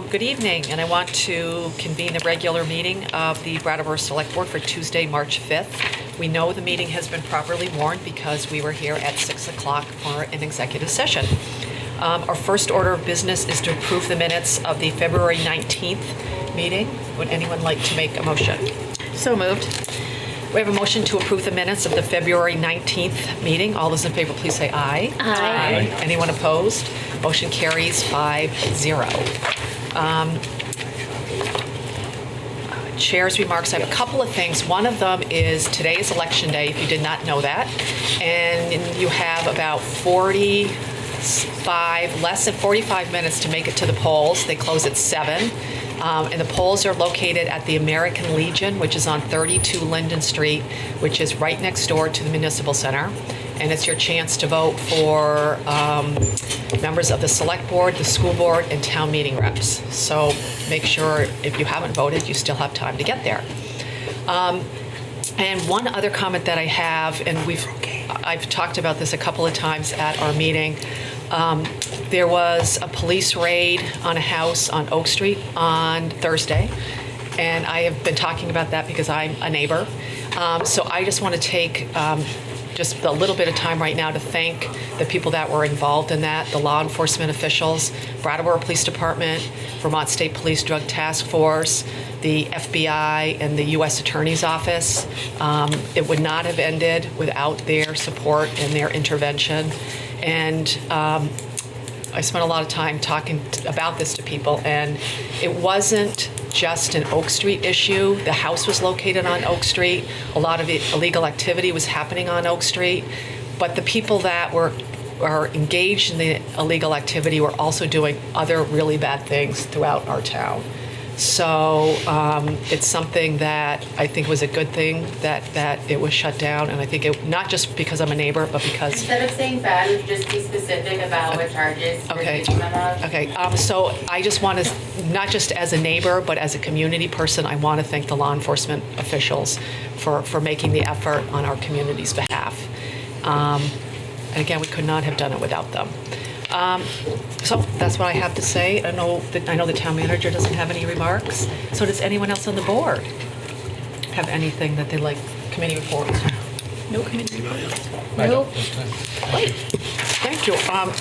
Good evening, and I want to convene the regular meeting of the Brattleboro Selectboard for Tuesday, March 5th. We know the meeting has been properly warned because we were here at 6 o'clock for an executive session. Our first order of business is to approve the minutes of the February 19th meeting. Would anyone like to make a motion? So moved. We have a motion to approve the minutes of the February 19th meeting. All those in favor, please say aye. Aye. Anyone opposed? Motion carries 5-0. Chair's remarks. I have a couple of things. One of them is today is Election Day, if you did not know that. And you have about less than 45 minutes to make it to the polls. They close at 7. And the polls are located at the American Legion, which is on 32 Linden Street, which is right next door to the Municipal Center. And it's your chance to vote for members of the Select Board, the School Board, and town meeting reps. So make sure if you haven't voted, you still have time to get there. And one other comment that I have, and I've talked about this a couple of times at our meeting. There was a police raid on a house on Oak Street on Thursday, and I have been talking about that because I'm a neighbor. So I just want to take just a little bit of time right now to thank the people that were involved in that, the law enforcement officials, Brattleboro Police Department, Vermont State Police Drug Task Force, the FBI, and the U.S. Attorney's Office. It would not have ended without their support and their intervention. And I spent a lot of time talking about this to people, and it wasn't just an Oak Street issue. The house was located on Oak Street. A lot of illegal activity was happening on Oak Street, but the people that were engaged in the illegal activity were also doing other really bad things throughout our town. So it's something that I think was a good thing that it was shut down, and I think it, not just because I'm a neighbor, but because... Instead of saying bad, would you just be specific about what charges you're Okay. accusing them of? Okay, so I just want to, not just as a neighbor, but as a community person, I want to thank the law enforcement officials for making the effort on our community's behalf. And again, we could not have done it without them. So that's what I have to say. I know the town manager doesn't have any remarks. So does anyone else on the board have anything that they like, committee reports? No committee. Nope. Great. Thank you.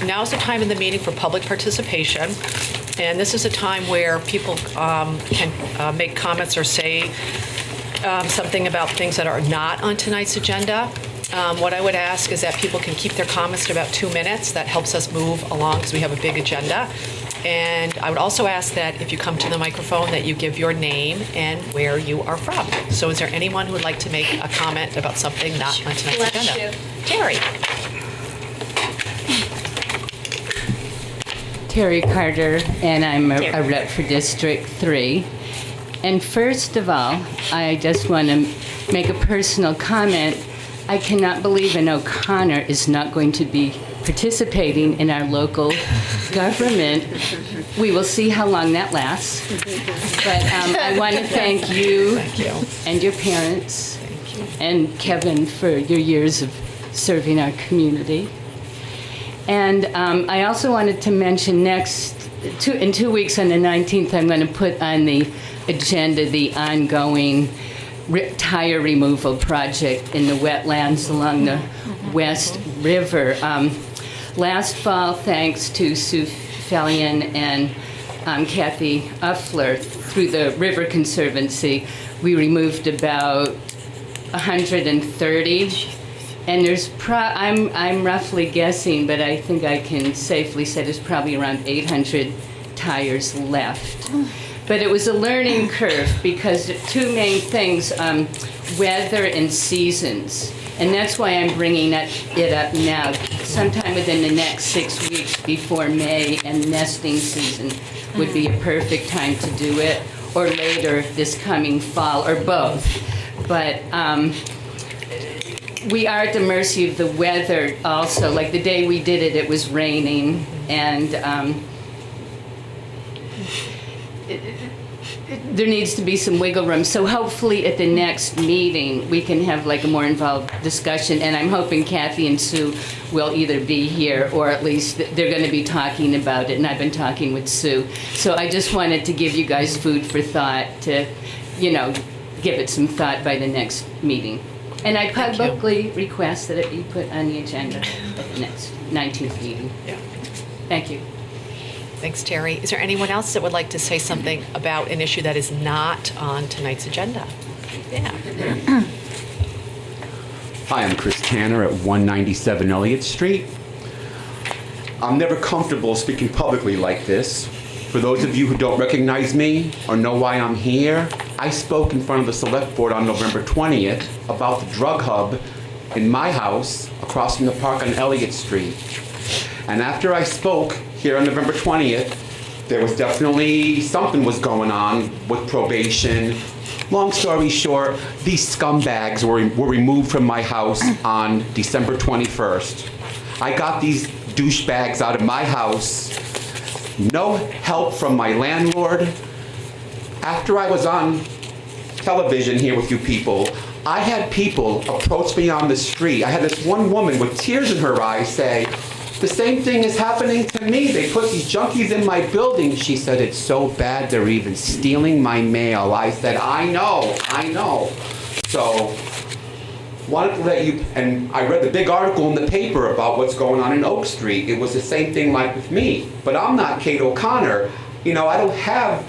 Now's the time in the meeting for public participation. And this is a time where people can make comments or say something about things that are not on tonight's agenda. What I would ask is that people can keep their comments to about 2 minutes. That helps us move along because we have a big agenda. And I would also ask that if you come to the microphone that you give your name and where you are from. So is there anyone who would like to make a comment about something not on tonight's agenda? Terry. Terry Carter, and I'm a rep for District 3. And first of all, I just want to make a personal comment. I cannot believe an O'Connor is not going to be participating in our local government. We will see how long that lasts. But I want to thank you and your parents and Kevin for your years of serving our community. And I also wanted to mention in 2 weeks on the 19th, I'm going to put on the agenda the ongoing tire removal project in the wetlands along the West River. Last fall, thanks to Sue Fellion and Kathy Uffler through the River Conservancy, we removed about 130. And there's I'm roughly guessing, but I think I can safely say there's probably around 800 tires left. But it was a learning curve because the two main things, weather and seasons. And that's why I'm bringing it up now. Sometime within the next 6 weeks before May and nesting season would be a perfect time to do it, or later this coming fall, or both. But we are at the mercy of the weather also. Like the day we did it, it was raining, and there needs to be some wiggle room. So hopefully at the next meeting, we can have like a more involved discussion. And I'm hoping Kathy and Sue will either be here or at least they're going to be talking about it. And I've been talking with Sue. So I just wanted to give you guys food for thought to, you know, give it some thought by the next meeting. And I Thank you. publicly request that it be put on the agenda at the next 19th meeting. Yeah. Thank you. Thanks, Terry. Is there anyone else that would like to say something about an issue that is not on tonight's agenda? Yeah. Hi, I'm Chris Tanner at 197 Elliott Street. I'm never comfortable speaking publicly like this. For those of you who don't recognize me or know why I'm here, I spoke in front of the Select Board on November 20th about the drug hub in my house across from the park on Elliott Street. And after I spoke here on November 20th, there was definitely something was going on with probation. Long story short, these scumbags were removed from my house on December 21st. I got these douchebags out of my house. No help from my landlord. After I was on television here with you people, I had people approach me on the street. I had this one woman with tears in her eyes say, "The same thing is happening to me. They put these junkies in my building." She said, "It's so bad they're even stealing my mail." I said, I know. So, wanted to let you, and I read the big article in the paper about what's going on in Oak Street. It was the same thing like with me. But I'm not Kate O'Connor. You know, I don't have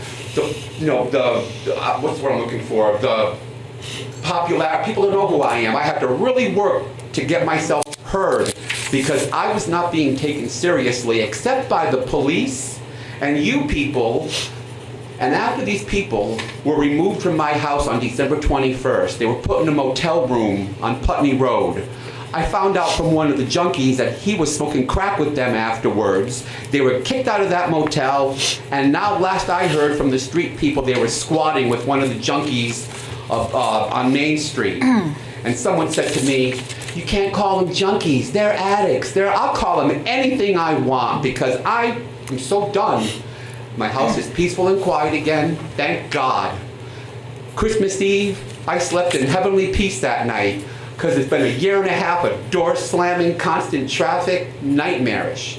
what's what I'm looking for, the popular, people don't know who I am. I have to really work to get myself heard because I was not being taken seriously except by the police and you people. And after these people were removed from my house on December 21st, they were put in a motel room on Putney Road. I found out from one of the junkies that he was smoking crack with them afterwards. They were kicked out of that motel, and now last I heard from the street people, they were squatting with one of the junkies on Main Street. And someone said to me, "You can't call them junkies, they're addicts. I'll call them anything I want because I am so done." My house is peaceful and quiet again, thank God. Christmas Eve, I slept in heavenly peace that night because it's been a year and a half of door slamming, constant traffic, nightmarish.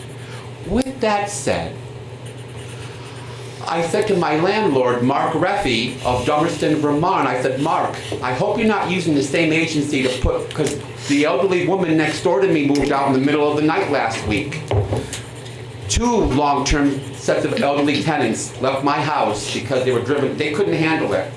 With that said, I said to my landlord, Mark Reffy of Dummerston, Vermont, I said, "Mark, I hope you're not using the same agency to put," because the elderly woman next door to me moved out in the middle of the night last week. 2 long-term sets of elderly tenants left my house because they were driven, they couldn't handle it.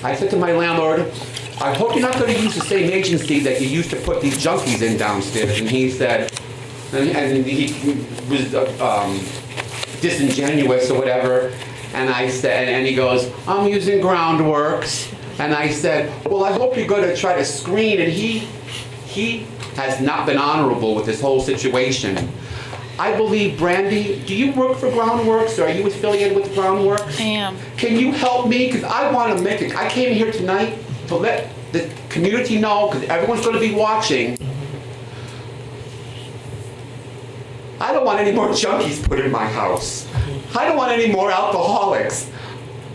I said to my landlord, "I hope you're not going to use the same agency that you used to put these junkies in downstairs." And he said, and he was disingenuous or whatever. And I said, and he goes, "I'm using Groundworks." And I said, "Well, I hope you're going to try to screen." And he has not been honorable with this whole situation. I believe, Brandy, do you work for Groundworks, or are you affiliated with Groundworks? I am. Can you help me? Because I want to make it. I came here tonight to let the community know, because everyone's going to be watching. I don't want any more junkies put in my house. I don't want any more alcoholics.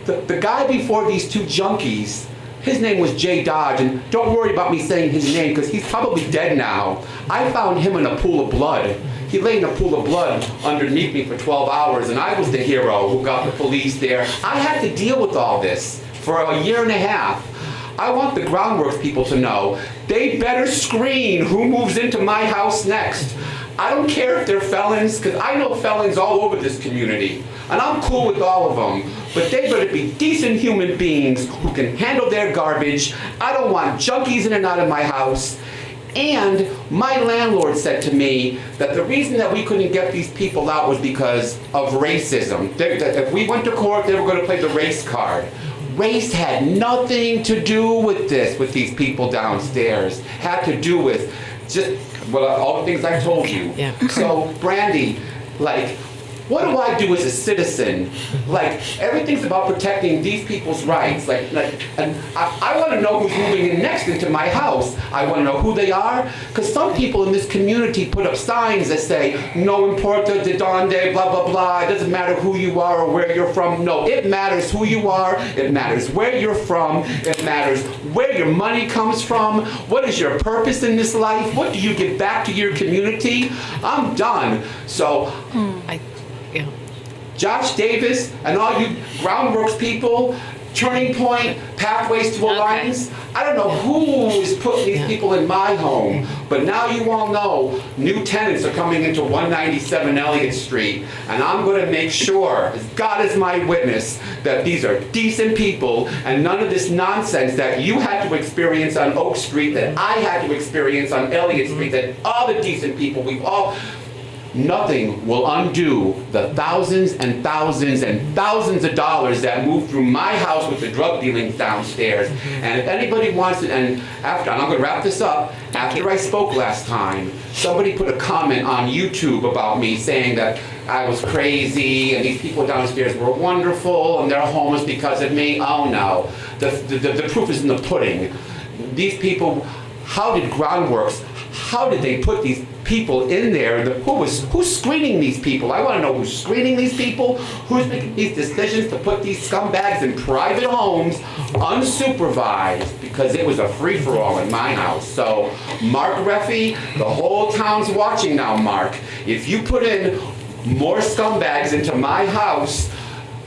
The guy before these 2 junkies, his name was Jay Dodge, and don't worry about me saying his name because he's probably dead now. I found him in a pool of blood. He lay in a pool of blood underneath me for 12 hours, and I was the hero who got the police there. I had to deal with all this for a year and a half. I want the Groundworks people to know they better screen who moves into my house next. I don't care if they're felons, because I know felons all over this community, and I'm cool with all of them, but they better be decent human beings who can handle their garbage. I don't want junkies in and out of my house. And my landlord said to me that the reason that we couldn't get these people out was because of racism. If we went to court, they were going to play the race card. Race had nothing to do with this, with these people downstairs. Had to do with just, well, all the things I told you. Yeah. So, Brandy, like, What do I do as a citizen? Like, everything's about protecting these people's rights. And I want to know who's moving in next into my house. I want to know who they are, because some people in this community put up signs that say, no importa de donde, blah, blah, blah. It doesn't matter who you are or where you're from. No, it matters who you are. It matters where you're from. It matters where your money comes from. What is your purpose in this life? What do you give back to your community? I'm done. So, Yeah. Josh Davis and all you Groundworks people, Turning Point, Pathways to Alliance, I don't know who is putting these people in my home, but now you all know new tenants are coming into 197 Elliott Street, and I'm going to make sure, as God is my witness, that these are decent people and none of this nonsense that you had to experience on Oak Street, that I had to experience on Elliott Street, that all the decent people, we've all... Nothing will undo the thousands and thousands and thousands of dollars that moved through my house with the drug dealings downstairs. And if anybody wants it, and I'm going to wrap this up, after I spoke last time, somebody put a comment on YouTube about me saying that I was crazy and these people downstairs were wonderful and they're homeless because of me. Oh no, the proof is in the pudding. These people, how did Groundworks, how did they put these people in there? Who's screening these people? I want to know who's screening these people, who's making these decisions to put these scumbags in private homes unsupervised, because it was a free-for-all in my house. So, Mark Reffy, the whole town's watching now, Mark. If you put in more scumbags into my house,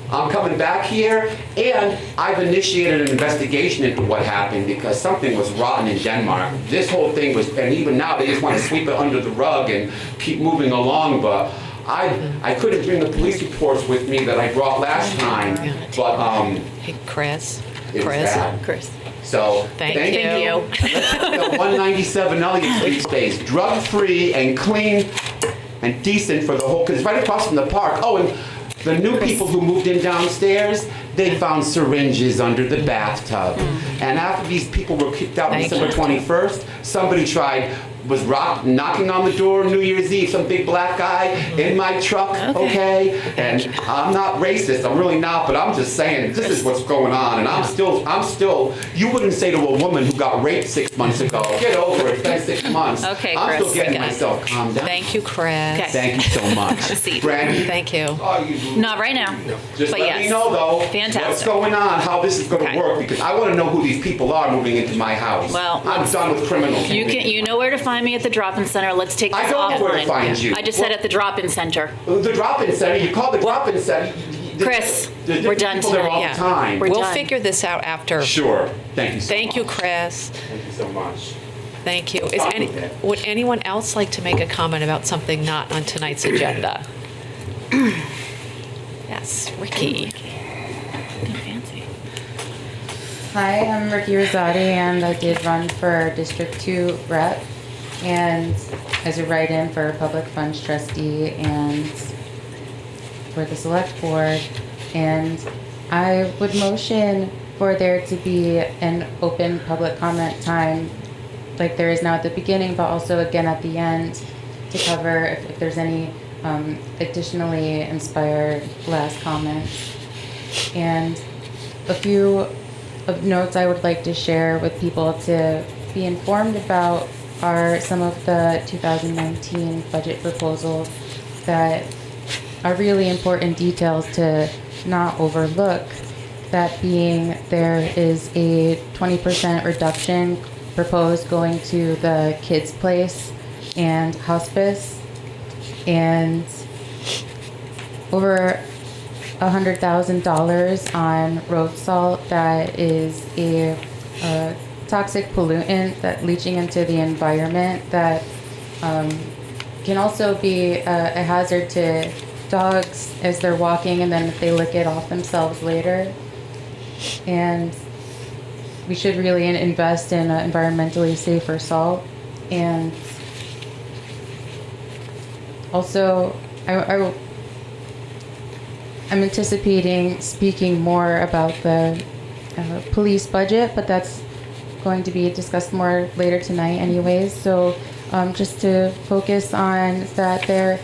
I'm coming back here, and I've initiated an investigation into what happened because something was rotten in Denmark. This whole thing was, and even now they just want to sweep it under the rug and keep moving along, but I couldn't bring the police reports with me that I brought last time, but Hey, Chris. it's bad. Chris. So, Thank you. Let's keep the 197 Elliott Street space drug-free and clean and decent for the whole, because it's right across from the park. Oh, and the new people who moved in downstairs, they found syringes under the bathtub. And after these people were kicked out on Thank December 21st, somebody was knocking on the door New Year's Eve, some big black guy in my truck, okay? And I'm not racist, I'm really not, but I'm just saying, this is what's going on. And I'm still, you wouldn't say to a woman who got raped 6 months ago, get over it, it's been 6 months. Okay, I'm still Chris, getting okay. myself calmed down. Thank you, Chris. Okay. Thank you so much. seat. Brandy? Thank you. Oh, you Not right now. just but let yes. me know, though, what's Fantastic. going on, how this is going to Okay. work, because I want to know who these people are moving into my house. Well, I'm done with criminals. You know where to find me at the drop-in center. Let's take this I don't know where to offline. find you. I just said at the drop-in center. The drop-in center, you call the drop-in center. Chris, there's we're different done people there tonight. all Yeah. the time. We're We'll done. figure this out after. Sure. Thank you so much. Thank you, Chris. Thank you so much. Thank you. Okay. Would anyone else like to make a comment about something not on tonight's agenda? Yes, Ricky. Fancy. Hi, I'm Ricky Rosati, and I did run for District 2 rep, and as a write-in for Public Funds Trustee and for the Select Board. And I would motion for there to be an open public comment time, like there is now at the beginning, but also again at the end, to cover if there's any additionally inspired last comments. And a few of notes I would like to share with people to be informed about are some of the 2019 budget proposals that are really important details to not overlook. That being, there is a 20% reduction proposed going to the kids' place and hospice, and over $100,000 on road salt that is a toxic pollutant that leaching into the environment that can also be a hazard to dogs as they're walking, and then if they lick it off themselves later. And we should really invest in environmentally safer salt. And also, I'm anticipating speaking more about the police budget, but that's going to be discussed more later tonight anyways. So just to focus on that, there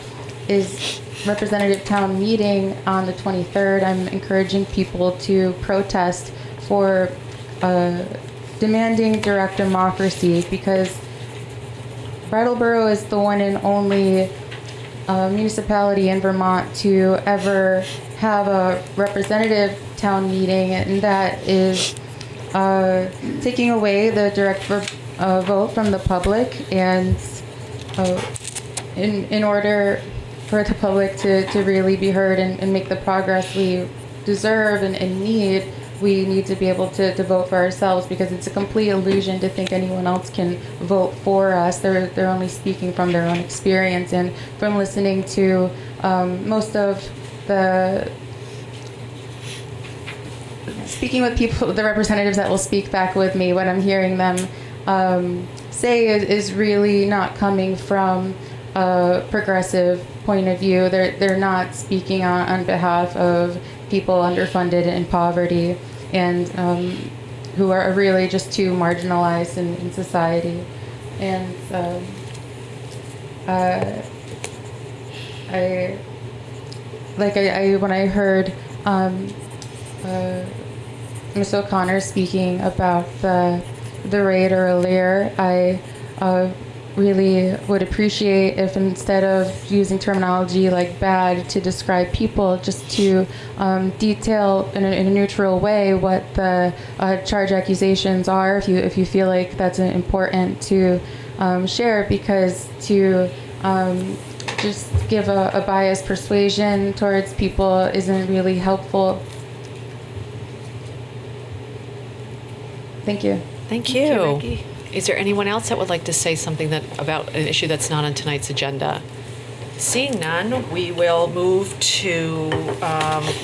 is representative town meeting on the 23rd, I'm encouraging people to protest for demanding direct democracy, because Brattleboro is the one and only municipality in Vermont to ever have a representative town meeting, and that is taking away the direct vote from the public. And in order for the public to really be heard and make the progress we deserve and need, we need to be able to vote for ourselves, because it's a complete illusion to think anyone else can vote for us. They're only speaking from their own experience, and from listening to most of the speaking with people, the representatives that will speak back with me, what I'm hearing them say is really not coming from a progressive point of view. They're not speaking on behalf of people underfunded and poverty, and who are really just too marginalized in society. And when I heard Ms. O'Connor speaking about the raid earlier, I really would appreciate if, instead of using terminology like bad to describe people, just to detail in a neutral way what the charge accusations are, if you feel like that's important to share, because to just give a biased persuasion towards people isn't really helpful. Thank you. Thank you. Is there anyone else that would like to say something about an issue that's not on tonight's agenda? Seeing none, we will move to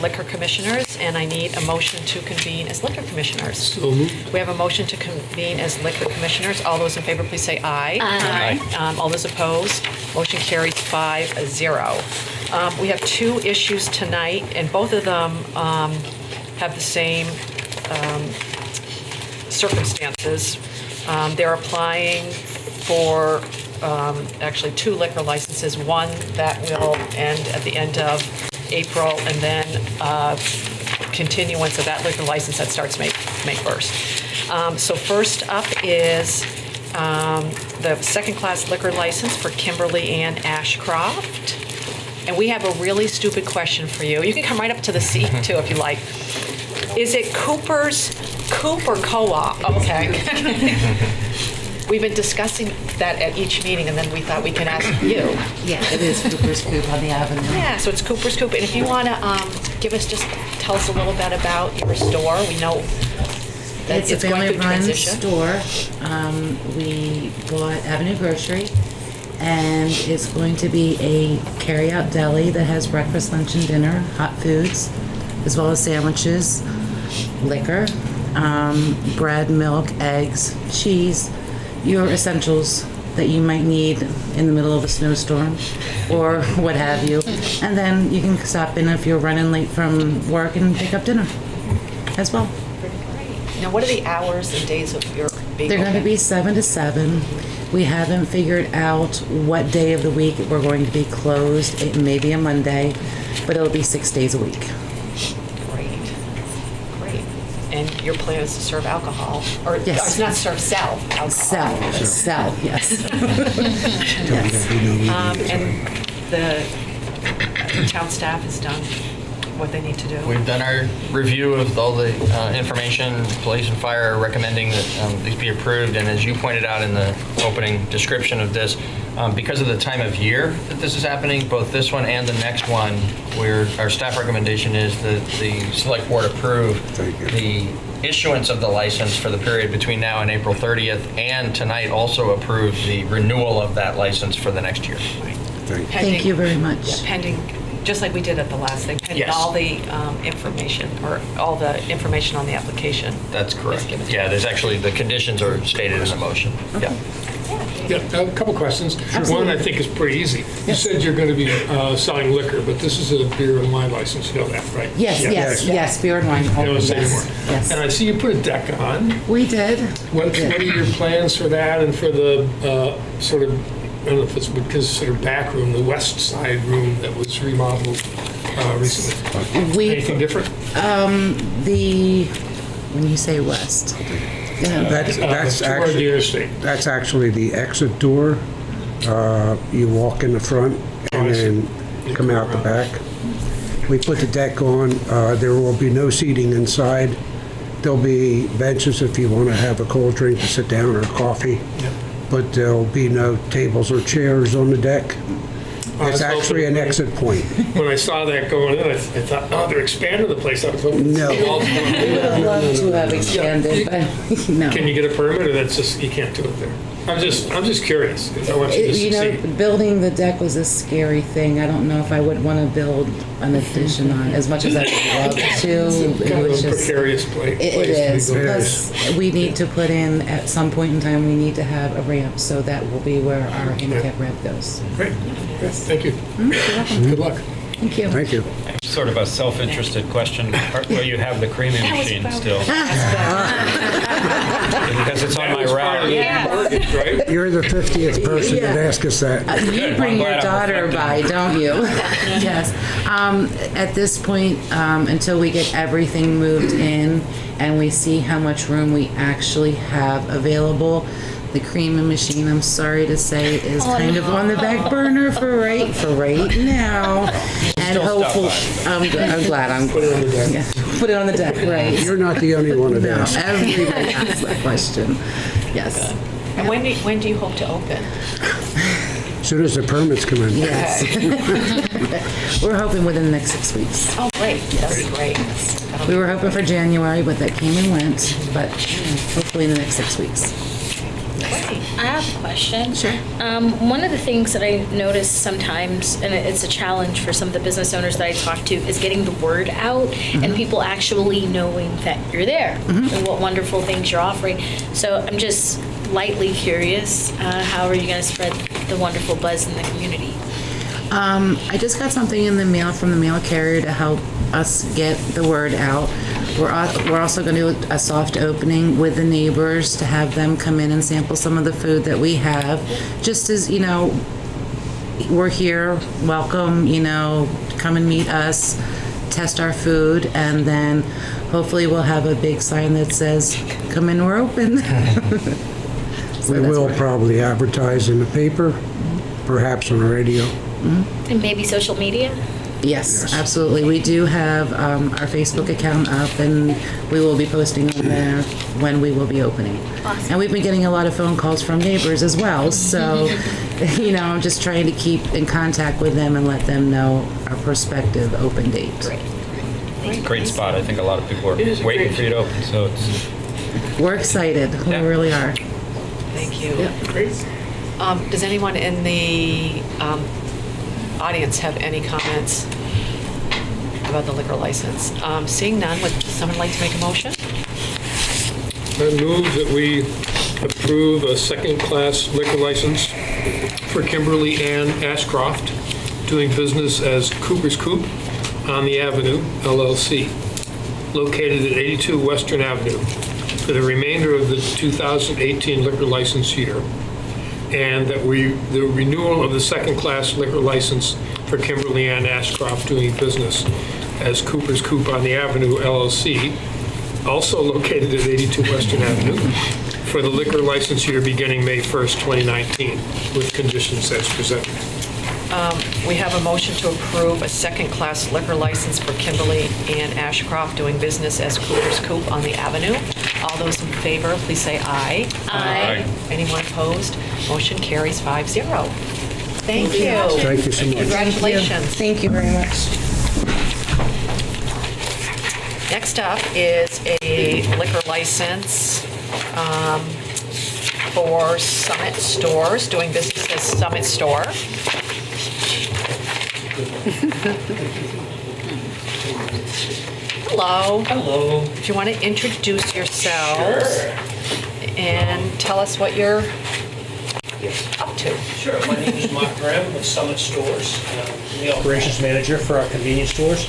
liquor commissioners, and I need a motion to convene as liquor commissioners. So moved. We have a motion to convene as liquor commissioners. All those in favor, please say aye. Aye. All those opposed, motion carries 5-0. We have two issues tonight, and both of them have the same circumstances. They're applying for actually two liquor licenses, one that will end at the end of April, and then continuance of that liquor license that starts May 1st. So first up is the second-class liquor license for Kimberly and Ashcroft. And we have a really stupid question for you. You can come right up to the seat, too, if you like. Is it Coop or co-op? Okay. We've been discussing that at each meeting, and then we thought we could ask you. Yeah, it is Cooper's Coop on the avenue. Yeah, so it's Cooper's Coop. And if you want to tell us a little bit about your store. We know that It's a going through family-run transition. store. We bought Avenue Grocery, and it's going to be a carry-out deli that has breakfast, lunch, and dinner, hot foods, as well as sandwiches, liquor, bread, milk, eggs, cheese, your essentials that you might need in the middle of a snowstorm or what have you. And then you can stop in if you're running late from work and pick up dinner as well. Now, what are the hours and days of your being They're going to open? be 7 to 7. We haven't figured out what day of the week we're going to be closed. It may be a Monday, but it'll be 6 days a week. Great. And your plan is to serve alcohol, or Yes. not serve, sell alcohol. Sell, yes. Yes. And the town staff has done what they need to do. We've done our review of all the information. Police and fire are recommending that these be approved. And as you pointed out in the opening description of this, because of the time of year that this is happening, both this one and the next one, our staff recommendation is that the select board approve the issuance of the license for the period between now and April 30th, and tonight also approve the renewal of that license for the next year. Thank you very much. Yeah, pending, just like we did at the last thing, pending Yes. all the information, or all the information on the application. That's correct. given to Yeah, there's actually, the conditions are stated in the motion. Yeah. Yeah, a couple questions. One I think is pretty easy. You said you're going to be selling liquor, but this is a beer and wine license, you know that, right? Yes, beer and wine. You don't say Yes, anymore. yes. And I see you put a deck on. We did. What are your plans for that and for the sort of don't know if it's would consider back room, the west side room that was remodeled recently. Anything different? When you say west, That's Toward the interstate. That's actually the exit door. You walk in the front and then come out the back. We put the deck on. There will be no seating inside. There'll be benches if you want to have a cold drink to sit down or coffee. But there'll be no tables or chairs on the deck. It's actually an exit point. When I saw that going in, I thought, oh, they're expanding the place. I was hoping. No. we would have loved to have expanded, but no. Can you get a permit, or that's just you can't do it there? I'm just curious. 'Cause I want you to You succeed. know, building the deck was a scary thing. I don't know if I would want to build an addition on, as much as I would love to. Kind It of was a just, precarious place. it is. to be built. Plus, we need to put in, at some point in time, we need to have a ramp, so that will be where our handicap ramp goes. Great. Thank you. Good luck. Thank you. Thank you. Sort of a self-interested question. Will you have the creaming machine still? Because it's on my route. Mortgage, right? You're the 50th person that asked us that. You bring your glad I'm daughter by, don't you? Yes. At this point, until we get everything moved in and we see how much room we actually have available, the creaming machine, I'm sorry to say, is kind of on the back burner for right now. And hopefully, I'm glad I'm Put it on the deck. yeah, put it on the deck, right? You're not the only one that No, asked. everybody asks that question. Yes. And when do you hope to open? As soon as the permits come in. Yes. We're hoping within the next 6 weeks. Oh, great, that's great. We were hoping for January, but that came and went, but hopefully in the next 6 weeks. I have a question. Sure. One of the things that I notice sometimes, and it's a challenge for some of the business owners that I talk to, is getting the word out and people actually knowing that you're there and what wonderful things you're offering. So I'm just lightly curious, how are you going to spread the wonderful buzz in the community? I just got something in the mail from the mail carrier to help us get the word out. We're also going to do a soft opening with the neighbors to have them come in and sample some of the food that we have. Just as, you know, we're here, welcome, you know, come and meet us, test our food, and then hopefully we'll have a big sign that says, come in, we're open. So We that's will what- probably advertise in the paper, perhaps on the radio. And maybe social media? Yes, absolutely. We do have our Facebook account up, and we will be posting on there when we will be opening. Awesome. And we've been getting a lot of phone calls from neighbors as well, so, you know, I'm just trying to keep in contact with them and let them know our prospective open date. Great spot. I think a lot of people are waiting for you to open, so it's We're excited. We Yeah. really are. Thank you. Great. Does anyone in the audience have any comments about the liquor license? Seeing none, would someone like to make a motion? I move that we approve a second-class liquor license for Kimberly Ann Ashcroft, doing business as Cooper's Coop on the Avenue, LLC, located at 82 Western Avenue, for the remainder of the 2018 liquor license year, and that the renewal of the second-class liquor license for Kimberly Ann Ashcroft, doing business as Cooper's Coop on the Avenue, LLC, also located at 82 Western Avenue, for the liquor license year beginning May 1st, 2019, with conditions as presented. We have a motion to approve a second-class liquor license for Kimberly Ann Ashcroft, doing business as Cooper's Coop on the Avenue. All those in favor, please say aye. Aye. Anyone opposed? Motion carries 5-0. Thank you. Thank you so much. Congratulations. Thank you very much. Next up is a liquor license for Summit Stores, doing business as Summit Store. Hello. Hello. If you want to introduce yourselves and tell us what you're up to. Sure, my name is Mark Graham with Summit Stores. I'm the operations manager for our convenience stores.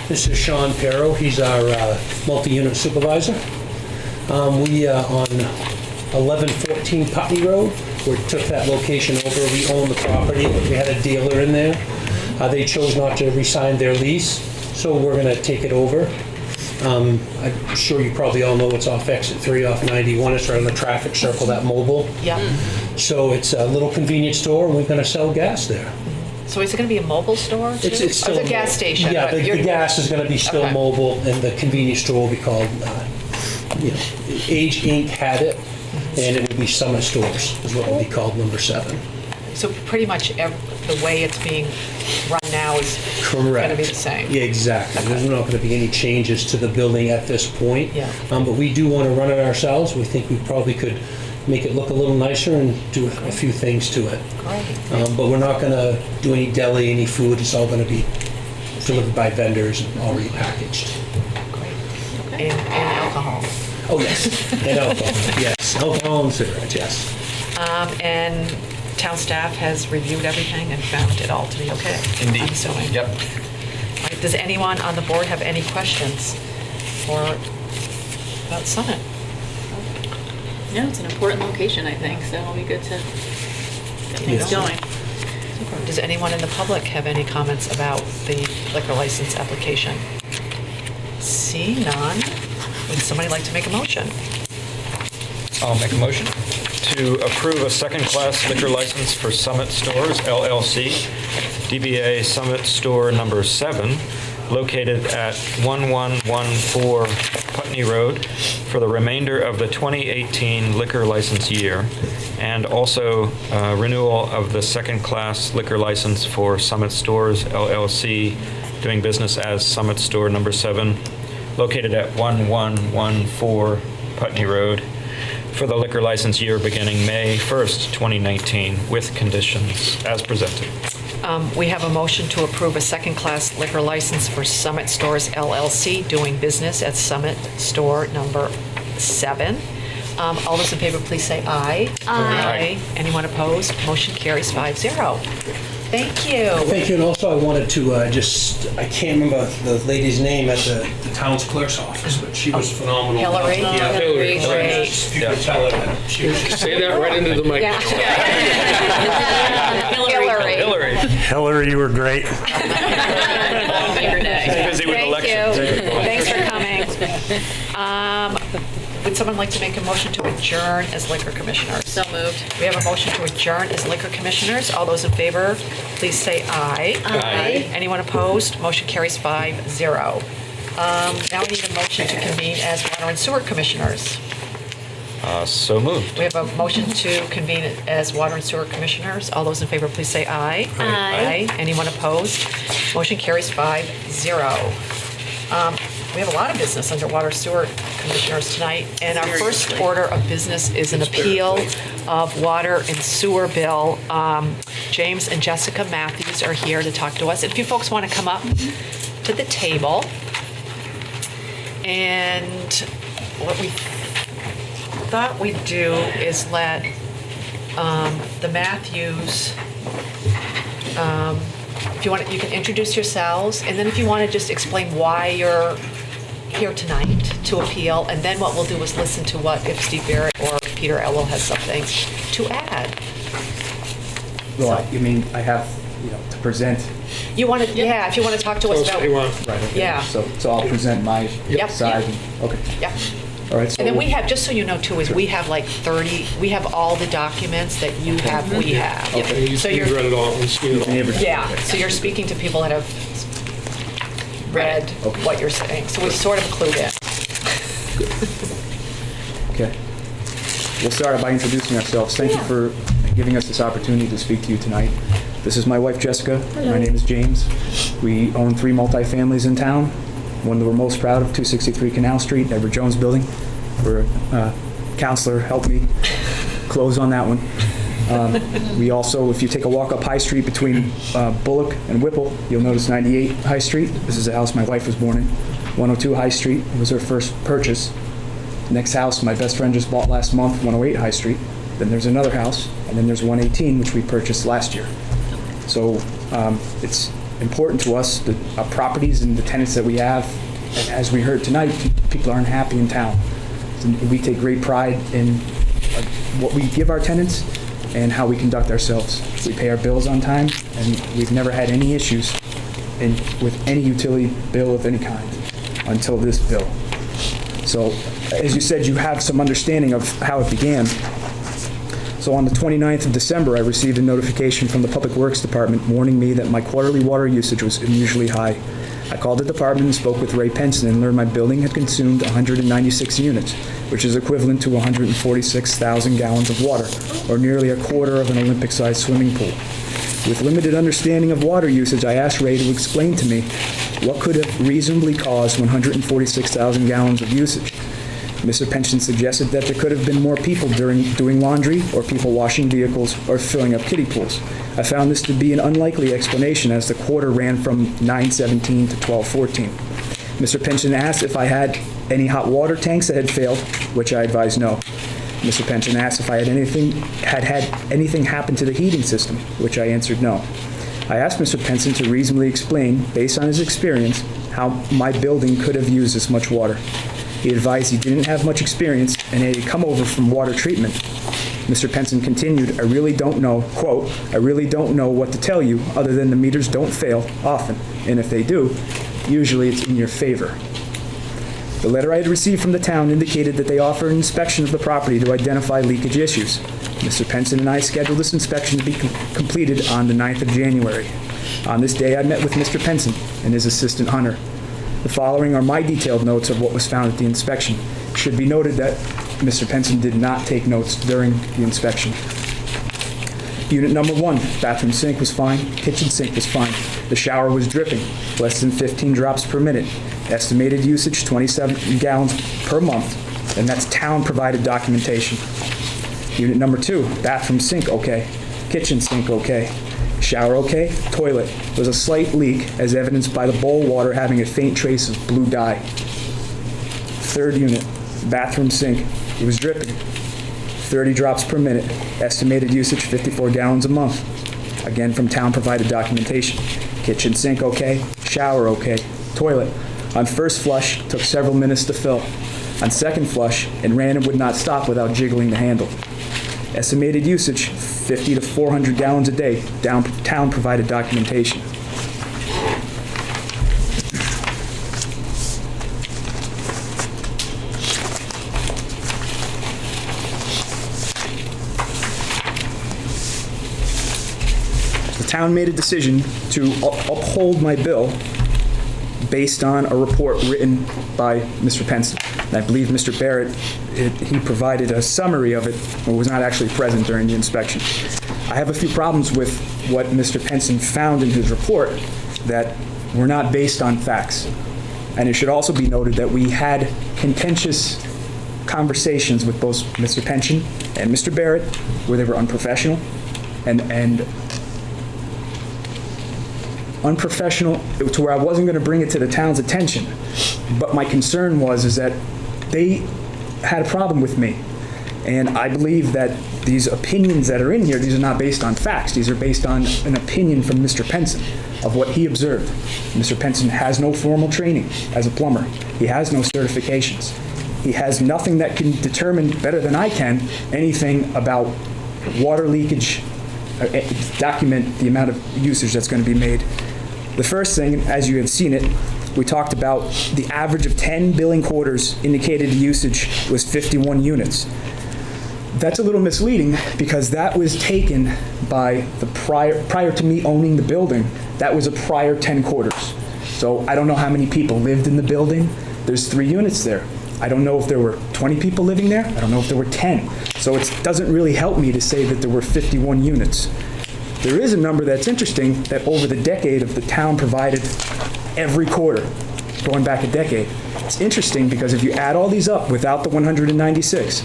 This is Sean Perro, he's our multi-unit supervisor. We are on 1114 Putney Road, We took that location over, we own the property, we had a dealer in there. They chose not to re-sign their lease, so we're gonna take it over. I'm sure you probably all know it's off exit 3 off 91, it's right on the traffic circle, that mobile. Yeah. So it's a little convenience store, and we're gonna sell gas there. So is it going to be a mobile store too? It's still It's a gas station. Yeah, but the you're- gas is gonna be still Okay. mobile, and the convenience store will be called, Age Inc. had it, and it would be Summit Stores, is what it would be called, number 7. So pretty much the way it's being run now is Correct. going to be the same. Yeah, exactly. There's not going to be any changes to the building at this point. Yeah. But we do want to run it ourselves. We think we probably could make it look a little nicer and do a few things to it. Great. But we're not going to do any deli, any food. It's all going to be delivered by vendors and already packaged. Great. And alcohol. Oh, yes. And alcohol, yes. Alcohol and cigarettes, yes. And town staff has reviewed everything and found it all to be okay. Indeed. I'm assuming. Yep. All right, does anyone on the board have any questions about Summit? No, it's an important location, I think, so it'll be good to get things Yes. going. Does anyone in the public have any comments about the liquor license application? See none. Would somebody like to make a motion? I'll make a motion to approve a second-class liquor license for Summit Stores LLC, DBA Summit Store Number 7, located at 1114 Putney Road for the remainder of the 2018 liquor license year, and also renewal of the second-class liquor license for Summit Stores LLC, doing business as Summit Store Number 7, located at 1114 Putney Road, for the liquor license year beginning May 1st, 2019, with conditions as presented. We have a motion to approve a second-class liquor license for Summit Stores LLC, doing business at Summit Store Number 7. All those in favor, please say aye. Aye. Anyone opposed? Motion carries 5-0. Thank you. Thank you, and also I wanted to I can't remember the lady's name at the town's clerk's office, but she was phenomenal. Hillary? Yeah, Hillary. Great. If you could tell her that she was just... Say that right into the microphone. Hillary. Hillary, you were great. Busy with Thank elections. you. Thanks for coming. Would someone like to make a motion to adjourn as liquor commissioners? So moved. We have a motion to adjourn as liquor commissioners. All those in favor, please say aye. Aye. Anyone opposed? Motion carries 5-0. Now we need a motion to convene as water and sewer commissioners. So moved. We have a motion to convene as water and sewer commissioners. All those in favor, please say aye. Aye. Anyone opposed? Motion carries 5-0. We have a lot of business under water sewer commissioners tonight, and our first order of business is an appeal of water and sewer bill. James and Jessica Matthews are here to talk to us. If you folks want to come up to the table, and what we thought we'd do is let the Matthews, if you want, you can introduce yourselves, and then if you want to just explain why you're here tonight to appeal, and then what we'll do is listen to what, if Steve Barrett or Peter Ello has something to add. Well, you mean I have, to present? You want to, yeah, if you want to talk to us Tell us about. what you want. Right. Okay. Yeah. So I'll present my Yep. side. Okay. Yeah. All right. So And then we have, just so you know too, is we have like 30, we have all the documents that you have, we have. So You've read it all and seen it all. Yeah, so you're speaking to people that have read what you're saying, so we sort of clued in. Okay. We'll start by introducing ourselves. Thank you for giving us this opportunity to speak to you tonight. This is my wife, Jessica. Hello. My name is James. We own 3 multifamilies in town. One that we're most proud of, 263 Canal Street, Edward Jones Building, where counselor helped me close on that one. We also, if you take a walk up High Street between Bullock and Whipple, you'll notice 98 High Street. This is the house my wife was born in. 102 High Street was her first purchase. Next house my best friend just bought last month, 108 High Street. Then there's another house, and then there's 118, which we purchased last year. So it's important to us, the properties and the tenants that we have. And as we heard tonight, people aren't happy in town. So we take great pride in what we give our tenants, and how we conduct ourselves. We pay our bills on time, and we've never had any issues with any utility bill of any kind until this bill. So, as you said, you have some understanding of how it began. So on the 29th of December, I received a notification from the Public Works Department warning me that my quarterly water usage was unusually high. I called the department and spoke with Ray Penson and learned my building had consumed 196 units, which is equivalent to 146,000 gallons of water, or nearly a quarter of an Olympic-sized swimming pool. With limited understanding of water usage, I asked Ray to explain to me what could have reasonably caused 146,000 gallons of usage. Mr. Penson suggested that there could have been more people doing laundry, or people washing vehicles, or filling up kiddie pools. I found this to be an unlikely explanation, as the quarter ran from 9/17 to 12/14. Mr. Penson asked if I had any hot water tanks that had failed, which I advised no. Mr. Penson asked if I had anything happen to the heating system, which I answered no. I asked Mr. Penson to reasonably explain, based on his experience, how my building could have used this much water. He advised he didn't have much experience and he had come over from water treatment. Mr. Penson continued, I really don't know, quote, I really don't know what to tell you other than the meters don't fail often, and if they do, usually it's in your favor. The letter I had received from the town indicated that they offered an inspection of the property to identify leakage issues. Mr. Penson and I scheduled this inspection to be completed on the 9th of January. On this day, I met with Mr. Penson and his assistant Hunter. The following are my detailed notes of what was found at the inspection. It should be noted that Mr. Penson did not take notes during the inspection. Unit number 1, bathroom sink was fine, kitchen sink was fine. The shower was dripping, less than 15 drops per minute. Estimated usage, 27 gallons per month, and that's town-provided documentation. Unit number 2, bathroom sink okay, kitchen sink okay. Shower okay, toilet. There was a slight leak, as evidenced by the bowl water having a faint trace of blue dye. 3rd unit, bathroom sink. It was dripping. 30 drops per minute. Estimated usage, 54 gallons a month. Again, from town-provided documentation. Kitchen sink okay, shower okay, toilet. On first flush, took several minutes to fill. On second flush, it ran and would not stop without jiggling the handle. Estimated usage, 50 to 400 gallons a day, town-provided documentation. The town made a decision to uphold my bill based on a report written by Mr. Penson. And I believe Mr. Barrett, he provided a summary of it, but was not actually present during the inspection. I have a few problems with what Mr. Penson found in his report that were not based on facts. And it should also be noted that we had contentious conversations with both Mr. Penson and Mr. Barrett, where they were unprofessional and unprofessional to where I wasn't going to bring it to the town's attention. But my concern is that they had a problem with me. And I believe that these opinions that are in here, these are not based on facts. These are based on an opinion from Mr. Penson of what he observed. Mr. Penson has no formal training as a plumber. He has no certifications. He has nothing that can determine better than I can anything about water leakage, document the amount of usage that's going to be made. The first thing, as you have seen it, we talked about the average of 10 billing quarters indicated the usage was 51 units. That's a little misleading because that was taken by the prior to me owning the building, that was a prior 10 quarters. So I don't know how many people lived in the building. There's 3 units there. I don't know if there were 20 people living there. I don't know if there were 10. So it doesn't really help me to say that there were 51 units. There is a number that's interesting that over the decade of the town provided every quarter, going back a decade. It's interesting because if you add all these up without the 196,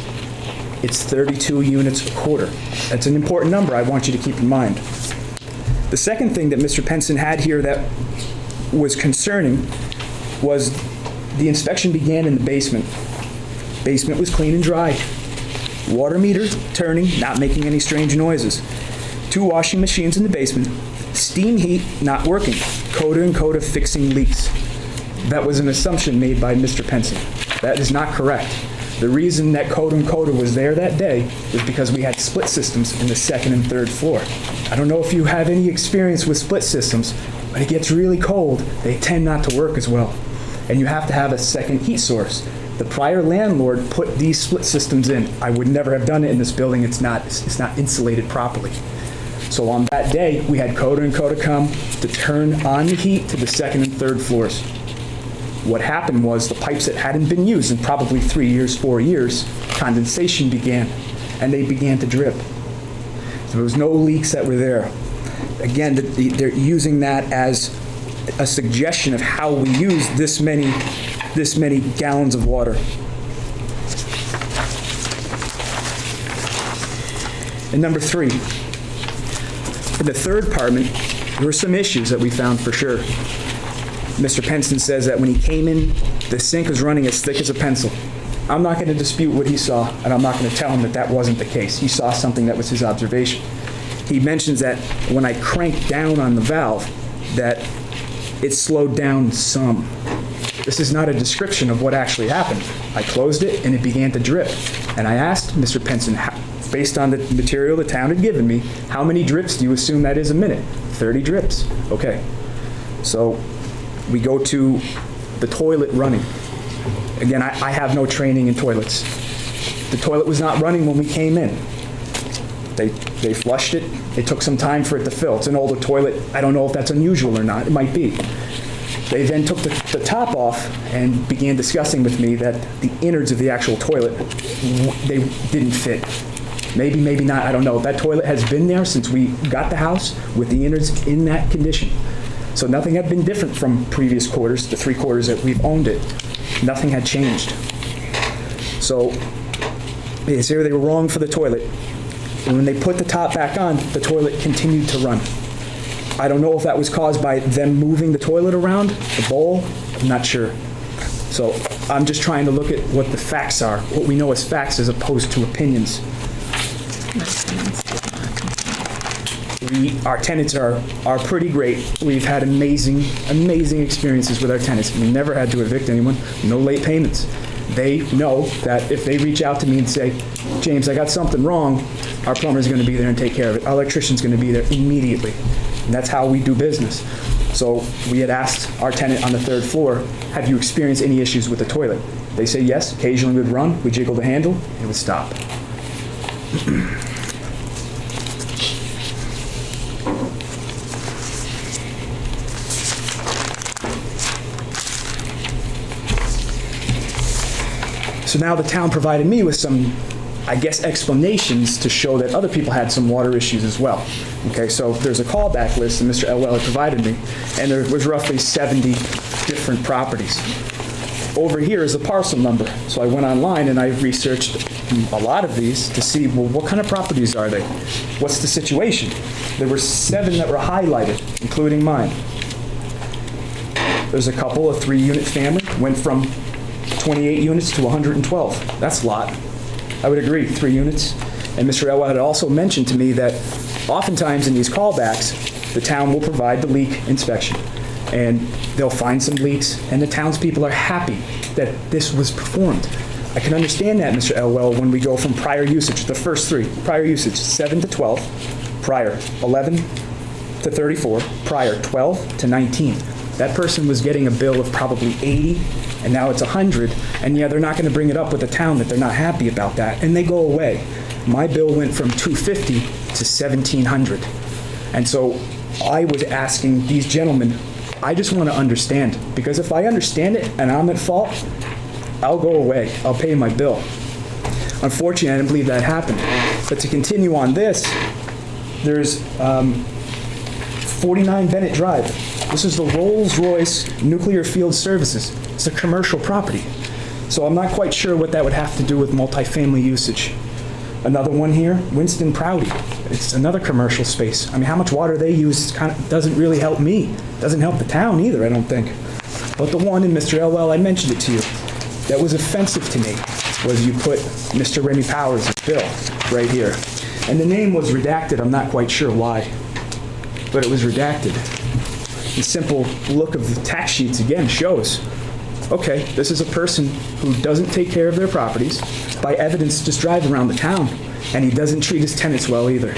it's 32 units a quarter. That's an important number I want you to keep in mind. The second thing that Mr. Penson had here that was concerning was the inspection began in the basement. Basement was clean and dry. Water meter turning, not making any strange noises. 2 washing machines in the basement. Steam heat not working. Coda and Coda fixing leaks. That was an assumption made by Mr. Penson. That is not correct. The reason that Code and Coda was there that day was because we had split systems in the second and third floor. I don't know if you have any experience with split systems, but it gets really cold. They tend not to work as well. And you have to have a second heat source. The prior landlord put these split systems in. I would never have done it in this building. It's not insulated properly. So on that day, we had Coda and Coda come to turn on the heat to the second and third floors. What happened was the pipes that hadn't been used in probably 3 years, 4 years, condensation began, and they began to drip. So there was no leaks that were there. Again, they're using that as a suggestion of how we use this many gallons of water. And number 3, in the third apartment, there were some issues that we found for sure. Mr. Penson says that when he came in, the sink was running as thick as a pencil. I'm not going to dispute what he saw, and I'm not going to tell him that that wasn't the case. He saw something that was his observation. He mentions that when I cranked down on the valve, that it slowed down some. This is not a description of what actually happened. I closed it, and it began to drip. And I asked Mr. Penson, based on the material the town had given me, how many drips do you assume that is a minute? 30 drips. Okay. So we go to the toilet running. Again, I have no training in toilets. The toilet was not running when we came in. They flushed it. It took some time for it to fill. It's an older toilet. I don't know if that's unusual or not. It might be. They then took the top off and began discussing with me that the innards of the actual toilet, they didn't fit. Maybe, maybe not. I don't know. That toilet has been there since we got the house with the innards in that condition. So nothing had been different from previous quarters, the 3 quarters that we've owned it. Nothing had changed. So they say they were wrong for the toilet. And when they put the top back on, the toilet continued to run. I don't know if that was caused by them moving the toilet around, the bowl. I'm not sure. So I'm just trying to look at what the facts are, what we know as facts as opposed to opinions. Our tenants are pretty great. We've had amazing experiences with our tenants. We never had to evict anyone, no late payments. They know that if they reach out to me and say, James, I got something wrong, our plumber's going to be there and take care of it. Our electrician's going to be there immediately. And that's how we do business. So we had asked our tenant on the 3rd floor, have you experienced any issues with the toilet? They say yes, occasionally we'd run, we jiggle the handle, it would stop. So now the town provided me with some, I guess, explanations to show that other people had some water issues as well. Okay, so there's a callback list that Mr. Elwell had provided me, and there was roughly 70 different properties. Over here is the parcel number. So I went online and I researched a lot of these to see, well, what kind of properties are they? What's the situation? There were 7 that were highlighted, including mine. There's a couple, a 3-unit family, went from 28 units to 112. That's a lot. I would agree, 3 units. And Mr. Elwell had also mentioned to me that oftentimes in these callbacks, the town will provide the leak inspection. And they'll find some leaks, and the townspeople are happy that this was performed. I can understand that, Mr. Elwell, when we go from prior usage, the first 3, prior usage, 7 to 12, prior 11 to 34, prior 12 to 19. That person was getting a bill of probably 80, and now it's 100, and yeah, they're not going to bring it up with the town that they're not happy about that, and they go away. My bill went from $250 to $1,700. And so I was asking these gentlemen, I just want to understand, because if I understand it and I'm at fault, I'll go away. I'll pay my bill. Unfortunately, I didn't believe that happened. But to continue on this, there's 49 Bennett Drive. This is the Rolls-Royce Nuclear Field Services. It's a commercial property. So I'm not quite sure what that would have to do with multifamily usage. Another one here, Winston Prouty. It's another commercial space. I mean, how much water they use doesn't really help me. Doesn't help the town either, I don't think. But the one in Mr. Elwell, I mentioned it to you, that was offensive to me was you put Mr. Remy Powers' bill right here. And the name was redacted, I'm not quite sure why, but it was redacted. The simple look of the tax sheets again shows okay, this is a person who doesn't take care of their properties. By evidence, just drive around the town. And he doesn't treat his tenants well either.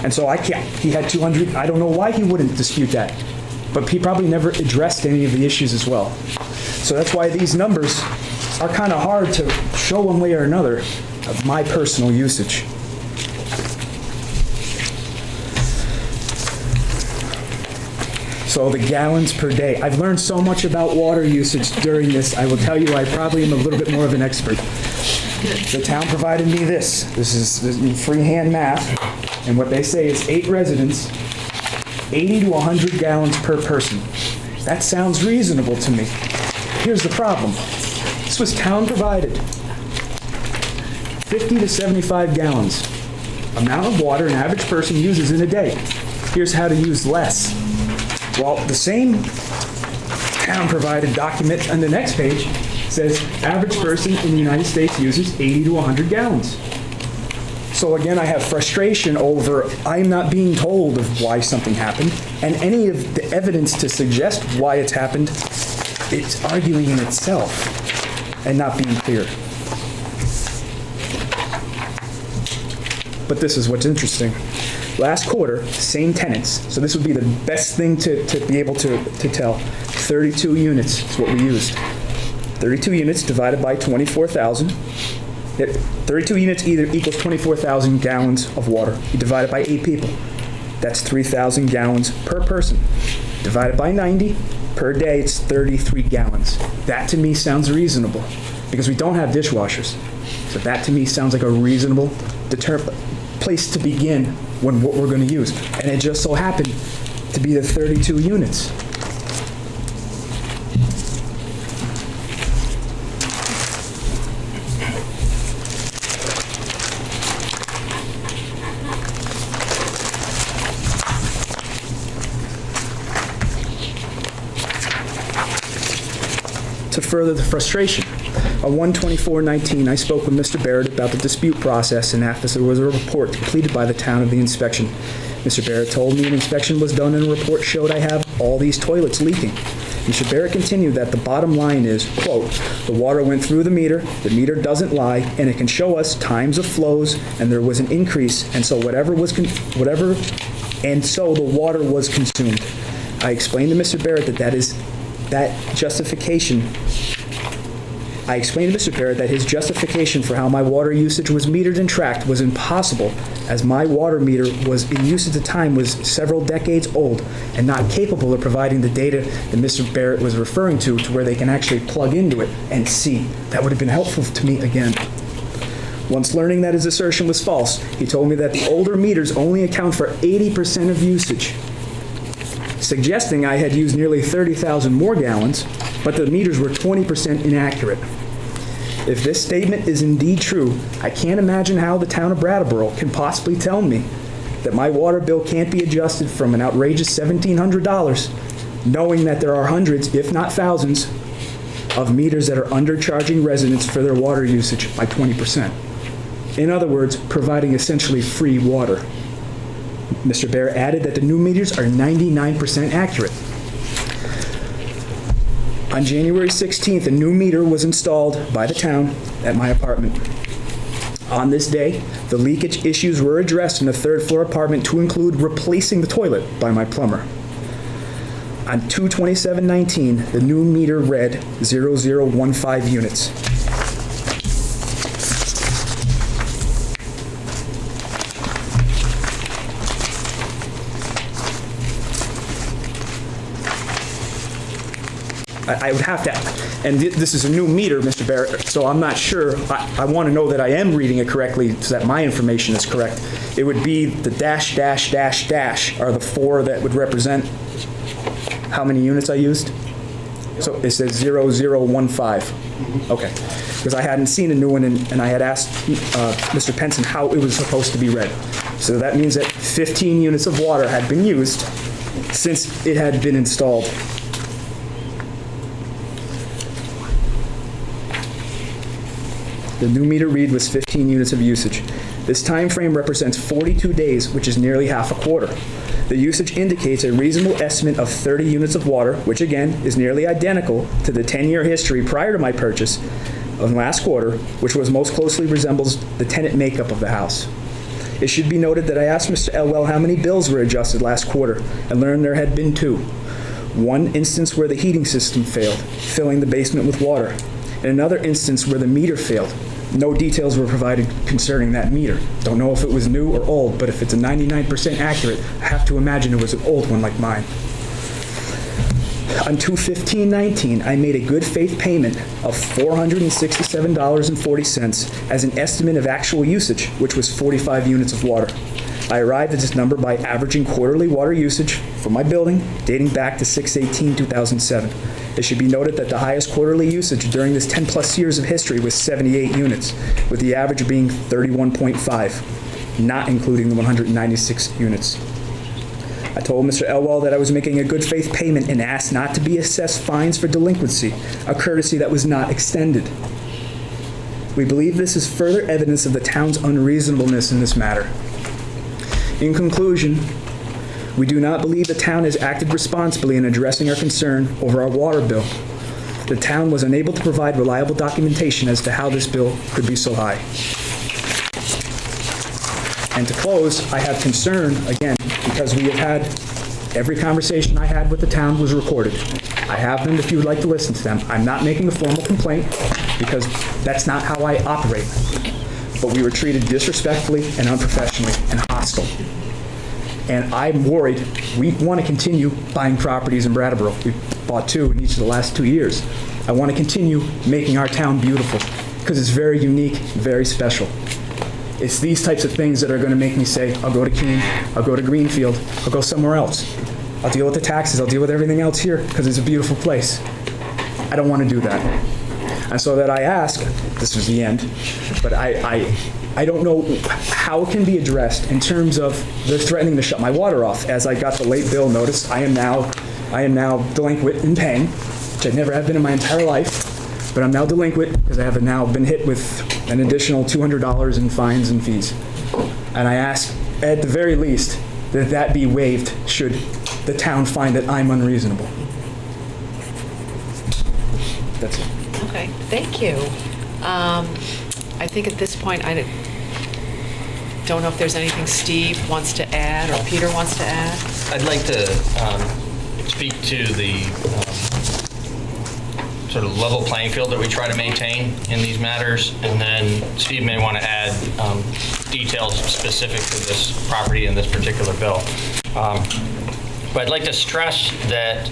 And so he had 200, I don't know why he wouldn't dispute that. But he probably never addressed any of the issues as well. So that's why these numbers are kind of hard to show one way or another of my personal usage. So the gallons per day. I've learned so much about water usage during this. I will tell you, I probably am a little bit more of an expert. The town provided me this. This is freehand math. And what they say is 8 residents, 80 to 100 gallons per person. That sounds reasonable to me. Here's the problem. This was town provided. 50 to 75 gallons. Amount of water an average person uses in a day. Here's how to use less. Well, the same town-provided document on the next page says average person in the United States uses 80 to 100 gallons. So again, I have frustration over I'm not being told of why something happened, and any of the evidence to suggest why it's happened, it's arguing in itself and not being clear. But this is what's interesting. Last quarter, same tenants. So this would be the best thing to be able to tell. 32 units is what we used. 32 units divided by 24,000. 32 units either equals 24,000 gallons of water. You divide it by 8 people. That's 3,000 gallons per person. Divided by 90, per day it's 33 gallons. That to me sounds reasonable because we don't have dishwashers. So that to me sounds like a reasonable place to begin when what we're going to use. And it just so happened to be the 32 units. To further the frustration, on 1/24/19, I spoke with Mr. Barrett about the dispute process and asked if there was a report completed by the town of the inspection. Mr. Barrett told me an inspection was done and a report showed I have all these toilets leaking. Mr. Barrett continued that the bottom line is, quote, the water went through the meter doesn't lie, and it can show us times of flows, and there was an increase, and so the water was consumed. I explained to Mr. Barrett that his justification for how my water usage was metered and tracked was impossible, as my water meter was in use at the time was several decades old and not capable of providing the data that Mr. Barrett was referring to where they can actually plug into it and see. That would have been helpful to me again. Once learning that his assertion was false, he told me that the older meters only account for 80% of usage, suggesting I had used nearly 30,000 more gallons, but the meters were 20% inaccurate. If this statement is indeed true, I can't imagine how the town of Brattleboro can possibly tell me that my water bill can't be adjusted from an outrageous $1,700, knowing that there are hundreds, if not thousands, of meters that are undercharging residents for their water usage by 20%. In other words, providing essentially free water. Mr. Barrett added that the new meters are 99% accurate. On January 16th, a new meter was installed by the town at my apartment. On this day, the leakage issues were addressed in a third-floor apartment to include replacing the toilet by my plumber. On 2/27/19, the new meter read 0015 units. I would have to, and this is a new meter, Mr. Barrett, so I'm not sure. I want to know that I am reading it correctly so that my information is correct. It would be the dash, dash, dash, dash are the 4 that would represent how many units I used. So it says 0015. Okay. Because I hadn't seen a new one, and I had asked Mr. Penson how it was supposed to be read. So that means that 15 units of water had been used since it had been installed. The new meter read was 15 units of usage. This time frame represents 42 days, which is nearly half a quarter. The usage indicates a reasonable estimate of 30 units of water, which again is nearly identical to the 10-year history prior to my purchase of last quarter, which was most closely resembles the tenant makeup of the house. It should be noted that I asked Mr. Elwell how many bills were adjusted last quarter and learned there had been 2. One instance where the heating system failed, filling the basement with water, and another instance where the meter failed. No details were provided concerning that meter. Don't know if it was new or old, but if it's a 99% accurate, I have to imagine it was an old one like mine. On 2/15/19, I made a good faith payment of $467.40 as an estimate of actual usage, which was 45 units of water. I arrived at this number by averaging quarterly water usage for my building dating back to 6/18/2007. It should be noted that the highest quarterly usage during this 10-plus years of history was 78 units, with the average being 31.5, not including the 196 units. I told Mr. Elwell that I was making a good faith payment and asked not to be assessed fines for delinquency, a courtesy that was not extended. We believe this is further evidence of the town's unreasonableness in this matter. In conclusion, we do not believe the town has acted responsibly in addressing our concern over our water bill. The town was unable to provide reliable documentation as to how this bill could be so high. And to close, I have concern, again, because we have had, every conversation I had with the town was recorded. I have them if you would like to listen to them. I'm not making a formal complaint because that's not how I operate. But we were treated disrespectfully and unprofessionally and hostile. And I'm worried. We want to continue buying properties in Brattleboro. We've bought 2 in each of the last 2 years. I want to continue making our town beautiful because it's very unique, very special. It's these types of things that are going to make me say, I'll go to Keene, I'll go to Greenfield, I'll go somewhere else. I'll deal with the taxes, I'll deal with everything else here because it's a beautiful place. I don't want to do that. And so that I ask, this was the end, but I don't know how it can be addressed in terms of they're threatening to shut my water off. As I got the late bill notice, I am now delinquent in paying, which I never have been in my entire life, but I'm now delinquent because I have now been hit with an additional $200 in fines and fees. And I ask, at the very least, that that be waived should the town find that I'm unreasonable. That's it. Okay, thank you. I think at this point, I don't know if there's anything Steve wants to add or Peter wants to add. I'd like to speak to the sort of level playing field that we try to maintain in these matters, and then Steve may want to add details specific to this property and this particular bill. But I'd like to stress that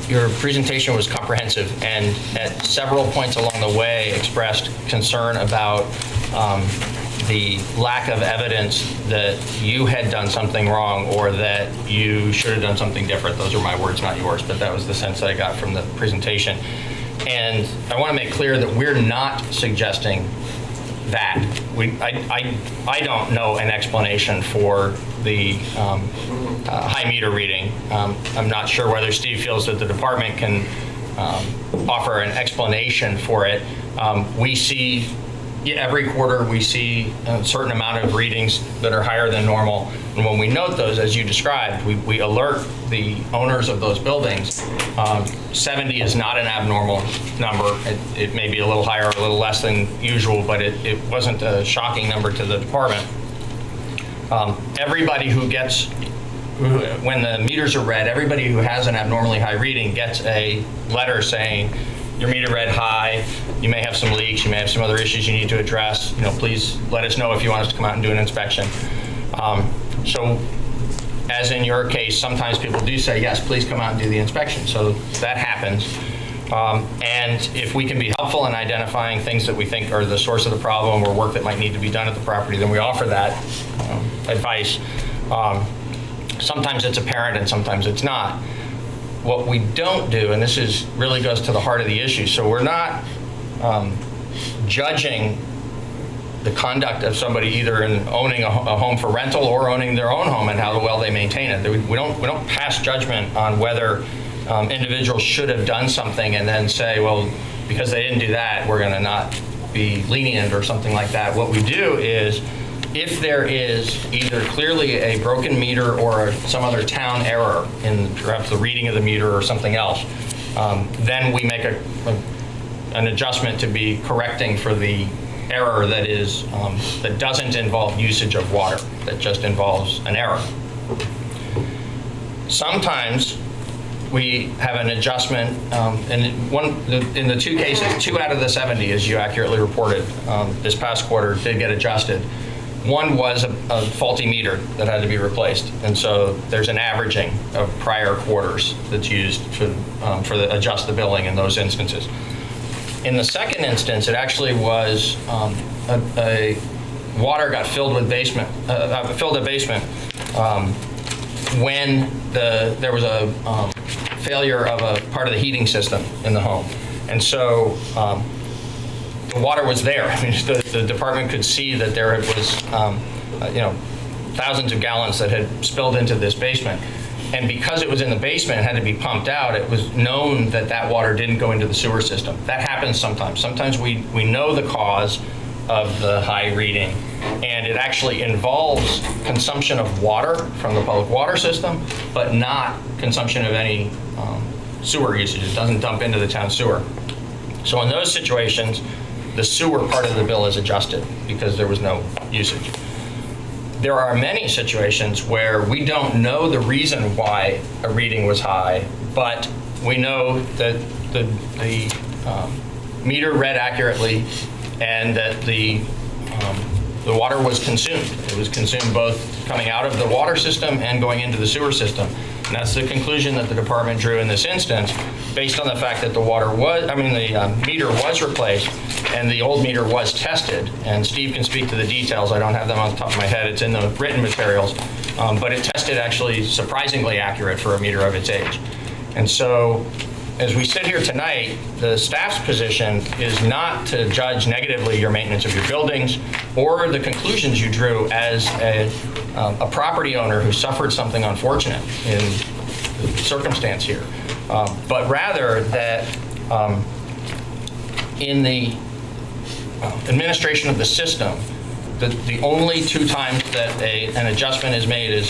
your presentation was comprehensive and at several points along the way expressed concern about the lack of evidence that you had done something wrong or that you should have done something different. Those are my words, not yours, but that was the sense that I got from the presentation. And I want to make clear that we're not suggesting that. I don't know an explanation for the high meter reading. I'm not sure whether Steve feels that the department can offer an explanation for it. We see every quarter we see a certain amount of readings that are higher than normal. And when we note those, as you described, we alert the owners of those buildings. 70 is not an abnormal number. It may be a little higher or a little less than usual, but it wasn't a shocking number to the department. Everybody who gets, when the meters are read, everybody who has an abnormally high reading gets a letter saying, your meter read high, you may have some leaks, you may have some other issues you need to address. Please let us know if you want us to come out and do an inspection. So as in your case, sometimes people do say, yes, please come out and do the inspection. So that happens. And if we can be helpful in identifying things that we think are the source of the problem or work that might need to be done at the property, then we offer that advice. Sometimes it's apparent and sometimes it's not. What we don't do, and this really goes to the heart of the issue, so we're not judging the conduct of somebody either in owning a home for rental or owning their own home and how well they maintain it. We don't pass judgment on whether individuals should have done something and then say, well, because they didn't do that, we're going to not be lenient or something like that. What we do is If there is either clearly a broken meter or some other town error in perhaps the reading of the meter or something else, then we make an adjustment to be correcting for the error that is that doesn't involve usage of water, that just involves an error. Sometimes we have an adjustment, and in the two cases, 2 out of the 70, as you accurately reported, this past quarter did get adjusted. One was a faulty meter that had to be replaced, and so there's an averaging of prior quarters that's used to adjust the billing in those instances. In the second instance, it actually was a water got filled with filled a basement when there was a failure of a part of the heating system in the home, and so the water was there. I mean, the department could see that there was thousands of gallons that had spilled into this basement. And because it was in the basement and had to be pumped out, it was known that that water didn't go into the sewer system. That happens sometimes. Sometimes we know the cause of the high reading, and it actually involves consumption of water from the public water system, but not consumption of any sewer usage. It doesn't dump into the town sewer. So in those situations, the sewer part of the bill is adjusted because there was no usage. There are many situations where we don't know the reason why a reading was high, but we know that the meter read accurately and that the water was consumed. It was consumed both coming out of the water system and going into the sewer system. And that's the conclusion that the department drew in this instance, based on the fact that the meter was replaced and the old meter was tested. And Steve can speak to the details. I don't have them on the top of my head. It's in the written materials. But it tested actually surprisingly accurate for a meter of its age. And so as we sit here tonight, the staff's position is not to judge negatively your maintenance of your buildings or the conclusions you drew as a property owner who suffered something unfortunate in the circumstance here, but rather that in the administration of the system, the only 2 times that an adjustment is made is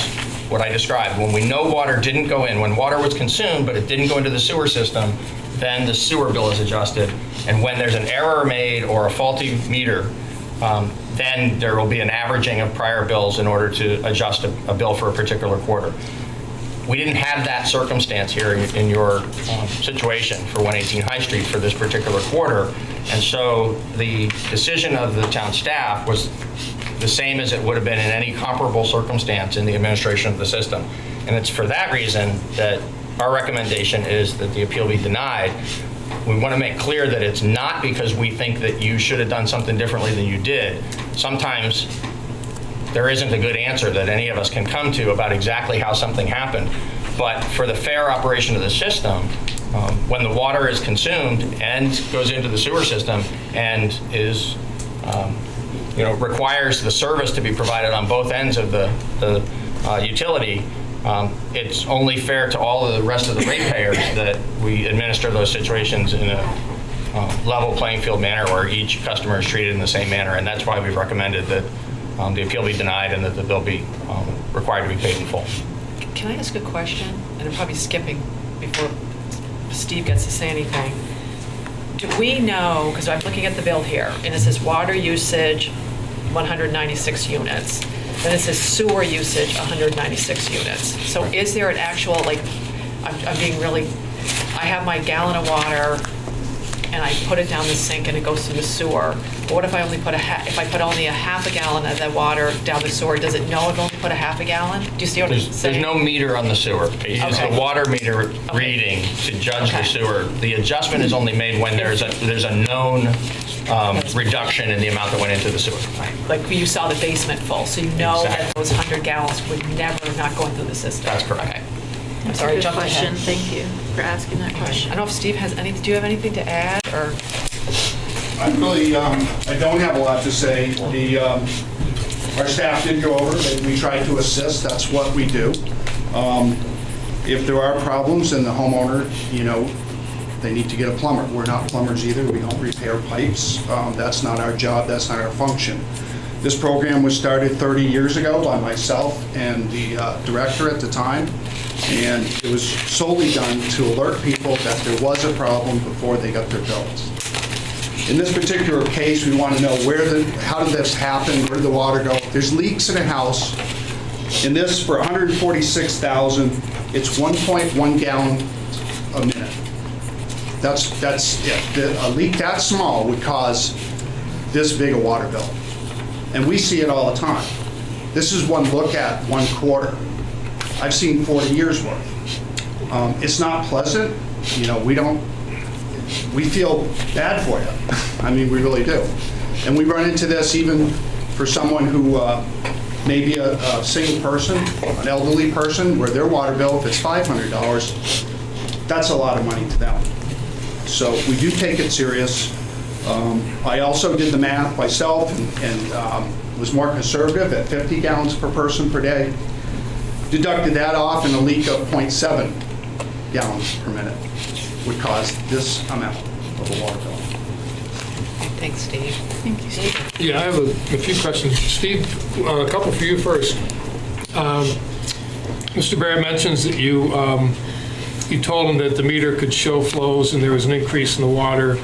what I described. When we know water didn't go in, when water was consumed but it didn't go into the sewer system, then the sewer bill is adjusted. And when there's an error made or a faulty meter, then there will be an averaging of prior bills in order to adjust a bill for a particular quarter. We didn't have that circumstance here in your situation for 118 High Street for this particular quarter. And so the decision of the town staff was the same as it would have been in any comparable circumstance in the administration of the system. And it's for that reason that our recommendation is that the appeal be denied. We want to make clear that it's not because we think that you should have done something differently than you did. Sometimes there isn't a good answer that any of us can come to about exactly how something happened. But for the fair operation of the system, when the water is consumed and goes into the sewer system and is, requires the service to be provided on both ends of the utility, it's only fair to all of the rest of the ratepayers that we administer those situations in a level playing field manner where each customer is treated in the same manner. And that's why we've recommended that the appeal be denied and that the bill be required to be paid in full. Can I ask a question? And I'm probably skipping before Steve gets to say anything. Do we know, because I'm looking at the bill here, and it says water usage, 196 units. Then it says sewer usage, 196 units. So is there an actual, I'm being really, I have my gallon of water and I put it down the sink and it goes through the sewer. But what if I only put if I put only a half a gallon of that water down the sewer, does it know I've only put a half a gallon? Do you see what I'm saying? There's no meter on the sewer. It uses the water meter reading to judge the sewer. The adjustment is only made when there's a known reduction in the amount that went into the sewer. Like you saw the basement full, so you know that those 100 gallons would never not go into the system. That's correct. Okay. I'm sorry, I Good jumped question. ahead. Thank you for asking that question. I don't know if Steve has anything. Do you have anything to add, or? I really, I don't have a lot to say. Our staff did go over, we tried to assist, that's what we do. If there are problems and the homeowner, they need to get a plumber. We're not plumbers either, we don't repair pipes. That's not our job, that's not our function. This program was started 30 years ago by myself and the director at the time, and it was solely done to alert people that there was a problem before they got their bills. In this particular case, we want to know how did this happen, where did the water go? There's leaks in a house. In this, for $146,000, it's 1.1 gallon a minute. That's it. A leak that small would cause this big a water bill. And we see it all the time. This is one look at 1 quarter. I've seen 40 years worth. It's not pleasant. You know, we feel bad for you. I mean, we really do. And we run into this even for someone who may be a single person, an elderly person, where their water bill, if it's $500, that's a lot of money to them. So we do take it serious. I also did the math myself and was more conservative at 50 gallons per person per day. Deducted that off, and a leak of 0.7 gallons per minute would cause this amount of a water bill. Thanks, Steve. Thank you, Steve. Yeah, I have a few questions. Steve, a couple for you first. Mr. Barrett mentions that you told him that the meter could show flows and there was an increase in the water,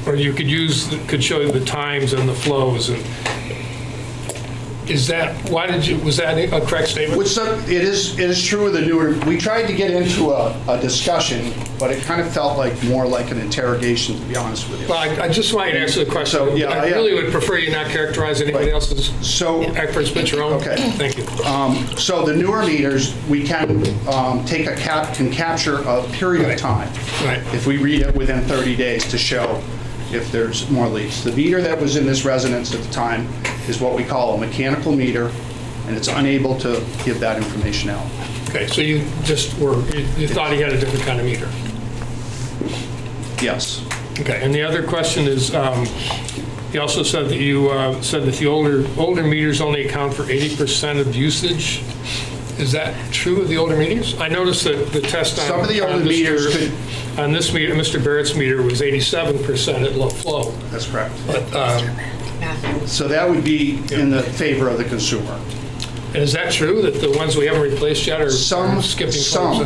or you could show the times and the flows. And was that a correct statement? It is true with the newer, we tried to get into a discussion, but it kind of felt more like an interrogation, to be honest with you. Well, I just want you to answer the question. So, yeah, I really would prefer you not characterize anybody else's efforts but your own. Okay. Thank you. So the newer meters, we can can capture a period of time. Right. If we read it within 30 days to show if there's more leaks. The meter that was in this residence at the time is what we call a mechanical meter, and it's unable to give that information out. Okay, so you thought he had a different kind of meter? Yes. Okay, and the other question is, he also said that you said that the older meters only account for 80% of usage. Is that true of the older meters? I noticed that the test on some of the older meters could. On this meter, Mr. Barrett's meter was 87% at low flow. That's correct. But, so that would be in the favor of the consumer. and is that true that the ones we haven't replaced yet are skipping 20%? Some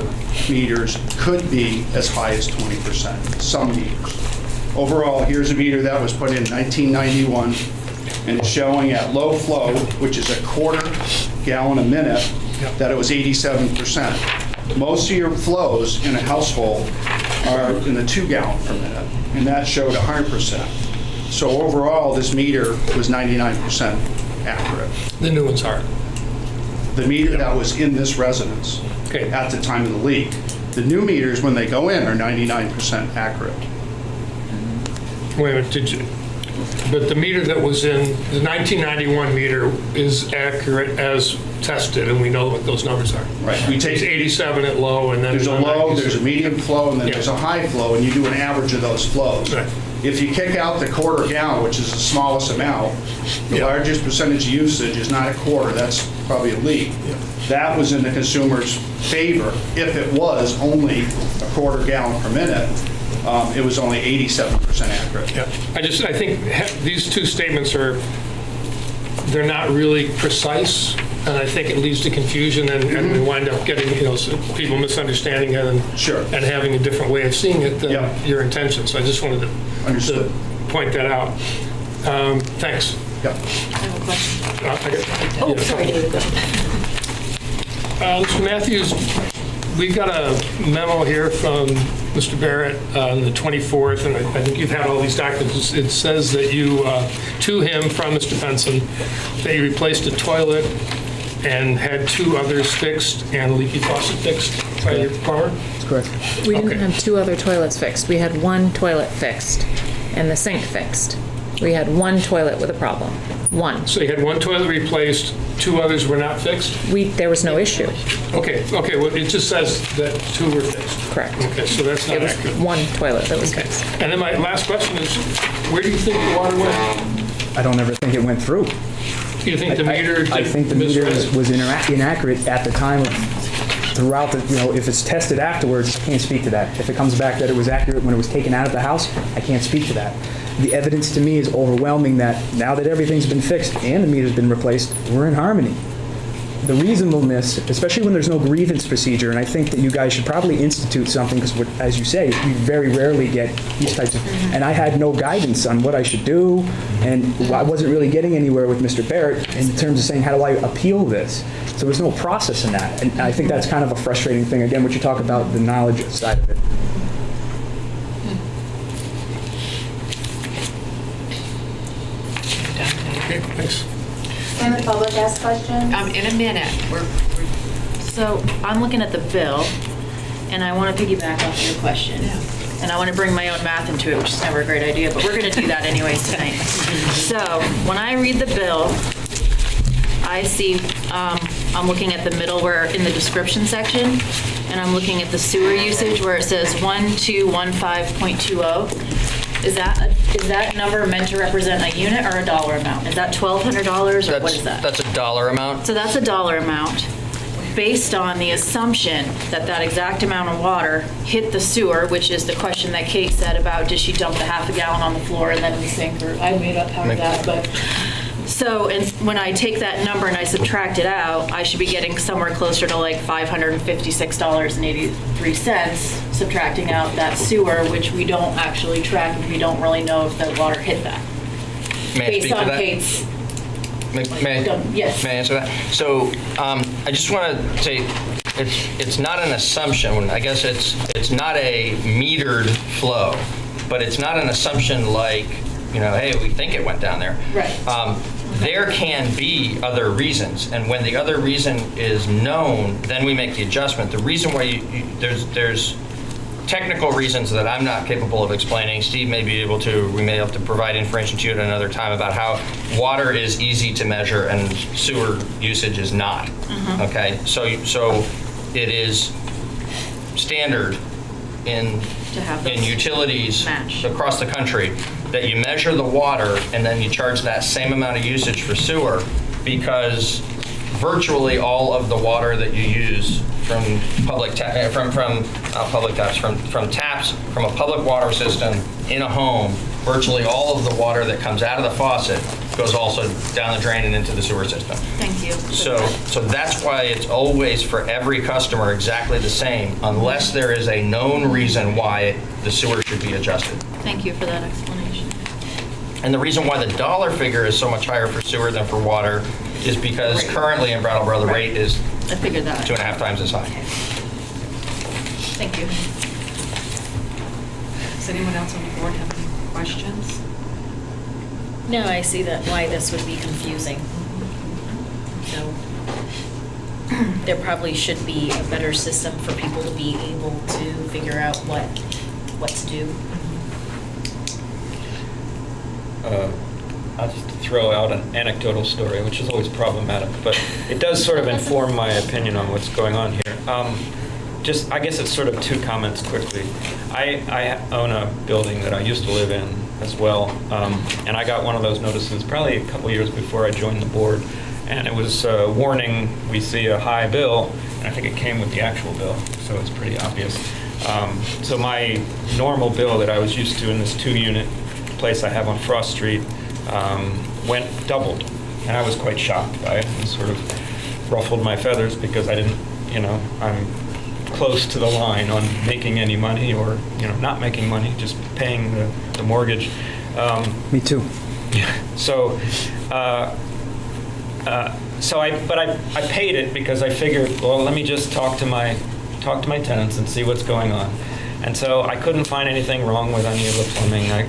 meters could be as high as 20%. Some meters. Overall, here's a meter that was put in 1991, and it's showing at low flow, which is a quarter gallon a minute, that it was 87%. Most of your flows in a household are in the 2 gallon per minute, and that showed 100%. So overall, this meter was 99% accurate. The new ones are? The meter that was in this residence at the time of the leak. The new meters, when they go in, are 99% accurate. Wait a minute, but the meter that was in, the 1991 meter is accurate as tested, and we know what those numbers are. Right. We take 87 at low, and then there's a low, there's a medium flow, and then there's a high flow, and you do an average of those flows. Right. If you kick out the quarter gallon, which is the smallest amount, the largest percentage of usage is not a quarter, that's probably a leak. That was in the consumer's favor. If it was only a quarter gallon per minute, it was only 87% accurate. Yeah, I think these two statements they're not really precise, and I think it leads to confusion, and we wind up getting, people misunderstanding it and having a different way of seeing it than your intention. So I just wanted to point that out. Thanks. Yeah. I have a question. Sorry, David. Go ahead. Mr. Matthews, we've got a memo here from Mr. Barrett on the 24th, and I think you've had all these documents. It says that you, to him from Mr. Benson, that you replaced a toilet and had 2 others fixed and a leaky faucet fixed by your plumber? That's correct. We didn't have 2 other toilets fixed. We had 1 toilet fixed and the sink fixed. We had 1 toilet with a problem. 1. So you had 1 toilet replaced, 2 others were not fixed? There was no issue. Okay, well, it just says that 2 were fixed. Correct. Okay, so that's not It was accurate. 1 toilet that was fixed. And then my last question is, where do you think the water went? I don't ever think it went through. Do you think the meter I think the meter was inaccurate at the time throughout the, if it's tested afterwards, I can't speak to that. If it comes back that it was accurate when it was taken out of the house, I can't speak to that. the evidence to me is overwhelming that now that everything's been fixed and the meter's been replaced, we're in harmony. The reasonableness, especially when there's no grievance procedure, and I think that you guys should probably institute something, because as you say, we very rarely get these types of, and I had no guidance on what I should do, and I wasn't really getting anywhere with Mr. Barrett in terms of saying, how do I appeal this? So there's no process in that, and I think that's kind of a frustrating thing, again, what you talk about, the knowledge side of it. Okay, thanks. Can the public ask questions? In a minute. So I'm looking at the bill, and I want to piggyback off your question. And I want to bring my own math into it, which is never a great idea, but we're going to do that anyways tonight. So when I read the bill, I see, I'm looking at the middle where, in the description section, and I'm looking at the sewer usage where it says 1215.20. Is that number meant to represent a unit or a dollar amount? Is that $1,200 or what is that? That's a dollar amount. So that's a dollar amount based on the assumption that that exact amount of water hit the sewer, which is the question that Kate said about did she dump the half a gallon on the floor and then in the sink, or I made up part of that, but. So and when I take that number and I subtract it out, I should be getting somewhere closer to like $556.83, subtracting out that sewer, which we don't actually track, and we don't really know if the water hit that. Based on Kate's. Yes. May I answer that? So I just want to say it's not an assumption. I guess it's not a metered flow, but it's not an assumption like, hey, we think it went down there. Right. There can be other reasons, and when the other reason is known, then we make the adjustment. The reason why there's technical reasons that I'm not capable of explaining. Steve may be able to. We may have to provide information to you at another time about how water is easy to measure and sewer usage is not. Okay, so it is standard in utilities across the country that you measure the water and then you charge that same amount of usage for sewer, because virtually all of the water that you use from taps, from a public water system in a home, virtually all of the water that comes out of the faucet goes also down the drain and into the sewer system. Thank you. So that's why it's always for every customer exactly the same, unless there is a known reason why the sewer should be adjusted. Thank you for that explanation. And the reason why the dollar figure is so much higher for sewer than for water is because currently in Brattleboro, the rate is I figured that. 2.5 times as high. Thank you. Does anyone else on the board have any questions? No, I see that why this would be confusing. So there probably should be a better system for people to be able to figure out what to do. I'll just throw out an anecdotal story, which is always problematic, but it does sort of inform my opinion on what's going on here. I guess it's sort of two comments quickly. I own a building that I used to live in as well, and I got one of those notices probably a couple years before I joined the board, and it was warning, we see a high bill, and I think it came with the actual bill, so it's pretty obvious. So my normal bill that I was used to in this 2-unit place I have on Frost Street doubled, and I was quite shocked by it and sort of ruffled my feathers because I didn't, I'm close to the line on making any money or, not making money, just paying the mortgage. Me too. So I paid it because I figured, well, let me just talk to my tenants and see what's going on. And so I couldn't find anything wrong with any of the plumbing. I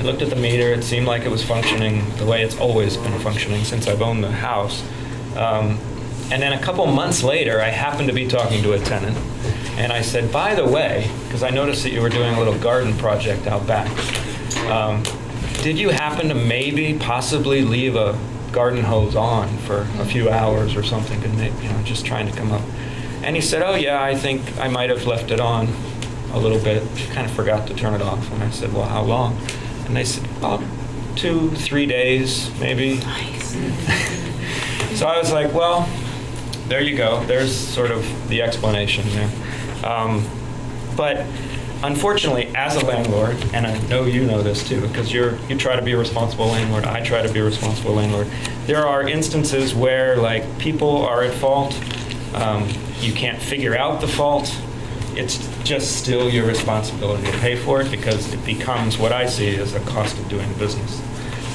looked at the meter. It seemed like it was functioning the way it's always been functioning since I've owned the house. And then a couple months later, I happened to be talking to a tenant, and I said, by the way, because I noticed that you were doing a little garden project out back, did you happen to possibly leave a garden hose on for a few hours or something, just trying to come up? And he said, oh yeah, I think I might have left it on a little bit, kind of forgot to turn it off. And I said, well, how long? And they said, about 2-3 days, maybe. Nice. So I was like, well, there you go. There's sort of the explanation there. But unfortunately, as a landlord, and I know you know this too, because you try to be a responsible landlord, I try to be a responsible landlord. There are instances where like people are at fault, you can't figure out the fault. It's just still your responsibility to pay for it because it becomes what I see as a cost of doing business.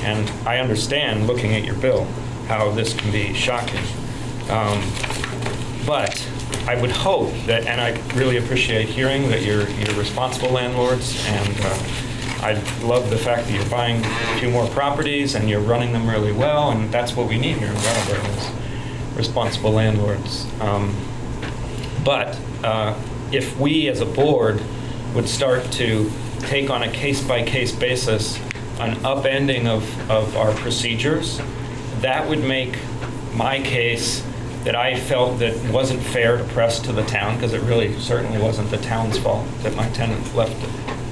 And I understand, looking at your bill, how this can be shocking. But I would hope that, and I really appreciate hearing that you're responsible landlords, and I love the fact that you're buying a few more properties and you're running them really well, and that's what we need here in Brattleboro is responsible landlords. But if we as a board would start to take on a case-by-case basis an upending of our procedures, that would make my case that I felt that wasn't fair to press to the town, because it really certainly wasn't the town's fault that my tenant left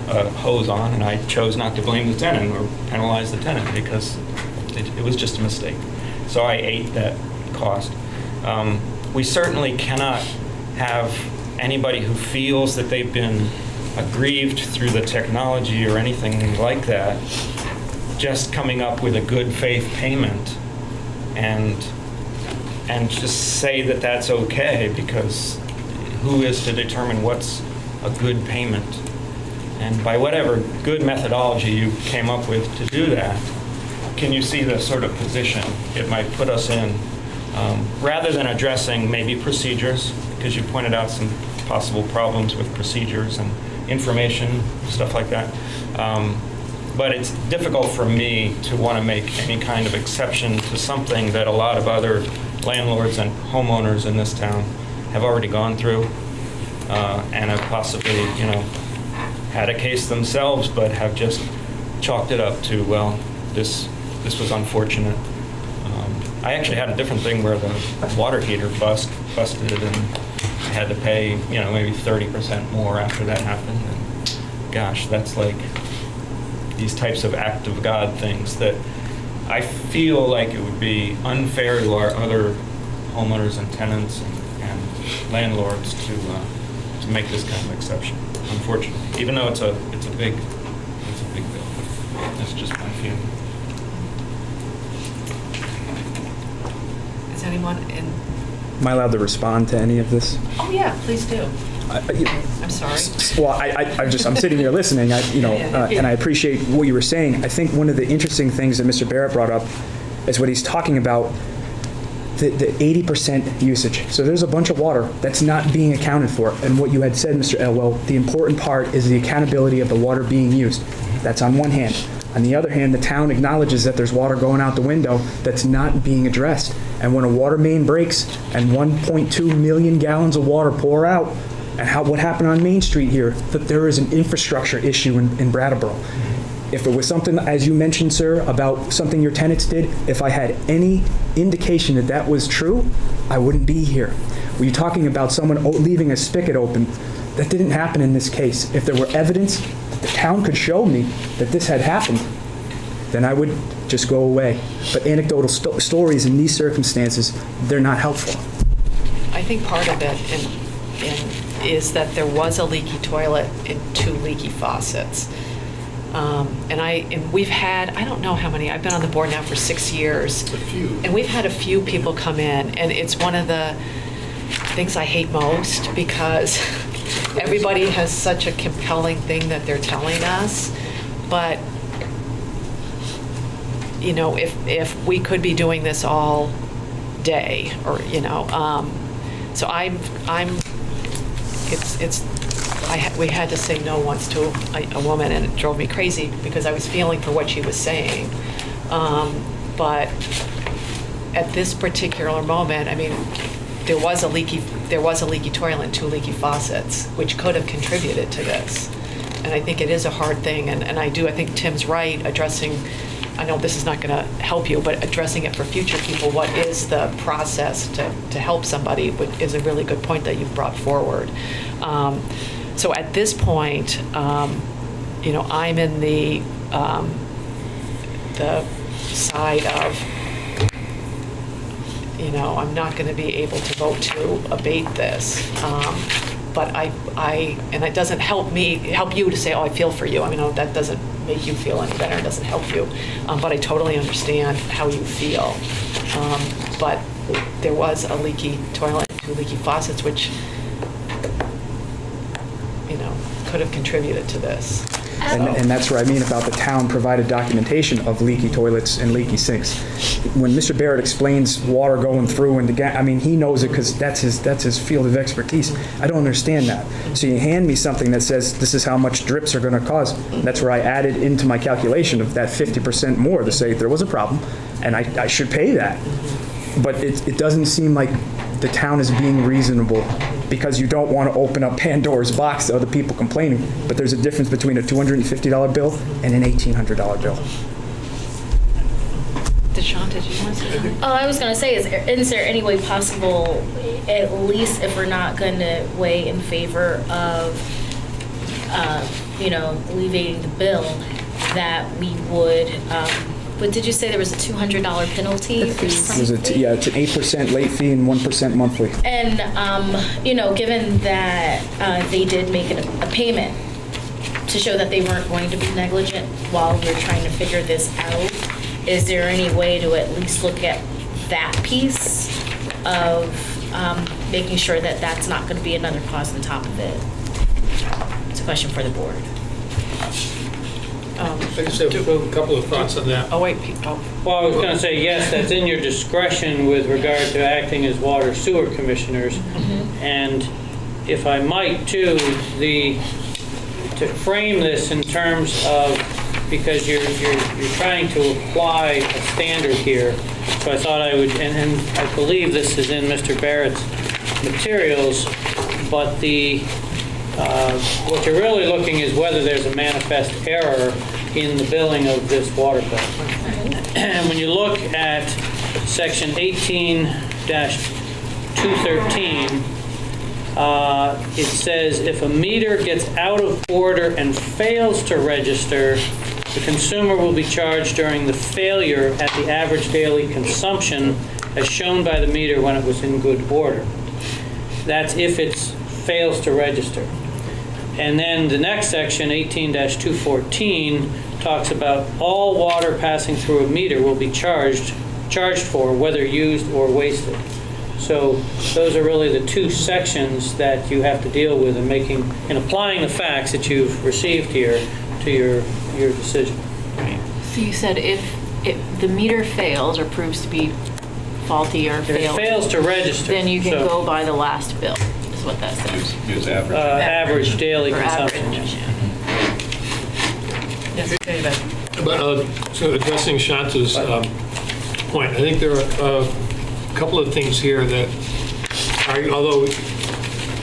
a hose on, and I chose not to blame the tenant or penalize the tenant because it was just a mistake. So I ate that cost. We certainly cannot have anybody who feels that they've been aggrieved through the technology or anything like that just coming up with a good faith payment and just say that that's okay, because who is to determine what's a good payment? And by whatever good methodology you came up with to do that, can you see the sort of position it might put us in, rather than addressing maybe procedures, because you pointed out some possible problems with procedures and information, stuff like that. But it's difficult for me to want to make any kind of exception to something that a lot of other landlords and homeowners in this town have already gone through and have possibly, had a case themselves, but have just chalked it up to, well, this was unfortunate. I actually had a different thing where the water heater busted and I had to pay, maybe 30% more after that happened. And gosh, that's like these types of act of God things that I feel like it would be unfair to our other homeowners and tenants and landlords to make this kind of exception. Unfortunately, even though it's a big bill. That's just my feeling. Is anyone in? Am I allowed to respond to any of this? Oh yeah, please do. I'm sorry. Well, I'm sitting here listening, and I appreciate what you were saying. I think one of the interesting things that Mr. Barrett brought up is what he's talking about, the 80% usage. So there's a bunch of water that's not being accounted for. And what you had said, Mr. Elwell, the important part is the accountability of the water being used. That's on one hand. On the other hand, the town acknowledges that there's water going out the window that's not being addressed. And when a water main breaks and 1.2 million gallons of water pour out, and what happened on Main Street here, that there is an infrastructure issue in Brattleboro. If it was something, as you mentioned, sir, about something your tenants did, if I had any indication that that was true, I wouldn't be here. Were you talking about someone leaving a spigot open? That didn't happen in this case. If there were evidence that the town could show me that this had happened, then I would just go away. But anecdotal stories in these circumstances, they're not helpful. I think part of it is that there was a leaky toilet and 2 leaky faucets. And we've had, I don't know how many, I've been on the board now for 6 years. A few. And we've had a few people come in, and it's one of the things I hate most, because everybody has such a compelling thing that they're telling us. But, if we could be doing this all day, or, so we had to say no once to a woman, and it drove me crazy because I was feeling for what she was saying. But at this particular moment, there was a leaky toilet and 2 leaky faucets, which could have contributed to this. And I think it is a hard thing, and I think Tim's right, I know this is not going to help you, but addressing it for future people, what is the process to help somebody, is a really good point that you've brought forward. So at this point, I'm in the side of, I'm not going to be able to vote to abate this. But and it doesn't help you to say, oh, I feel for you. I mean, that doesn't make you feel any better. It doesn't help you. But I totally understand how you feel. But there was a leaky toilet, 2 leaky faucets, which, could have contributed to this. And that's what I mean about the town provided documentation of leaky toilets and leaky sinks. When Mr. Barrett explains water going through and he knows it because that's his field of expertise. I don't understand that. So you hand me something that says this is how much drips are going to cause. That's where I added into my calculation of that 50% more to say there was a problem and I should pay that. But it doesn't seem like the town is being reasonable because you don't want to open up Pandora's box to other people complaining. But there's a difference between a $250 bill and an $1,800 bill. Deshaun, did you want to say something? I was going to say, is there any way possible, at least if we're not going to weigh in favor of, alleviating the bill, that we would, but did you say there was a $200 penalty? It's an 8% late fee and 1% monthly. And, given that they did make a payment to show that they weren't going to be negligent while we're trying to figure this out, is there any way to at least look at that piece of making sure that that's not going to be another cost on top of it? It's a question for the board. I just have a couple of thoughts on that. Oh, wait, Pete. Oh. Well, I was going to say, yes, that's in your discretion with regard to acting as water sewer commissioners. And if I might, too, to frame this in terms of, because you're trying to apply a standard here, so I thought I would, and I believe this is in Mr. Barrett's materials, but what you're really looking is whether there's a manifest error in the billing of this water bill. And when you look at section 18-213, it says if a meter gets out of order and fails to register, the consumer will be charged during the failure at the average daily consumption as shown by the meter when it was in good order. That's if it fails to register. And then the next section, 18-214, talks about all water passing through a meter will be charged for, whether used or wasted. So those are really the 2 sections that you have to deal with in applying the facts that you've received here to your decision. So you said if the meter fails or proves to be faulty or If it fails to register, then you can so- go by the last bill, is what that says. Use average. Average daily Or consumption. average, yeah. Yes, David. But so addressing Shanta's point, I think there are a couple of things here that, although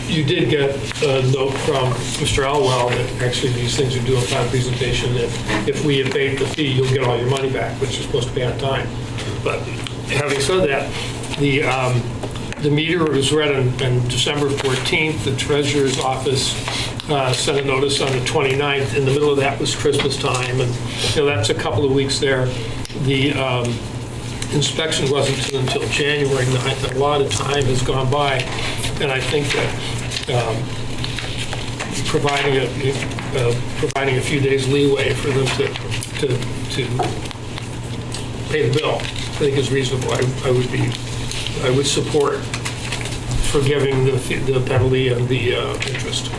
you did get a note from Mr. Elwell that actually these things are due upon presentation, that if we abate the fee, you'll get all your money back, which is supposed to be on time. But having said that, the meter was read on December 14th. The treasurer's office sent a notice on the 29th. In the middle of that was Christmas time, and that's a couple of weeks there. The inspection wasn't until January 9th. A lot of time has gone by, and I think that providing a few days leeway for them to pay the bill, I think is reasonable. I would support forgiving the penalty and the interest.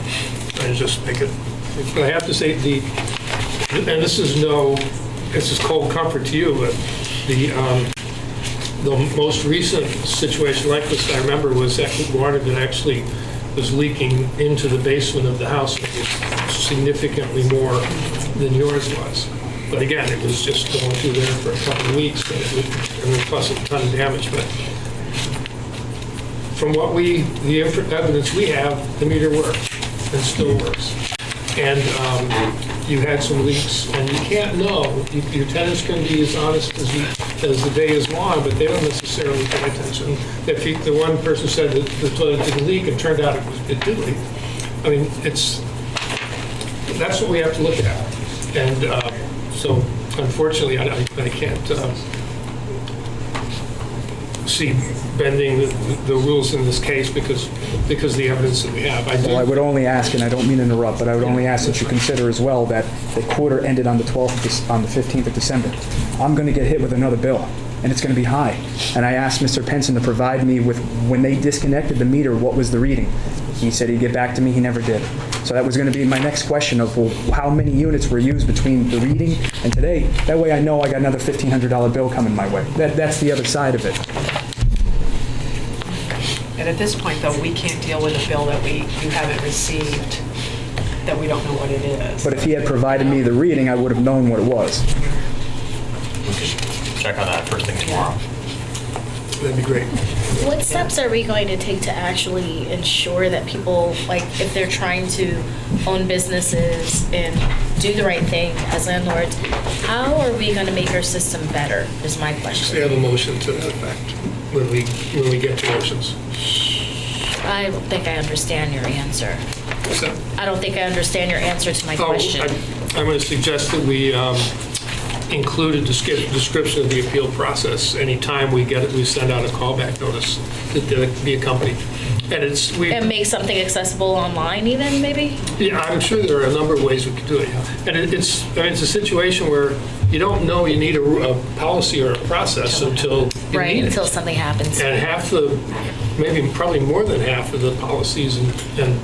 I just make it. But I have to say and this is cold comfort to you, but the most recent situation like this I remember was that water that actually was leaking into the basement of the house. It was significantly more than yours was. But again, it was just going through there for a couple of weeks, and it caused a ton of damage. But from the evidence we have, the meter works and still works. And you had some leaks, and you can't know. Your tenants can be as honest as the day is long, but they don't necessarily pay attention. If the one person said that the toilet didn't leak, and turned out it did leak. I mean, that's what we have to look at. And so, unfortunately, I can't see bending the rules in this case because of the evidence that we have. Well, I would only ask, and I don't mean to interrupt, but I would only ask that you consider as well that the quarter ended on the 12th, on the 15th of December. I'm going to get hit with another bill, and it's going to be high. And I asked Mr. Penson to provide me with, when they disconnected the meter, what was the reading? He said he'd get back to me. He never did. So that was going to be my next question of, well, how many units were used between the reading and today? That way I know I got another $1,500 bill coming my way. That's the other side of it. And at this point, though, we can't deal with a bill that you haven't received, that we don't know what it is. But if he had provided me the reading, I would have known what it was. Check on that first thing tomorrow. That'd be great. What steps are we going to take to actually ensure that people, like, if they're trying to own businesses and do the right thing as landlords, how are we going to make our system better, is my question. We have a motion to that effect when we get to motions. I don't think I understand your answer. So, I don't think I understand your answer to my question. I'm going to suggest that we include a description of the appeal process. Anytime we get it, we send out a callback notice to be accompanied. And make something accessible online even, maybe? Yeah, I'm sure there are a number of ways we could do it. And it's a situation where you don't know you need a policy or a process until you need it. Until something happens. And probably more than half of the policies and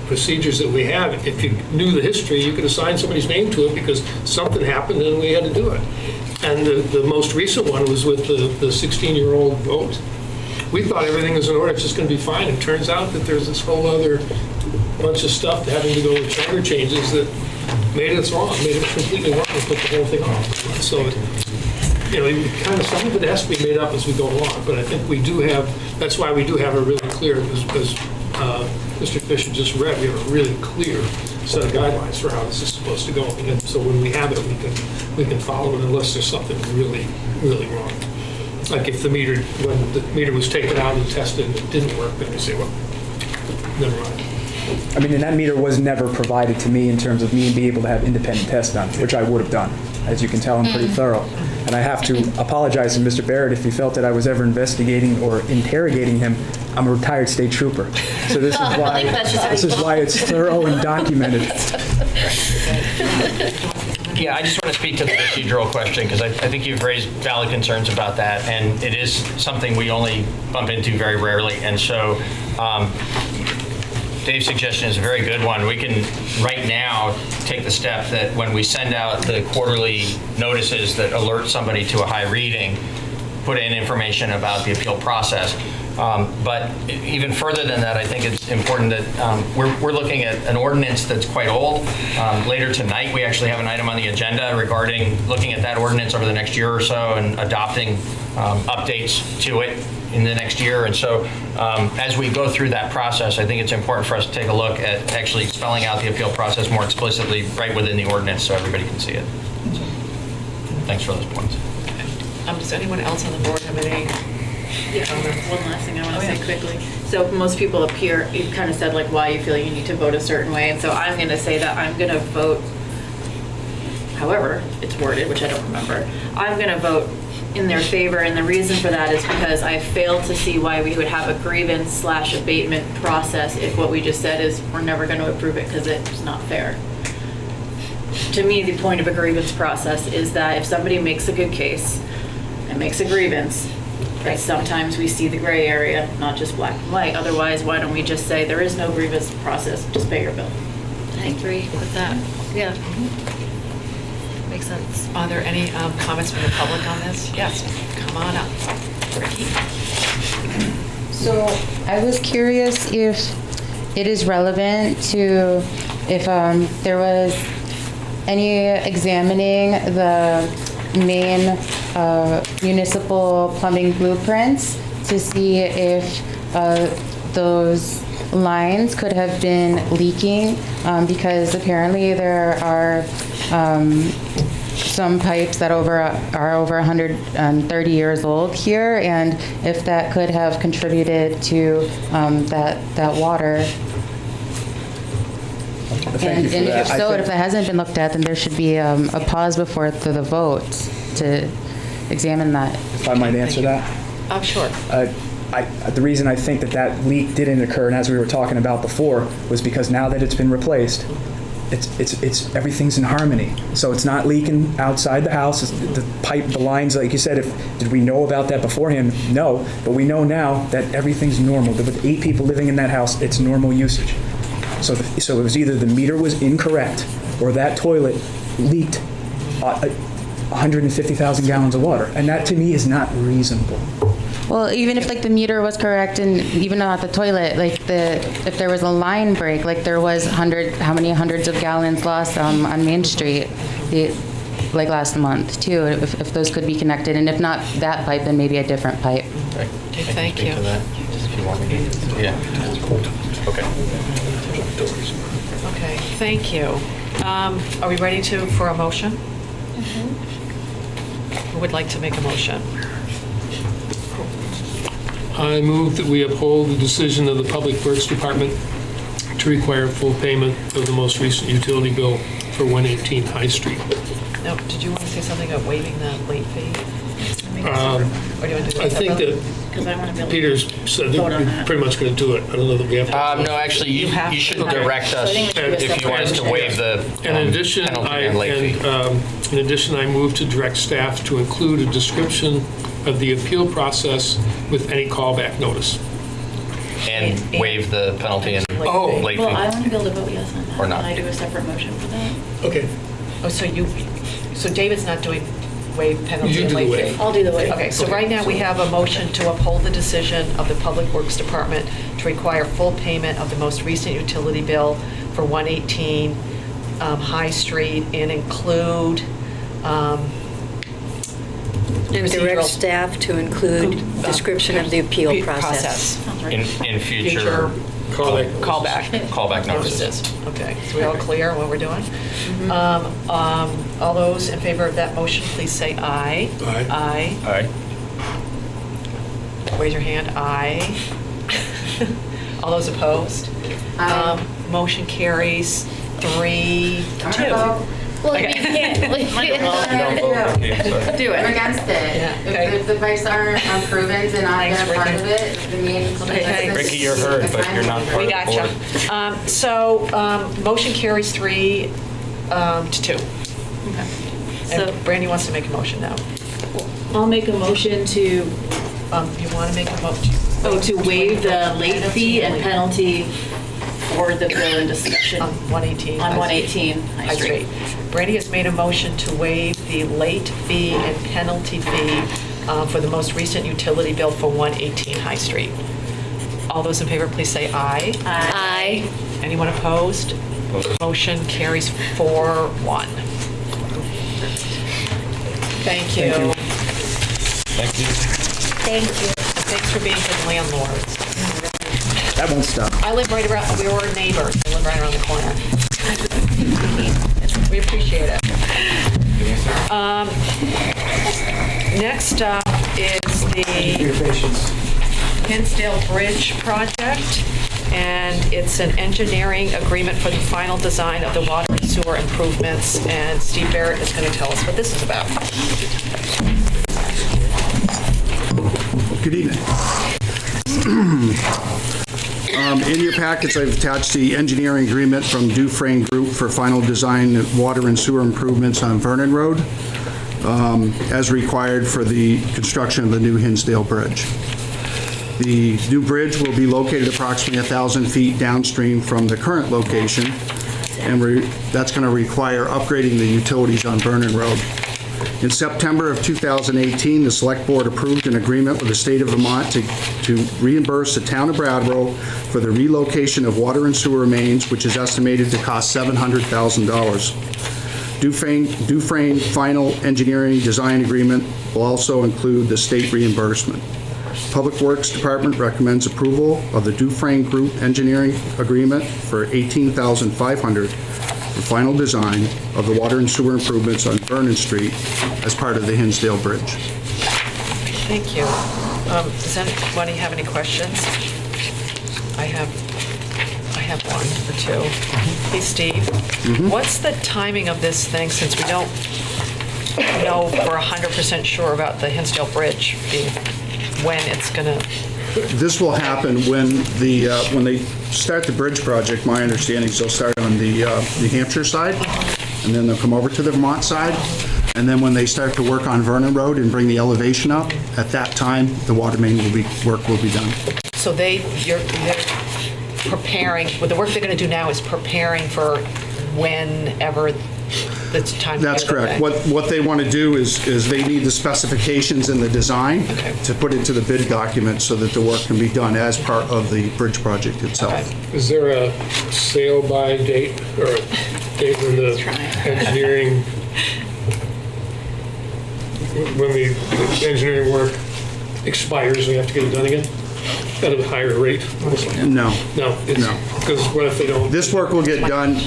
procedures that we have, if you knew the history, you could assign somebody's name to it because something happened and we had to do it. And the most recent one was with the 16-year-old vote. We thought everything was in order, it's just going to be fine. It turns out that there's this whole other bunch of stuff having to go with charter changes that made it wrong, made it completely wrong, and put the whole thing off. So, some of it has to be made up as we go along. But I think we do have, that's why we do have a really clear, as Mr. Fisher just read, we have a really clear set of guidelines for how this is supposed to go. And so when we have it, we can follow it unless there's something really, really wrong. Like if when the meter was taken out and tested and it didn't work, then we say, well, never mind. I mean, and that meter was never provided to me in terms of me being able to have independent tests done, which I would have done. As you can tell, I'm pretty thorough. And I have to apologize to Mr. Barrett if he felt that I was ever investigating or interrogating him. I'm a retired state trooper. So this is why it's thorough and documented. Yeah, I just want to speak to the procedural question because I think you've raised valid concerns about that, and it is something we only bump into very rarely. And so Dave's suggestion is a very good one. We can right now take the step that when we send out the quarterly notices that alert somebody to a high reading, put in information about the appeal process. But even further than that, I think it's important that we're looking at an ordinance that's quite old. Later tonight, we actually have an item on the agenda regarding looking at that ordinance over the next year or so and adopting updates to it in the next year. And so as we go through that process, I think it's important for us to take a look at actually spelling out the appeal process more explicitly right within the ordinance so everybody can see it. Thanks for those points. Does anyone else on the board have any? Yeah, one last thing I want to say quickly. So most people up here, you've kind of said like why you feel you need to vote a certain way. And so I'm going to say that I'm going to vote, however it's worded, which I don't remember. I'm going to vote in their favor. And the reason for that is because I failed to see why we would have a grievance/abatement process if what we just said is we're never going to approve it because it's not fair. To me, the point of a grievance process is that if somebody makes a good case and makes a grievance, that sometimes we see the gray area, not just black and white. Otherwise, why don't we just say there is no grievance process, just pay your bill? I agree with that. Yeah. Makes sense. Are there any comments from the public on this? Yes, come on up. Ricky? So I was curious if it is relevant to if there was any examining the main municipal plumbing blueprints to see if those lines could have been leaking because apparently there are some pipes that are over 130 years old here, and if that could have contributed to that water. Thank you for that. If so, if that hasn't been looked at, then there should be a pause before the vote to examine that. If I might answer that. Oh, sure. the reason I think that leak didn't occur, and as we were talking about before, was because now that it's been replaced, it's everything's in harmony. So it's not leaking outside the house. The pipe, the lines, like you said, did we know about that beforehand? No, but we know now that everything's normal. With 8 people living in that house, it's normal usage. So it was either the meter was incorrect or that toilet leaked 150,000 gallons of water, and that to me is not reasonable. Well, even if like the meter was correct and even not the toilet, like if there was a line break, like there was how many hundreds of gallons lost on Main Street, like last month too, if those could be connected, and if not that pipe, then maybe a different pipe. Okay, thank you. To that, just if you want me to. Yeah. Okay. Okay, thank you. Are we ready for a motion? Who would like to make a motion? I move that we uphold the decision of the Public Works Department to require full payment of the most recent utility bill for 118 High Street. No, did you want to say something about waiving the late fee? Or do you want to do that I think separately? that Peter's said that we're pretty much going to do it. I don't know that we have to. No, actually, you should direct us if you want us to waive the penalty and late fee. In addition, I move to direct staff to include a description of the appeal process with any callback notice. And waive the penalty and late fee. Well, I want to be able to vote yes on that. Or not. Can I do a separate motion for that? Okay. Oh, so David's not doing waive penalty You and do the late waive. fee? I'll do the waive. Okay, so right now we have a motion to uphold the decision of the Public Works Department to require full payment of the most recent utility bill for 118 High Street and include And direct procedural- staff to include description of the appeal process. In future callback notices. Okay, so we all clear on what we're doing? All those in favor of that motion, please say aye. Aye. Aye. Raise your hand, aye. All those opposed? Aye. Motion carries 3-2. Well, you can't. Do it. I'm against it. Yeah. If the pipes aren't proven to not Thanks, be a part Ricky. of it, the main. Ricky, you're heard, but you're not part We of the gotcha. board. So, motion carries 3-2. So- And Brandy wants to make a motion now. I'll make a motion to, You want to make a motion? to waive the late fee and penalty for the bill in discussion. On 118. On 118 High Street. Brandy has made a motion to waive the late fee and penalty fee for the most recent utility bill for 118 High Street. All those in favor, please say aye. Aye. Anyone opposed? Motion carries 4-1. Thank you. Thank you. Thank you. And thanks for being good landlords. That won't stop. I live right around, we were neighbors. I live right around the corner. We appreciate it. Next up is the Hinsdale Bridge project, and it's an engineering agreement for the final design of the water and sewer improvements, and Steve Barrett is going to tell us what this is about. Good evening. In your packets, I've attached the engineering agreement from Dufresne Group for final design of water and sewer improvements on Vernon Road, as required for the construction of the new Hinsdale Bridge. The new bridge will be located approximately 1,000 feet downstream from the current location, and that's going to require upgrading the utilities on Vernon Road. In September of 2018, the Select Board approved an agreement with the state of Vermont to reimburse the town of Brattleboro for the relocation of water and sewer mains, which is estimated to cost $700,000. Dufresne final engineering design agreement will also include the state reimbursement. Public Works Department recommends approval of the Dufresne Group engineering agreement for $18,500 for final design of the water and sewer improvements on Vernon Street as part of the Hinsdale Bridge. Thank you. Does anybody have any questions? I have one or two. Hey, Steve, what's the timing of this thing, since we don't know for 100% sure about the Hinsdale Bridge being, when it's going to This will happen when they start the bridge project. My understanding is they'll start on the New Hampshire side, and then they'll come over to the Vermont side. And then when they start to work on Vernon Road and bring the elevation up, at that time, the water main work will be done. So they're preparing, well, the work they're going to do now is preparing for whenever it's time. That's correct. What they want to do is they need the specifications and the design to put into the bid document so that the work can be done as part of the bridge project itself. Is there a sale by date or a date when the engineering, when the engineering work expires, we have to get it done again? At a higher rate? No. No. Because what if they don't? This work will get done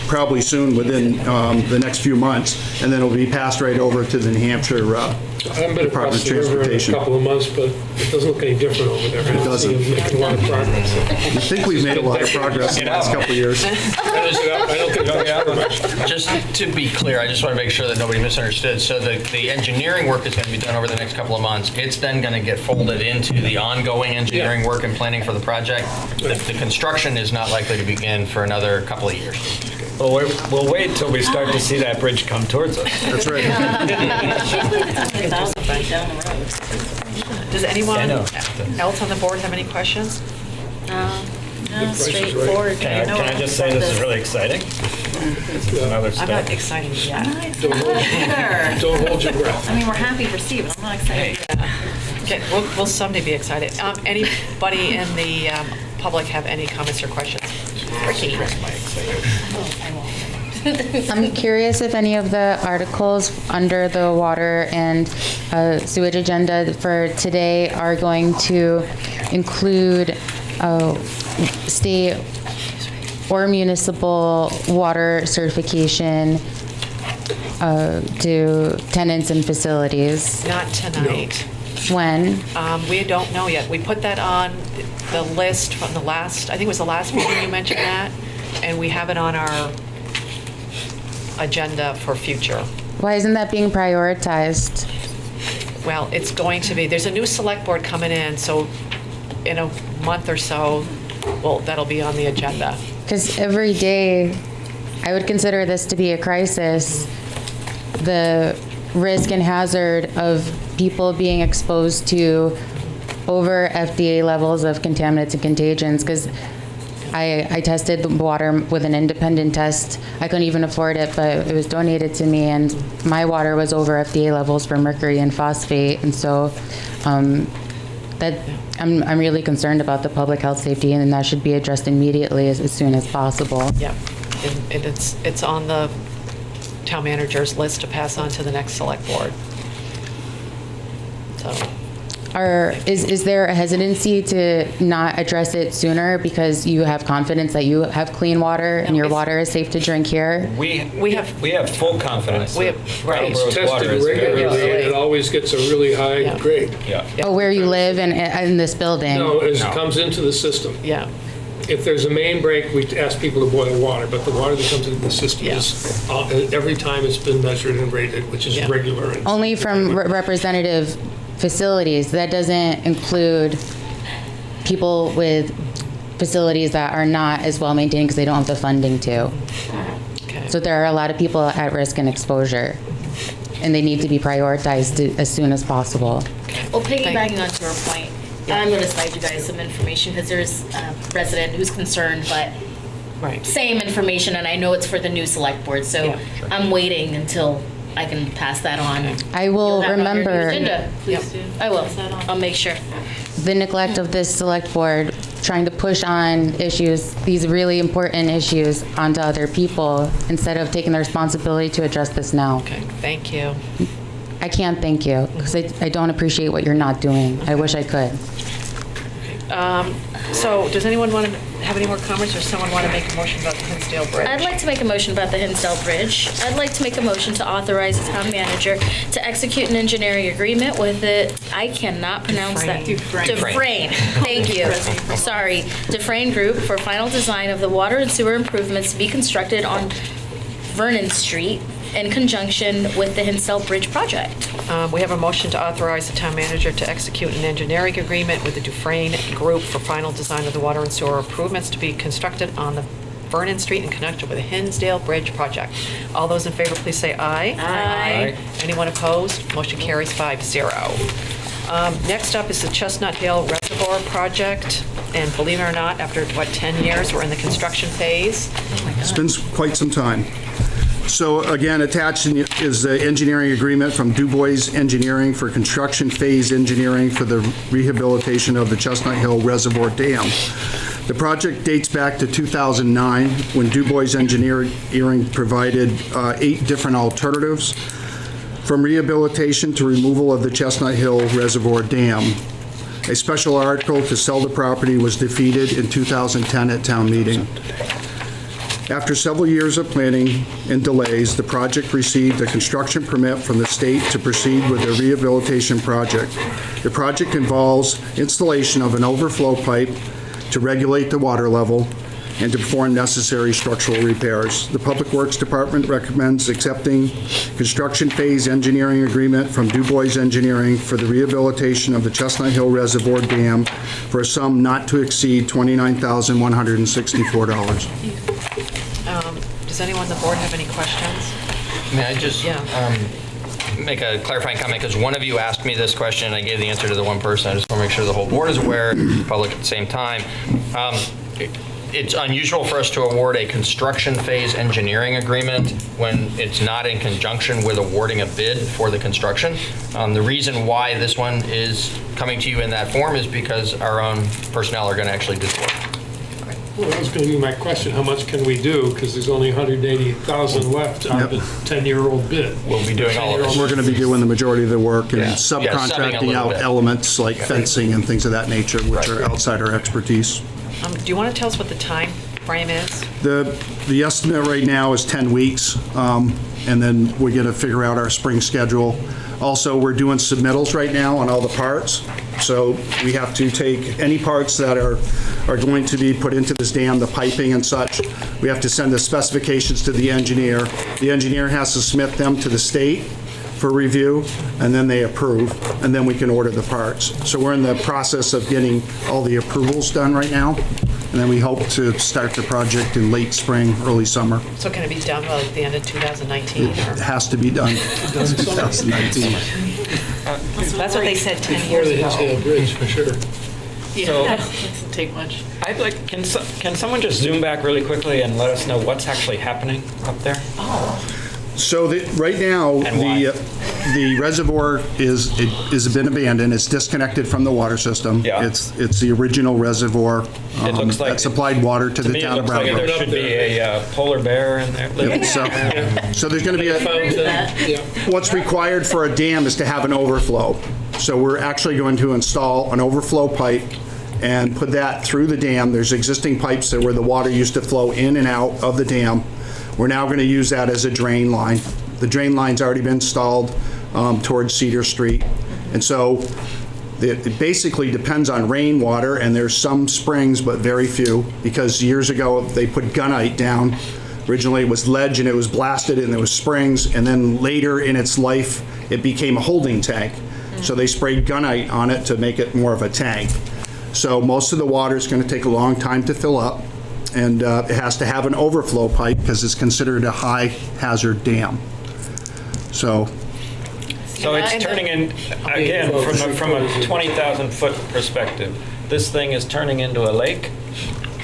probably soon, within the next few months, and then it'll be passed right over to the New Hampshire Department of Transportation. A couple of months, but it doesn't look any different over there. It doesn't. Making a lot of progress. I think we've made a lot of progress in the last couple of years. I don't think that's Just to be clear, I just want to make sure that nobody misunderstood. So the engineering work is going to be done over the next couple of months. It's then going to get folded into the ongoing engineering work and planning for the project. The construction is not likely to begin for another couple of years. We'll wait till we start to see that bridge come towards us. That's right. Does anyone else on the board have any questions? No, straightforward. Can I just say this is really exciting? Another I'm not step. excited yet. Don't hold your breath. I mean, we're happy for Steve, but I'm not excited. Okay, we'll someday be excited. Anybody in the public have any comments or questions? Ricky? I'm curious if any of the articles under the water and sewage agenda for today are going to include state or municipal water certification to tenants and facilities. Not tonight. When? We don't know yet. We put that on the list from the last, I think it was the last meeting you mentioned that, and we have it on our agenda for future. Why isn't that being prioritized? Well, it's going to be, there's a new select board coming in, so in a month or so, well, that'll be on the agenda. Because every day, I would consider this to be a crisis. The risk and hazard of people being exposed to over FDA levels of contaminants and contagions, because I tested the water with an independent test. I couldn't even afford it, but it was donated to me, and my water was over FDA levels for mercury and phosphate. And so I'm really concerned about the public health safety, and that should be addressed immediately as soon as possible. Yeah, and it's on the town manager's list to pass on to the next select board. So. Is there a hesitancy to not address it sooner because you have confidence that you have clean water and your water is safe to drink here? We have full confidence. Right. It's tested regularly, and it always gets a really high grade. Yeah. Oh, where you live and in this building? No, as it comes into the system. Yeah. If there's a main break, we ask people to boil water, but the water that comes into the system is, every time it's been measured and rated, which is regular. And Only from representative facilities. That doesn't include people with facilities that are not as well maintained because they don't have the funding to. Okay. So there are a lot of people at risk and exposure, and they need to be prioritized as soon as possible. Well, piggybacking onto her point, I'm going to slide you guys some information because there's a resident who's concerned, but same information, and I know it's for the new select board, so I'm waiting until I can pass that on. I will remember. Please do. I will. I'll make sure. The neglect of this select board trying to push on issues, these really important issues, onto other people instead of taking the responsibility to address this now. Okay, thank you. I can't thank you because I don't appreciate what you're not doing. I wish I could. So does anyone want to have any more comments, or someone want to make a motion about the Hinsdale Bridge? I'd like to make a motion about the Hinsdale Bridge. I'd like to make a motion to authorize the town manager to execute an engineering agreement with it. I cannot pronounce that. Dufresne. Thank you. Sorry. Dufresne Group for final design of the water and sewer improvements to be constructed on Vernon Street in conjunction with the Hinsdale Bridge project. We have a motion to authorize the town manager to execute an engineering agreement with the Dufresne Group for final design of the water and sewer improvements to be constructed on the Vernon Street in connection with the Hinsdale Bridge project. All those in favor, please say aye. Aye. Anyone opposed? Motion carries 5-0. Next up is the Chestnut Hill Reservoir project. And believe it or not, after, 10 years, we're in the construction phase. It's been quite some time. So again, attached is the engineering agreement from Du Bois Engineering for construction phase engineering for the rehabilitation of the Chestnut Hill Reservoir Dam. The project dates back to 2009 when Du Bois Engineering provided 8 different alternatives from rehabilitation to removal of the Chestnut Hill Reservoir Dam. A special article to sell the property was defeated in 2010 at town meeting. After several years of planning and delays, the project received a construction permit from the state to proceed with the rehabilitation project. The project involves installation of an overflow pipe to regulate the water level and to perform necessary structural repairs. The Public Works Department recommends accepting construction phase engineering agreement from Du Bois Engineering for the rehabilitation of the Chestnut Hill Reservoir Dam for a sum not to exceed $29,164. Does anyone on the board have any questions? May I just make a clarifying comment? Because one of you asked me this question, and I gave the answer to the one person. I just want to make sure the whole board is aware, the public at the same time. It's unusual for us to award a construction phase engineering agreement when it's not in conjunction with awarding a bid for the construction. The reason why this one is coming to you in that form is because our own personnel are going to actually do the work. Well, that was going to be my question. How much can we do? Because there's only 180,000 left on the 10-year-old bid. We'll be doing all of this. We're going to be doing the majority of the work and subbing a subcontracting little out bit. elements like fencing and things of that nature, which are outside our expertise. Do you want to tell us what the time frame is? The estimate right now is 10 weeks, and then we're going to figure out our spring schedule. Also, we're doing submittals right now on all the parts, so we have to take any parts that are going to be put into this dam, the piping and such. We have to send the specifications to the engineer. The engineer has to submit them to the state for review, and then they approve, and then we can order the parts. So we're in the process of getting all the approvals done right now, and then we hope to start the project in late spring, early summer. So can it be done by the end of 2019? It has to be done in 2019. That's what they said 10 Before years the ago. Hinsdale Bridge, for sure. Yeah, doesn't take much. I'd like, can someone just zoom back really quickly and let us know what's actually happening up there? So right now, the reservoir is been abandoned. It's disconnected from the water system. Yeah. It's the original reservoir It looks like that supplied water to the me, it town of looks like Brattleboro. there should be a polar bear in there. Yep, so there's going to be what's required for a dam is to have an overflow. So we're actually going to install an overflow pipe and put that through the dam. There's existing pipes there where the water used to flow in and out of the dam. We're now going to use that as a drain line. The drain line's already been installed towards Cedar Street. And so it basically depends on rainwater, and there's some springs, but very few, because years ago they put gunite down. Originally it was ledge and it was blasted and there was springs, and then later in its life it became a holding tank. So they sprayed gunite on it to make it more of a tank. So most of the water is going to take a long time to fill up. And it has to have an overflow pipe because it's considered a high hazard dam. So it's turning in, again, from a 20,000 foot perspective, this thing is turning into a lake,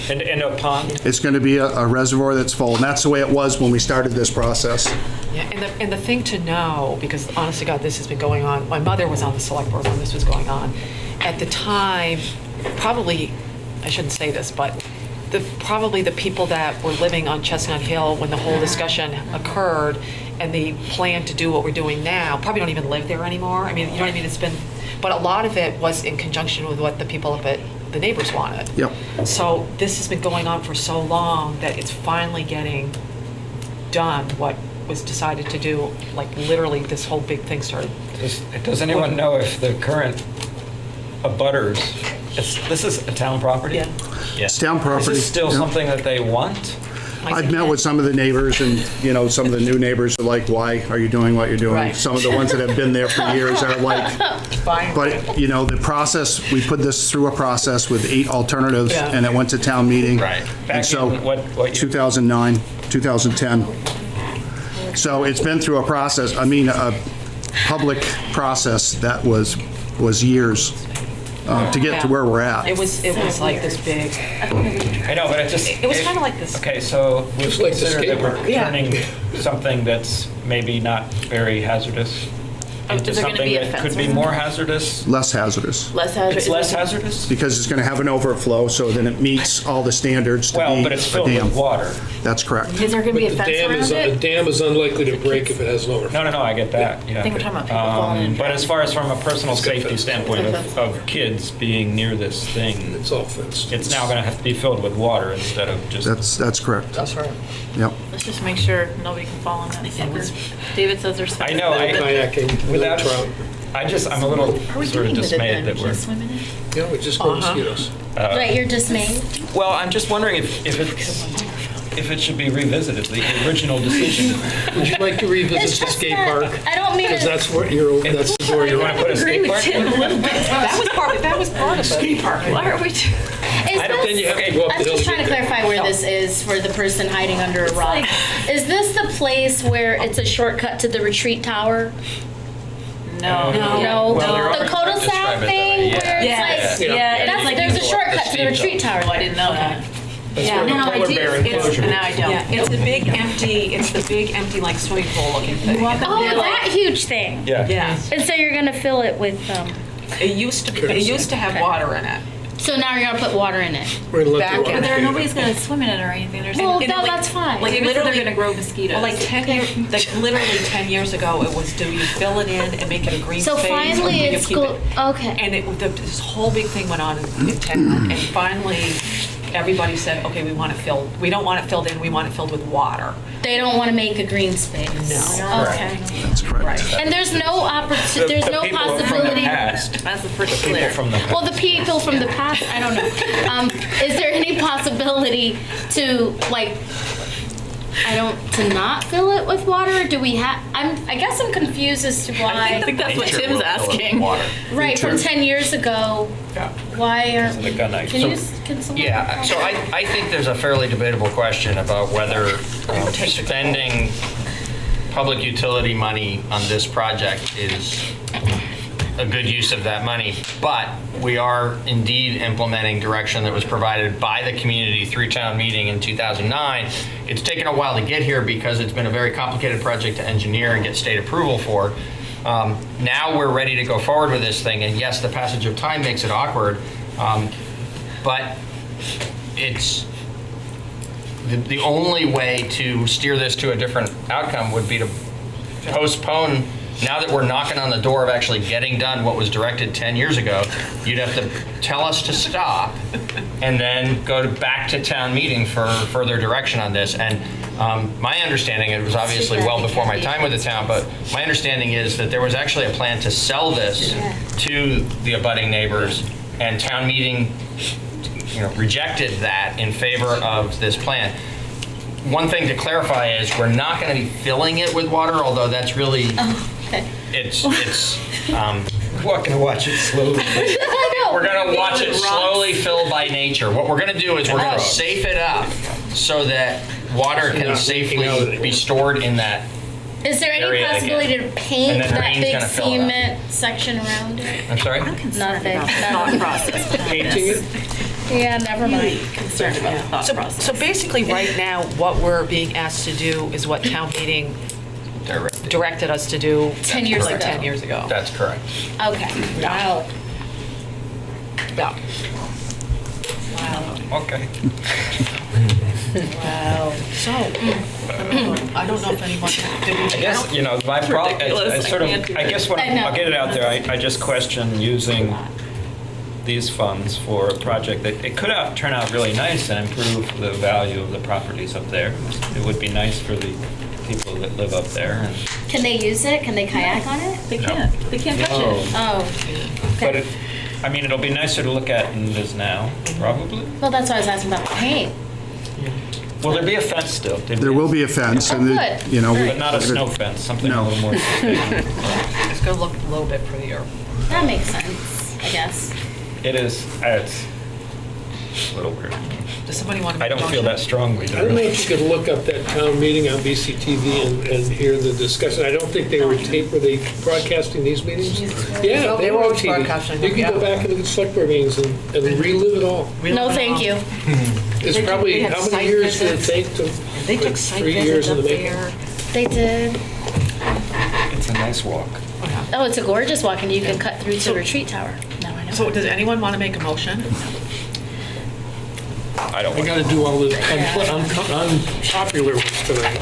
into a pond? it's going to be a reservoir that's full, and that's the way it was when we started this process. Yeah, and the thing to know, because honestly, God, this has been going on. My mother was on the select board when this was going on. At the time, probably, I shouldn't say this, but probably the people that were living on Chestnut Hill when the whole discussion occurred and the plan to do what we're doing now probably don't even live there anymore. I mean, you know what I mean? But a lot of it was in conjunction with what the people up at the neighbors wanted. Yep. So this has been going on for so long that it's finally getting done what was decided to do. Like literally this whole big thing started. Does anyone know if the current abutters, this is a town property? Yeah. It's town property. Is this still something that they want? I've met with some of the neighbors, and, you know, some of the new neighbors are like, why are you doing what you're doing? Right. Some of the ones that have been there for years are like, Fine. but, you know, the process, we put this through a process with 8 alternatives, Yeah. and it went to town meeting. Right. And Back so, in what year? 2009, 2010. So it's been through a process, I mean, a public process that was years to get to where we're at. It was like this big. I know, but it just... It was kind of like this. Okay, so we've It's like the considered that skate we're park. Yeah. turning something that's maybe not very hazardous into is there gonna something be a that fence could be around more hazardous. Less hazardous, Less hazardous. It's less hazardous? because it's going to have an overflow, so then it meets all the standards to be Well, but it's a filled dam. with water. That's correct. Is there going to be a The fence dam around the it? dam is unlikely to break if it has an overflow. No, I get that, yeah. I think we're talking about people falling in. But as far as from a personal It's got safety fence. standpoint of kids being near this thing, It's all fenced. it's now going to have to be filled with water instead of just... That's correct. That's right. Yep. Let's just make sure nobody can fall in that sucker. David says there's. I know, No kayaking, no without- trout. I'm a little Are we sort of doing with it dismayed then? that Can we're... you swim in it? Yeah, we just go mosquitoes. Right, you're dismayed? Well, I'm just wondering if it should be revisited, the original decision. Would you like to revisit the skate park? I don't mean Because to. that's what that's the door You you're want to put a skate park? That was part of it. Skate park. Why are we? Then you have to go up I'm the hill just to trying to get there. clarify where this is for the person hiding under a rock. Is this the place where it's a shortcut to the retreat tower? No. No, Well, there the are- cul-de-sac describe it that way, thing yeah. where Yes. it's like, Yeah. that's, there's a shortcut to the steep retreat tower. Oh, I didn't know that. That's Yeah, where the no, I polar do. bear It's- enclosure. Now I don't. Yeah, it's a big empty like swimming pool looking thing. Oh, that huge thing. Yeah. Yeah. And so you're gonna fill it with, It used to have water in it. so now you're gonna put water in it. We're gonna let Back the water in stay there. Nobody's going to swim in it or anything. There's Well, and no, like- that's fine. Like David said they're literally, going to grow mosquitoes. well, like 10 years, like literally 10 years ago, it was, do you fill it in and make it a green So space? or finally do you it's keep go, it- okay. And this whole big thing went on in 10, and finally, everybody said, okay, we want it filled, we don't want it filled in, we want it filled with water. They don't wanna make a green space. No. Okay. That's correct. Right. And there's no there's no From the possibility. past. That's the pretty People clear. from the past. Well, the people from the past, I don't know. Is there any possibility to like, to not fill it with water? Do we have? I guess I'm confused as to why. I think that's what Nature Tim's will fill it with asking. water. Right from 10 years ago. Yeah. Why are? Isn't it gun night? Can So- can someone? Yeah, so I think there's a fairly debatable question about whether spending public utility money on this project is a good use of that money, but we are indeed implementing direction that was provided by the community through town meeting in 2009. It's taken a while to get here because it's been a very complicated project to engineer and get state approval for. Now we're ready to go forward with this thing, and yes, the passage of time makes it awkward, but it's the only way to steer this to a different outcome would be to postpone. Now that we're knocking on the door of actually getting done what was directed 10 years ago, you'd have to tell us to stop and then go back to town meeting for further direction on this. And my understanding, it was obviously well before my time with the town, but my understanding is that there was actually a plan to sell this to the abutting neighbors, and town meeting rejected that in favor of this plan. One thing to clarify is we're not going to be filling it with water, although that's really, it's we're going to watch it slowly. We're going to watch it slowly fill by nature. What we're going to do is we're going to safe it up so that water can safely be stored in that. Is there any area possibility again. to paint And then that rain's big gonna fill it up. cement section around it? I'm sorry? Nothing. Thought process. Painting it? Yeah, never mind. Concerned about the thought process. So basically, right now, what we're being asked to do is what town meeting directed us to do 10 years like ago. 10 years ago. That's correct. Okay. Wow. Yeah. Okay. Wow. So, I don't know if anyone, did we? I guess, my problem, I guess what, I know. I'll get it out there, I just question using these funds for a project that, it could turn out really nice and improve the value of the properties up there. It would be nice for the people that live up there. Can they use it? Can they kayak on it? They can't. They can't touch No. it. Oh. But Okay. it'll be nicer to look at than it is now, probably. Well, that's why I was asking about the paint. Will there be a fence still? There will be a fence, and, good. you know. But not a snow fence, something a little more. It's going to look a little bit prettier. That makes sense, I guess. It is, it's a little weird. Does somebody want to I make a don't feel motion? that strongly. I don't know if you could look up that town meeting on BCTV and hear the discussion. I don't think they were taped. Were they broadcasting these meetings? Yeah, No, they they were were on always TV. broadcasting You them, can go yeah. back and look at select board meetings and relive it all. No, thank you. It's They probably, had how many site years did it visits. take to? They like took site 3 years visits in up the making? there. They did. It's a nice walk. Oh, it's a gorgeous walk, and you can cut through to Retreat Tower. Now I know. So does anyone want to make a motion? I don't I want gotta do all the unpopular ones tonight.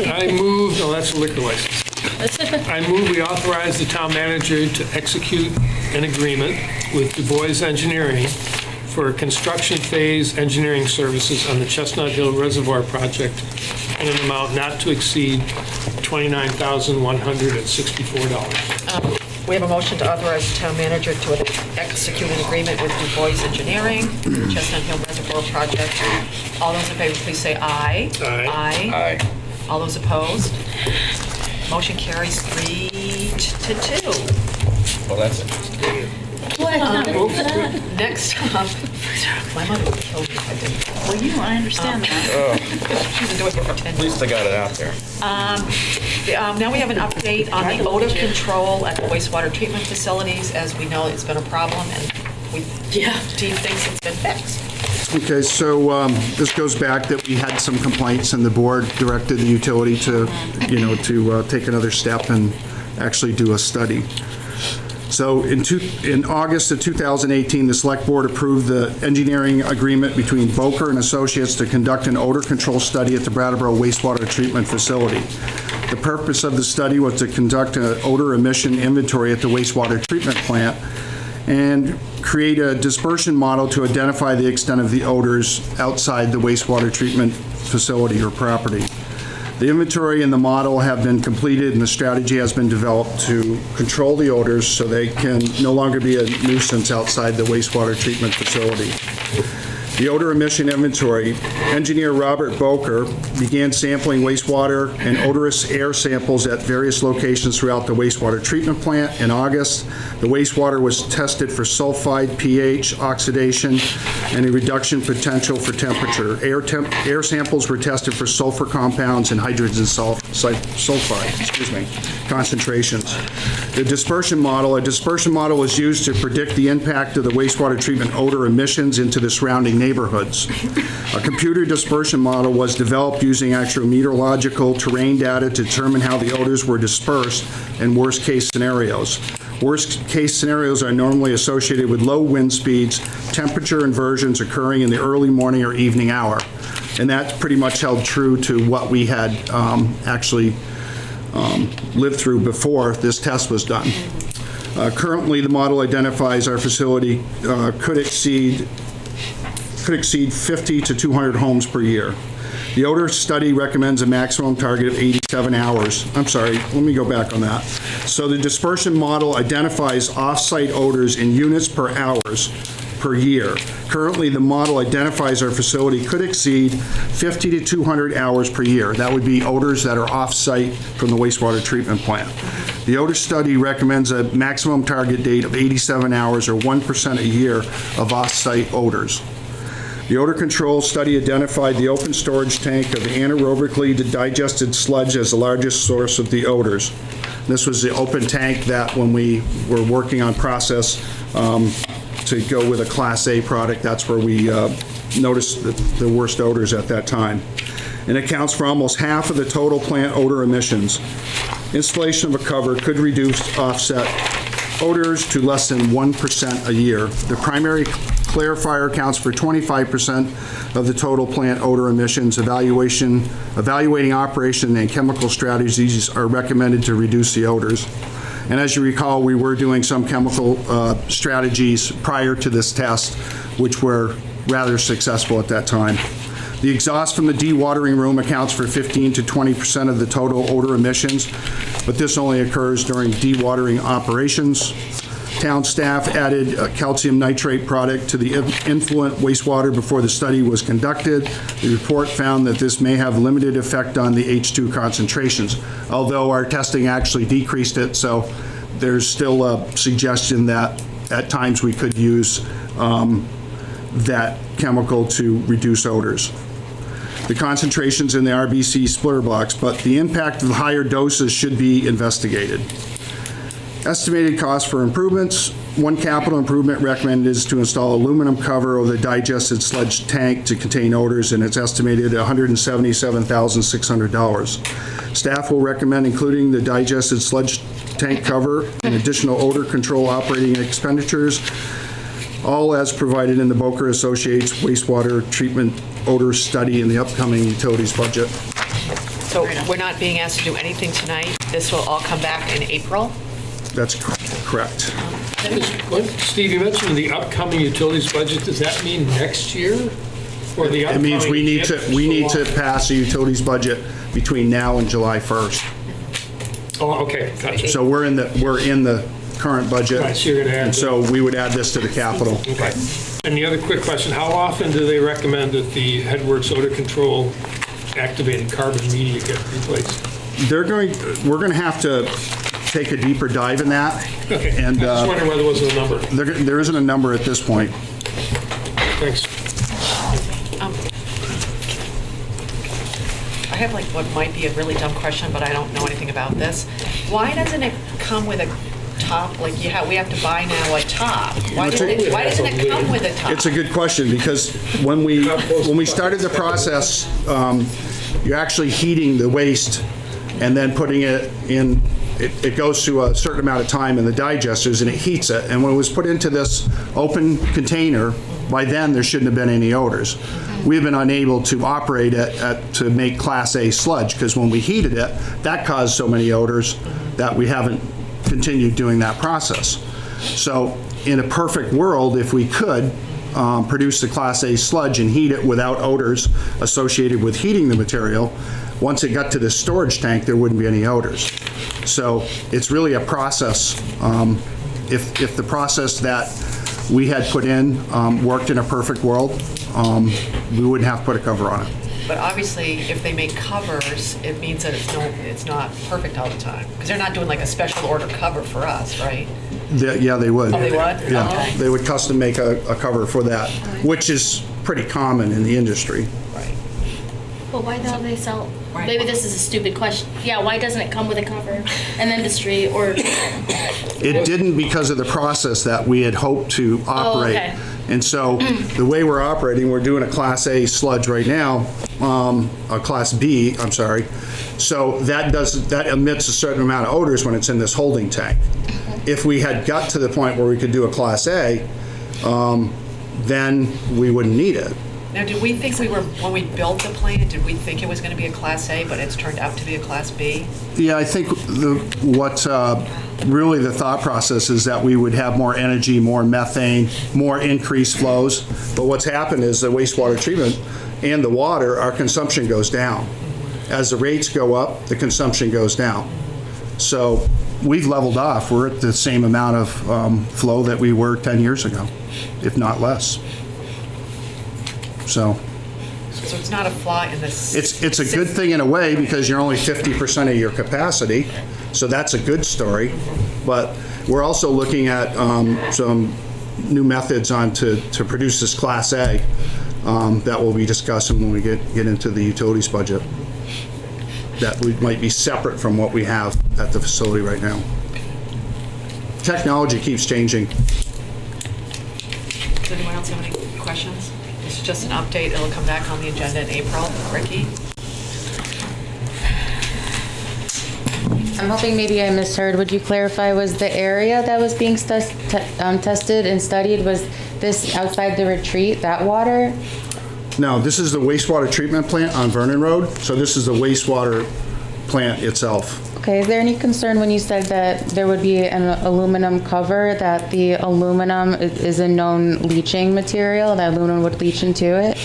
I move, no, that's a liquor license. I move we authorize the town manager to execute an agreement with Du Bois Engineering for construction phase engineering services on the Chestnut Hill Reservoir project in an amount not to exceed $29,164. We have a motion to authorize the town manager to execute an agreement with Du Bois Engineering, Chestnut Hill Reservoir project. All those in favor, please say aye. Aye. Aye. All those opposed? Motion carries 3-2. Well, that's interesting. What? Next up, my mother would kill me if I didn't. Well, I understand that. She's been doing it for 10 At least I got it out there. Now we have an update on the odor control at the wastewater treatment facilities. As we know, it's been a problem, and Steve thinks it's been fixed. Okay, so this goes back that we had some complaints, and the board directed the utility to, to take another step and actually do a study. So in August of 2018, the Select Board approved the engineering agreement between Boker and Associates to conduct an odor control study at the Brattleboro Wastewater Treatment Facility. The purpose of the study was to conduct an odor emission inventory at the wastewater treatment plant and create a dispersion model to identify the extent of the odors outside the wastewater treatment facility or property. The inventory and the model have been completed, and the strategy has been developed to control the odors so they can no longer be a nuisance outside the wastewater treatment facility. The odor emission inventory, engineer Robert Boker began sampling wastewater and odorous air samples at various locations throughout the wastewater treatment plant. In August, the wastewater was tested for sulfide, pH, oxidation, and a reduction potential for temperature. Air samples were tested for sulfur compounds and hydrogen sulfide, concentrations. A dispersion model was used to predict the impact of the wastewater treatment odor emissions into the surrounding neighborhoods. A computer dispersion model was developed using actual meteorological terrain data to determine how the odors were dispersed in worst-case scenarios. Worst-case scenarios are normally associated with low wind speeds, temperature inversions occurring in the early morning or evening hour. And that's pretty much held true to what we had actually lived through before this test was done. Currently, the model identifies our facility could exceed 50 to 200 homes per year. The odor study recommends a maximum target of 87 hours. I'm sorry, let me go back on that. So the dispersion model identifies off-site odors in units per hours per year. Currently, the model identifies our facility could exceed 50 to 200 hours per year. That would be odors that are off-site from the wastewater treatment plant. The odor study recommends a maximum target date of 87 hours or 1% a year of off-site odors. The odor control study identified the open storage tank of anaerobically digested sludge as the largest source of the odors. This was the open tank that when we were working on process to go with a Class A product, that's where we noticed the worst odors at that time. It accounts for almost half of the total plant odor emissions. Installation of a cover could reduce offset odors to less than 1% a year. The primary clarifier accounts for 25% of the total plant odor emissions. Evaluating operation and chemical strategies are recommended to reduce the odors. And as you recall, we were doing some chemical strategies prior to this test, which were rather successful at that time. The exhaust from the dewatering room accounts for 15 to 20% of the total odor emissions, but this only occurs during dewatering operations. town staff added a calcium nitrate product to the influent wastewater before the study was conducted. The report found that this may have limited effect on the H2 concentrations, although our testing actually decreased it, so there's still a suggestion that at times we could use that chemical to reduce odors. The concentrations in the RBC splitter box, but the impact of higher doses should be investigated. Estimated cost for improvements. One capital improvement recommended is to install aluminum cover over the digested sludge tank to contain odors, and it's estimated at $177,600. Staff will recommend including the digested sludge tank cover and additional odor control operating expenditures, all as provided in the Boker Associates wastewater treatment odor study in the upcoming utilities budget. So we're not being asked to do anything tonight. This will all come back in April? That's correct. Steve, you mentioned the upcoming utilities budget. Does that mean next year? Or the It means we need to upcoming- pass a utilities budget between now and July 1st. Oh, okay, gotcha. So we're in the current budget. Right, so you're gonna add and so we would add this to the capital. Okay. And the other quick question, how often do they recommend that the Headworks odor control activated carbon media get replaced? We're going to have to take a deeper dive in that. Okay, And, I just wondering whether there wasn't a number. There isn't a number at this point. Thanks. I have like what might be a really dumb question, but I don't know anything about this. Why doesn't it come with a top, like we have to buy now a top? Why doesn't it come with a top? It's a good question, because when we started the process, you're actually heating the waste and then putting it in, it goes through a certain amount of time in the digesters and it heats it. And when it was put into this open container, by then there shouldn't have been any odors. We've been unable to operate it to make Class A sludge, because when we heated it, that caused so many odors that we haven't continued doing that process. So in a perfect world, if we could produce the Class A sludge and heat it without odors associated with heating the material, once it got to the storage tank, there wouldn't be any odors. So it's really a process. If the process that we had put in worked in a perfect world, we wouldn't have to put a cover on it. But obviously, if they make covers, it means that it's not perfect all the time. Because they're not doing like a special order cover for us, right? Yeah, they would. Oh, they would? Yeah, Okay. they would custom make a cover for that, which is pretty common in the industry. Well, why don't they sell, maybe this is a stupid question. Yeah, why doesn't it come with a cover in the industry or? It didn't because of the process that we had hoped to operate. okay. And so the way we're operating, we're doing a Class A sludge right now, a Class B, I'm sorry. So that emits a certain amount of odors when it's in this holding tank. If we had got to the point where we could do a Class A, then we wouldn't need it. Now, did we think when we built the plant, did we think it was going to be a Class A, but it's turned out to be a Class B? Yeah, I think really the thought process is that we would have more energy, more methane, more increased flows. But what's happened is the wastewater treatment and the water, our consumption goes down. As the rates go up, the consumption goes down. So we've leveled off. We're at the same amount of flow that we were 10 years ago, if not less. So it's not a flaw in this. It's a good thing in a way, because you're only 50% of your capacity, so that's a good story. But we're also looking at some new methods to produce this Class A that we'll be discussing when we get into the utilities budget. That might be separate from what we have at the facility right now. Technology keeps changing. Does anyone else have any questions? It's just an update. It'll come back on the agenda in April. Ricky? I'm hoping maybe I misheard. Would you clarify, was the area that was being tested and studied, was this outside the retreat, that water? No, this is the wastewater treatment plant on Vernon Road, so this is the wastewater plant itself. Okay, is there any concern when you said that there would be an aluminum cover, that the aluminum is a known leaching material, that aluminum would leach into it?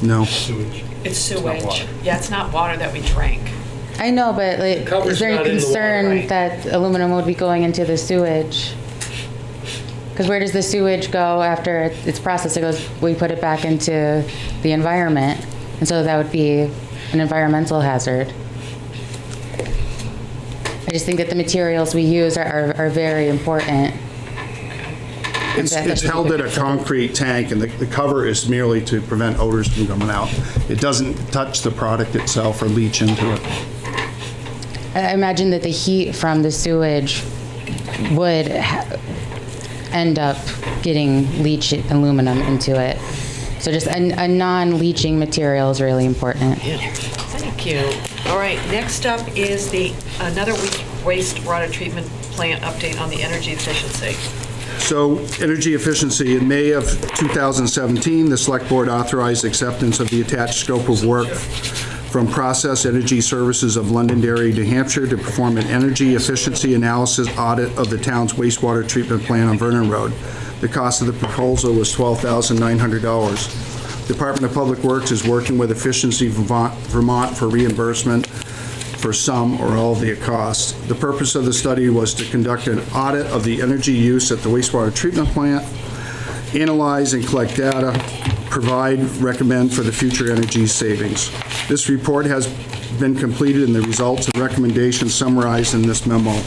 No. It's sewage. Yeah, it's not water that we drink. I know, but like, is there any concern that aluminum would be going into the sewage? Because where does the sewage go after it's processed? It goes, we put it back into the environment, and so that would be an environmental hazard. I just think that the materials we use are very important. It's held in a concrete tank, and the cover is merely to prevent odors from coming out. It doesn't touch the product itself or leach into it. I imagine that the heat from the sewage would end up getting leached aluminum into it. So just a non-leaching material is really important. Yeah. Thank you. All right, next up is another wastewater treatment plant update on the energy efficiency. So, energy efficiency, in May of 2017, the Select Board authorized acceptance of the attached scope of work from Process Energy Services of Londonderry, New Hampshire, to perform an energy efficiency analysis audit of the town's wastewater treatment plant on Vernon Road. The cost of the proposal was $12,900. Department of Public Works is working with Efficiency Vermont for reimbursement for some or all of the costs. The purpose of the study was to conduct an audit of the energy use at the wastewater treatment plant, analyze and collect data, recommend for the future energy savings. This report has been completed and the results and recommendations summarized in this memo.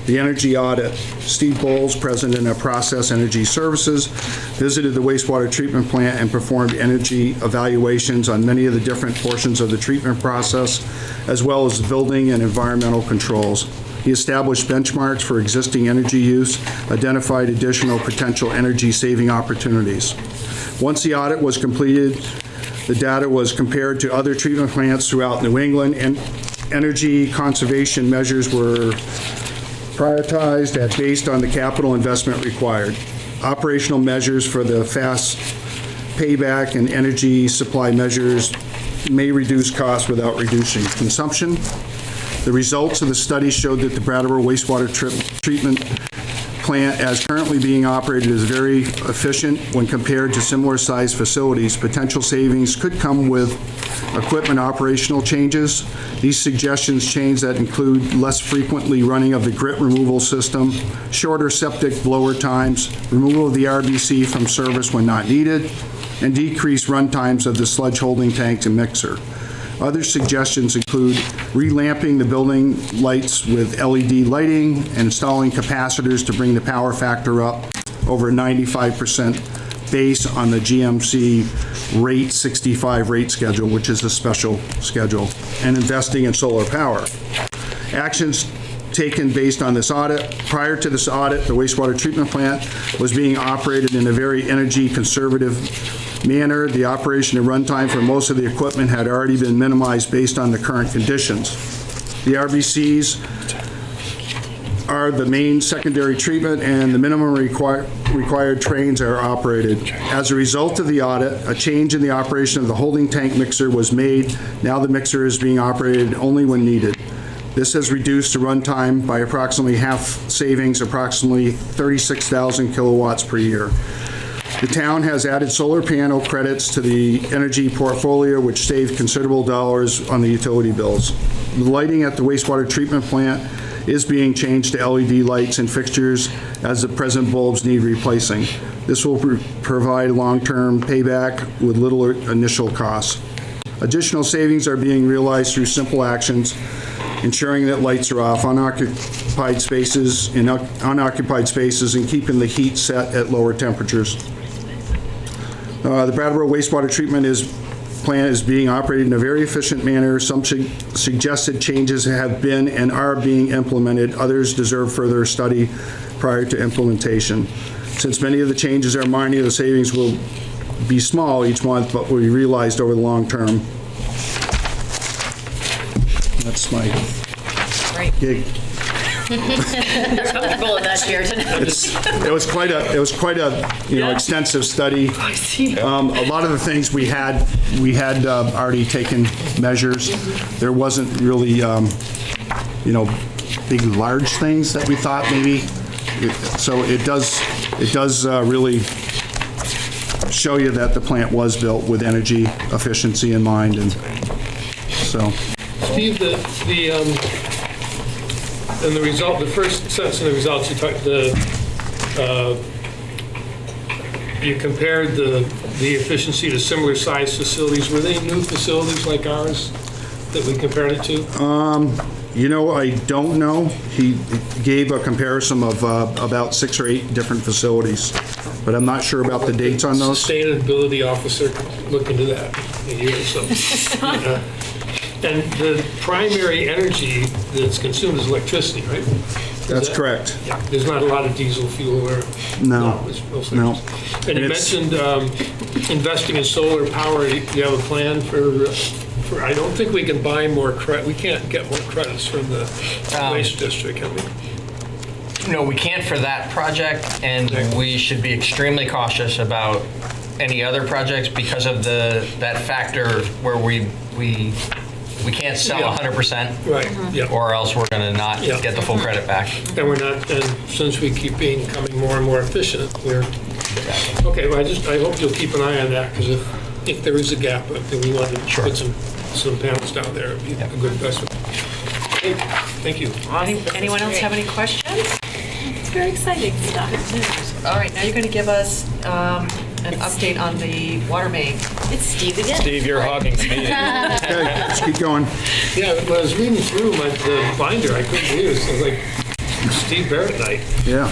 The energy audit. Steve Bowles, president of Process Energy Services, visited the wastewater treatment plant and performed energy evaluations on many of the different portions of the treatment process, as well as building and environmental controls. He established benchmarks for existing energy use, identified additional potential energy-saving opportunities. Once the audit was completed, the data was compared to other treatment plants throughout New England, and energy conservation measures were prioritized based on the capital investment required. Operational measures for the fast payback and energy supply measures may reduce costs without reducing consumption. The results of the study showed that the Brattleboro Wastewater Treatment Plant, as currently being operated, is very efficient when compared to similar-sized facilities. Potential savings could come with equipment operational changes. These suggestions change that include less frequently running of the grit removal system, shorter septic blower times, removal of the RBC from service when not needed, and decreased run times of the sludge holding tanks and mixer. Other suggestions include relamping the building lights with LED lighting and installing capacitors to bring the power factor up over 95% based on the GMC rate 65 rate schedule, which is a special schedule, and investing in solar power. Actions taken based on this audit. Prior to this audit, the wastewater treatment plant was being operated in a very energy conservative manner. The operation and runtime for most of the equipment had already been minimized based on the current conditions. The RBCs are the main secondary treatment, and the minimum required trains are operated. As a result of the audit, a change in the operation of the holding tank mixer was made. Now the mixer is being operated only when needed. This has reduced the runtime by approximately half savings, approximately 36,000 kilowatts per year. The town has added solar panel credits to the energy portfolio, which saved considerable dollars on the utility bills. The lighting at the wastewater treatment plant is being changed to LED lights and fixtures as the present bulbs need replacing. This will provide long-term payback with little initial costs. Additional savings are being realized through simple actions, ensuring that lights are off, unoccupied spaces, and keeping the heat set at lower temperatures. The Brattleboro wastewater treatment plant is being operated in a very efficient manner. Some suggested changes have been and are being implemented. Others deserve further study prior to implementation. Since many of the changes are minor, the savings will be small each month, but will be realized over the long term. That's my gig. You're comfortable in that chair tonight. It was quite a extensive study. I see. A lot of the things we had already taken measures. There wasn't really big large things that we thought maybe. So it does really show you that the plant was built with energy efficiency in mind, and so. Steve, the first sentence in the results, you talked the you compared the efficiency to similar sized facilities. Were they new facilities like ours that we compared it to? I don't know. He gave a comparison of about 6 or 8 different facilities, but I'm not sure about the dates on those. Sustainability officer look into that in a year or so. And the primary energy that's consumed is electricity, right? That's correct. Yeah, there's not a lot of diesel fuel or... No. It's mostly No. And you mentioned investing in solar power. Do you have a plan for I don't think we can buy more credit. We can't get more credits from the waste district, can we? No, we can't for that project, and we should be extremely cautious about any other projects because of that factor where we can't sell 100%, right? Yeah. Or else we're going to not get the full credit back. And we're not. And since we keep becoming more and more efficient, we're okay. Well, I hope you'll keep an eye on that, because if there is a gap, then we want to put some panels down there. It'd be a good investment. Okay. Thank you. Anyone else have any questions? It's very exciting stuff. All right, now you're going to give us an update on the water main. It's Steve again. Steve, you're hogging the meeting. Okay, let's keep going. Yeah, when I was reading through the binder, I couldn't believe it. I was like, Steve Barrett night. Yeah.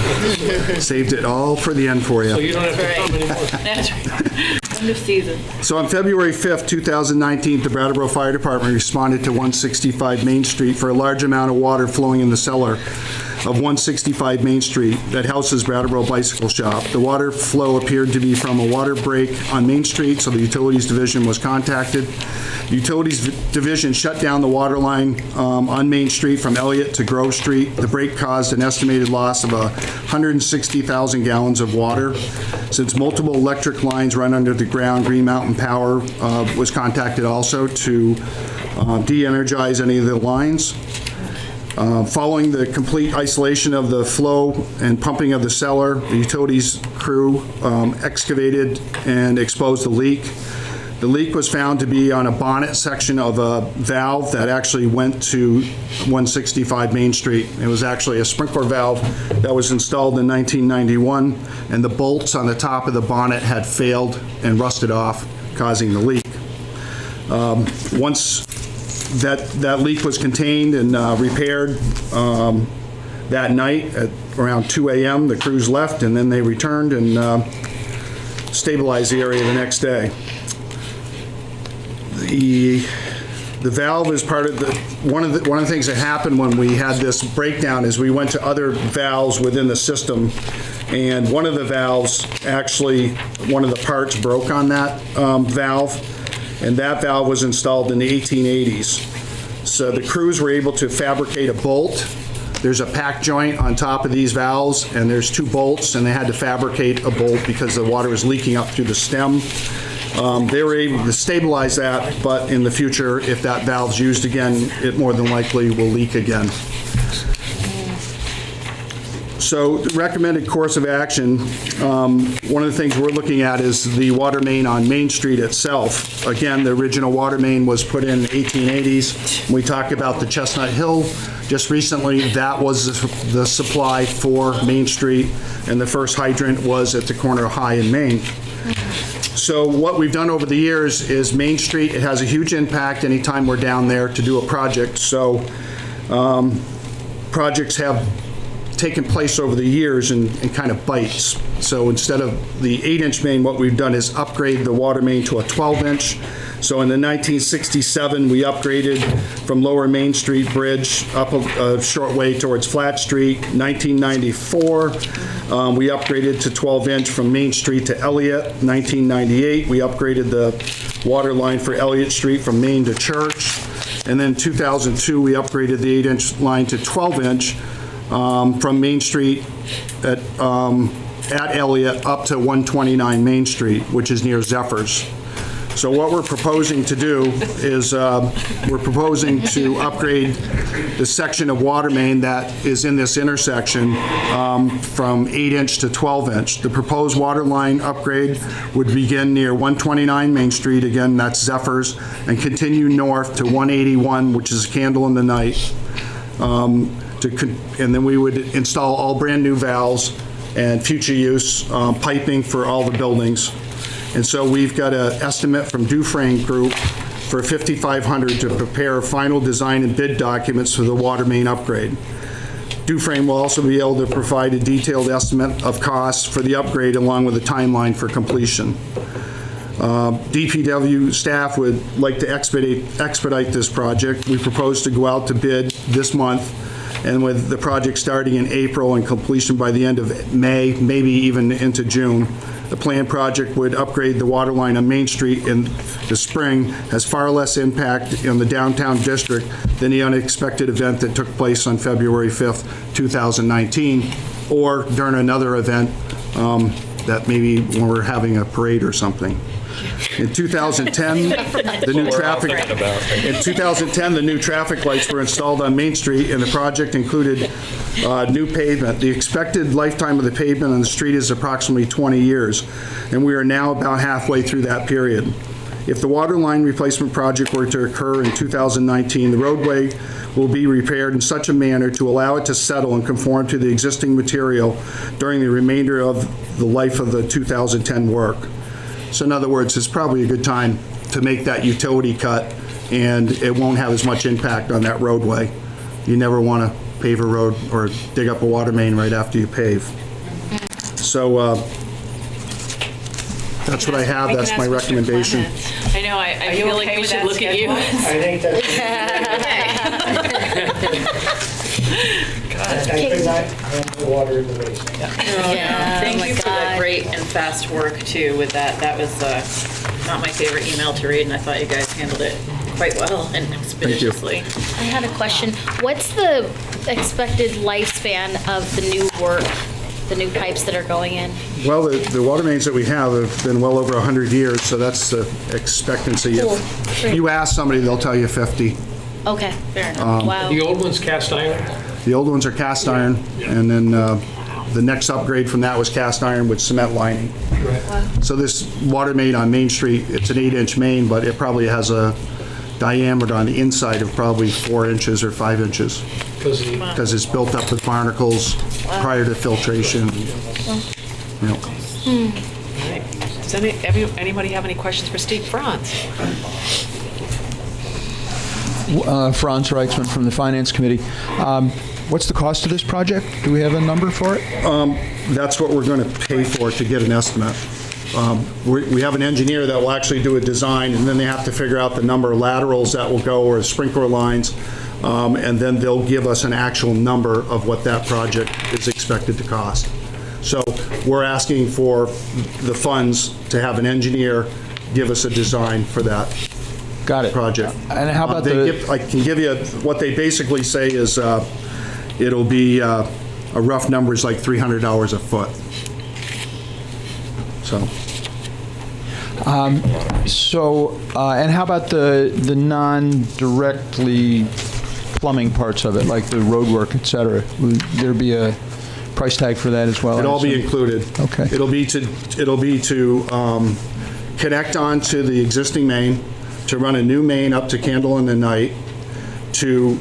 Saved it all for the end for you. So you don't have to come anymore. That's right. End of season. So on February 5th, 2019, the Brattleboro Fire Department responded to 165 Main Street for a large amount of water flowing in the cellar of 165 Main Street that houses Brattleboro Bicycle Shop. The water flow appeared to be from a water break on Main Street, so the Utilities Division was contacted. The Utilities Division shut down the water line on Main Street from Elliott to Grove Street. The break caused an estimated loss of 160,000 gallons of water. Since multiple electric lines run under the ground, Green Mountain Power was contacted also to de-energize any of the lines. Following the complete isolation of the flow and pumping of the cellar, the utilities crew excavated and exposed the leak. The leak was found to be on a bonnet section of a valve that actually went to 165 Main Street. It was actually a sprinkler valve that was installed in 1991, and the bolts on the top of the bonnet had failed and rusted off, causing the leak. Once that leak was contained and repaired that night at around 2 a.m., the crews left, and then they returned and stabilized the area the next day. The valve is part of one of the things that happened when we had this breakdown is we went to other valves within the system, and one of the valves actually, one of the parts broke on that valve, and that valve was installed in the 1880s. So the crews were able to fabricate a bolt. There's a pack joint on top of these valves, and there's 2 bolts, and they had to fabricate a bolt because the water was leaking up through the stem. They were able to stabilize that, but in the future, if that valve's used again, it more than likely will leak again. So the recommended course of action, one of the things we're looking at is the water main on Main Street itself. Again, the original water main was put in the 1880s. We talked about the Chestnut Hill just recently. That was the supply for Main Street, and the first hydrant was at the corner of High and Main. So what we've done over the years is Main Street, it has a huge impact anytime we're down there to do a project. So projects have taken place over the years in kind of bites. So instead of the 8-inch main, what we've done is upgrade the water main to a 12-inch. So in the 1967, we upgraded from Lower Main Street Bridge up a short way towards Flat Street. 1994, we upgraded to 12-inch from Main Street to Elliott. 1998, we upgraded the water line for Elliott Street from Main to Church. And then 2002, we upgraded the 8-inch line to 12-inch from Main Street at Elliott up to 129 Main Street, which is near Zephyrs. So what we're proposing to do is we're proposing to upgrade the section of water main that is in this intersection from 8-inch to 12-inch. The proposed water line upgrade would begin near 129 Main Street, again, that's Zephyrs, and continue north to 181, which is Candle in the Night. And then we would install all brand new valves and future use piping for all the buildings. And so we've got an estimate from Dufresne Group for $5,500 to prepare final design and bid documents for the water main upgrade. Dufresne will also be able to provide a detailed estimate of costs for the upgrade along with a timeline for completion. DPW staff would like to expedite this project. We propose to go out to bid this month, and with the project starting in April and completion by the end of May, maybe even into June. The planned project would upgrade the water line on Main Street in the spring, has far less impact on the downtown district than the unexpected event that took place on February 5th, 2019, or during another event that maybe when we're having a parade or something. In 2010, the new traffic lights were installed on Main Street, and the project included new pavement. The expected lifetime of the pavement on the street is approximately 20 years, and we are now about halfway through that period. If the water line replacement project were to occur in 2019, the roadway will be repaired in such a manner to allow it to settle and conform to the existing material during the remainder of the life of the 2010 work. So in other words, it's probably a good time to make that utility cut, and it won't have as much impact on that roadway. You never want to pave a road or dig up a water main right after you pave. So that's what I have. That's my recommendation. I know, I feel like we should look at you. I think that's... I could not run the water in the basement. Thank you for the great and fast work too with that. That was not my favorite email to read, and I thought you guys handled it quite well and expeditiously. I had a question. What's the expected lifespan of the new work, the new pipes that are going in? Well, the water mains that we have been well over 100 years, so that's the expectancy. Cool. If you ask somebody, they'll tell you 50. Okay, fair enough. Wow. The old one's cast iron? The old ones are cast iron, and then the next upgrade from that was cast iron with cement lining. So this water main on Main Street, it's an 8-inch main, but it probably has a diameter on the inside of probably 4 inches or 5 inches. Because it's built up with barnacles prior to filtration. You know. Does anybody have any questions for Steve? Franz? Franz Reichsman from the Finance Committee. What's the cost of this project? Do we have a number for it? That's what we're going to pay for to get an estimate. We have an engineer that will actually do a design, and then they have to figure out the number of laterals that will go or sprinkler lines, and then they'll give us an actual number of what that project is expected to cost. So we're asking for the funds to have an engineer give us a design for that. Got it. Project. And how about I can give you what they basically say is it'll be a rough number is like $300 a foot. So. And how about the non-directly plumbing parts of it, like the road work, et cetera? Would there be a price tag for that as well? It'll all be included. Okay. It'll be to connect onto the existing main, to run a new main up to Candle in the Night, to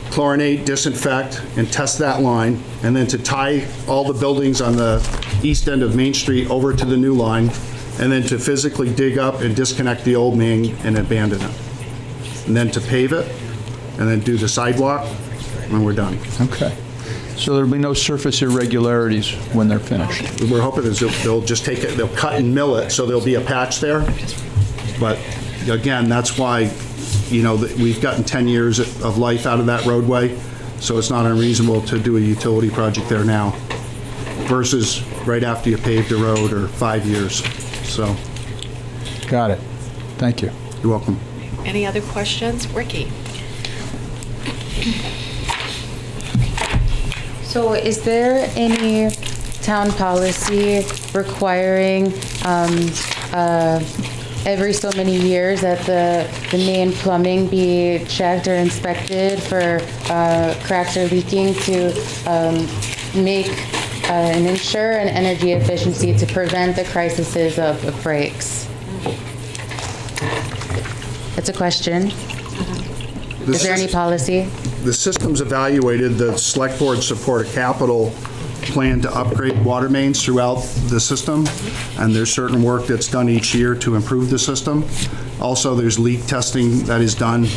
chlorinate, disinfect, and test that line, and then to tie all the buildings on the east end of Main Street over to the new line, and then to physically dig up and disconnect the old main and abandon it. And then to pave it, and then do the sidewalk, and we're done. Okay. So there'll be no surface irregularities when they're finished? We're hoping is they'll just take it, they'll cut and mill it, so there'll be a patch there. But again, that's why, you know, we've gotten 10 years of life out of that roadway, so it's not unreasonable to do a utility project there now versus right after you pave the road or 5 years. So. Got it. Thank you. You're welcome. Any other questions? Ricky? So is there any town policy requiring every so many years that the main plumbing be checked or inspected for cracks or leaking to make and ensure an energy efficiency to prevent the crises of breaks? That's a question. Is there any policy? The system's evaluated. The select board support a capital plan to upgrade water mains throughout the system, and there's certain work that's done each year to improve the system. Also, there's leak testing that is done,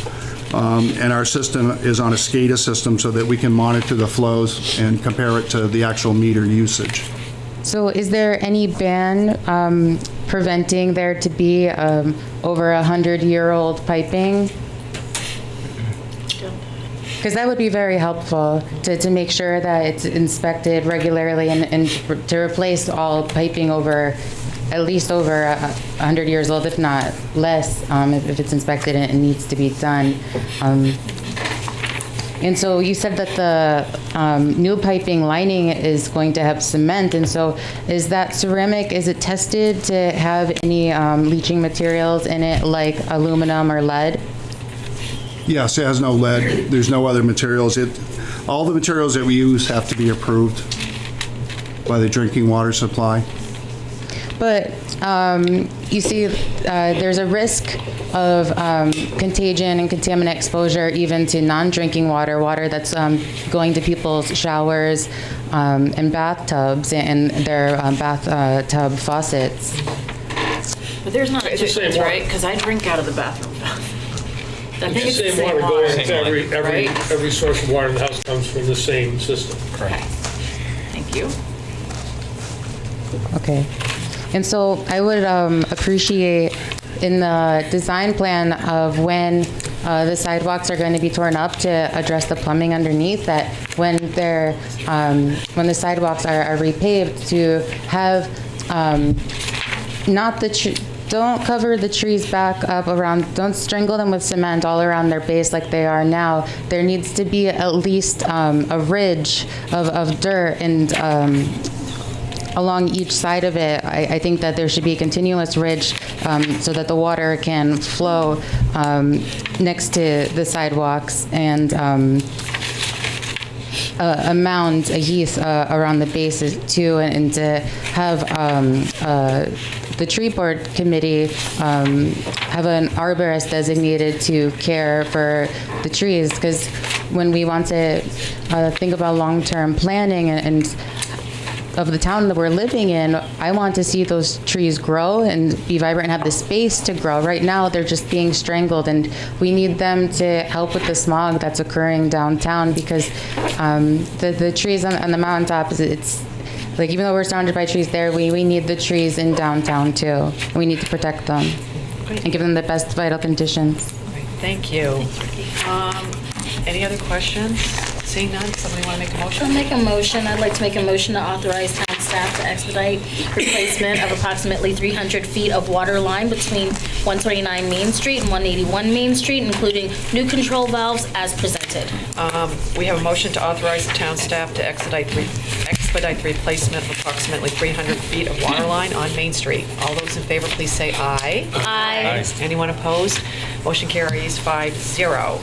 and our system is on a SCADA system so that we can monitor the flows and compare it to the actual meter usage. So is there any ban preventing there to be over 100-year-old piping? Because that would be very helpful to make sure that it's inspected regularly and to replace all piping over, at least over 100 years old, if not less, if it's inspected and it needs to be done. And so you said that the new piping lining is going to have cement, and so is that ceramic, is it tested to have any leaching materials in it like aluminum or lead? Yes, it has no lead. There's no other materials. All the materials that we use have to be approved by the drinking water supply. But you see, there's a risk of contagion and contaminant exposure even to non-drinking water that's going to people's showers and bathtubs and their bathtub faucets. But there's not a It's the same difference, water. right? Because I drink out of the bathroom. I think It's it's the same water going into right? every source of water in the house comes from the same system. Correct. Thank you. Okay. And so I would appreciate in the design plan of when the sidewalks are going to be torn up to address the plumbing underneath, that when the sidewalks are repaved, to have don't cover the trees back up around, don't strangle them with cement all around their base like they are now. There needs to be at least a ridge of dirt and along each side of it. I think that there should be a continuous ridge so that the water can flow next to the sidewalks, and a mound, a heath around the bases too, and to have the tree board committee have an arborist designated to care for the trees, because when we want to think about long-term planning and of the town that we're living in, I want to see those trees grow and be vibrant and have the space to grow. Right now, they're just being strangled, and we need them to help with the smog that's occurring downtown, because the trees on the mountaintops, it's like, even though we're surrounded by trees there, we need the trees in downtown too. We need to protect them and give them the best vital conditions. Thank you. Any other questions? Seeing none, somebody want to make a motion? I'll make a motion. I'd like to make a motion to authorize town staff to expedite replacement of approximately 300 feet of water line between 129 Main Street and 181 Main Street, including new control valves as presented. We have a motion to authorize the town staff to expedite the replacement of approximately 300 feet of water line on Main Street. All those in favor, please say aye. Aye. Anyone opposed? Motion carries 5-0.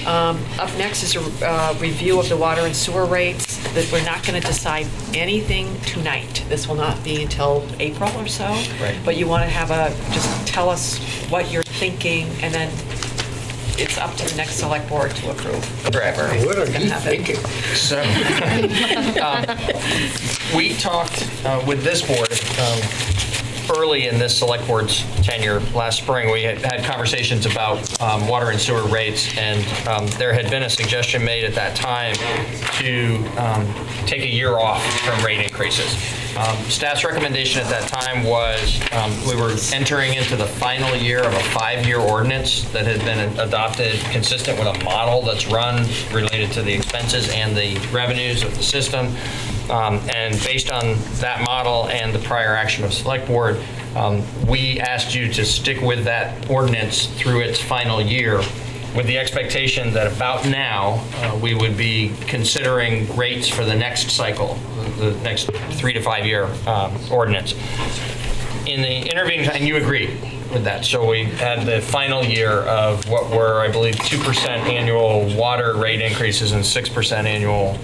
Up next is a review of the water and sewer rates. That we're not going to decide anything tonight. This will not be until April or so. Right. But you want to have just tell us what you're thinking, and then it's up to the next select board to approve. Correct. What are you thinking? So, we talked with this board early in this select board's tenure last spring. We had conversations about water and sewer rates, and there had been a suggestion made at that time to take a year off from rate increases. Staff's recommendation at that time was we were entering into the final year of a 5-year ordinance that had been adopted consistent with a model that's run related to the expenses and the revenues of the system. And based on that model and the prior action of Select Board, we asked you to stick with that ordinance through its final year, with the expectation that about now we would be considering rates for the next cycle, the next 3 to 5 year ordinance. In the intervening time, you agreed with that. So we had the final year of what were, I believe, 2% annual water rate increases and 6% annual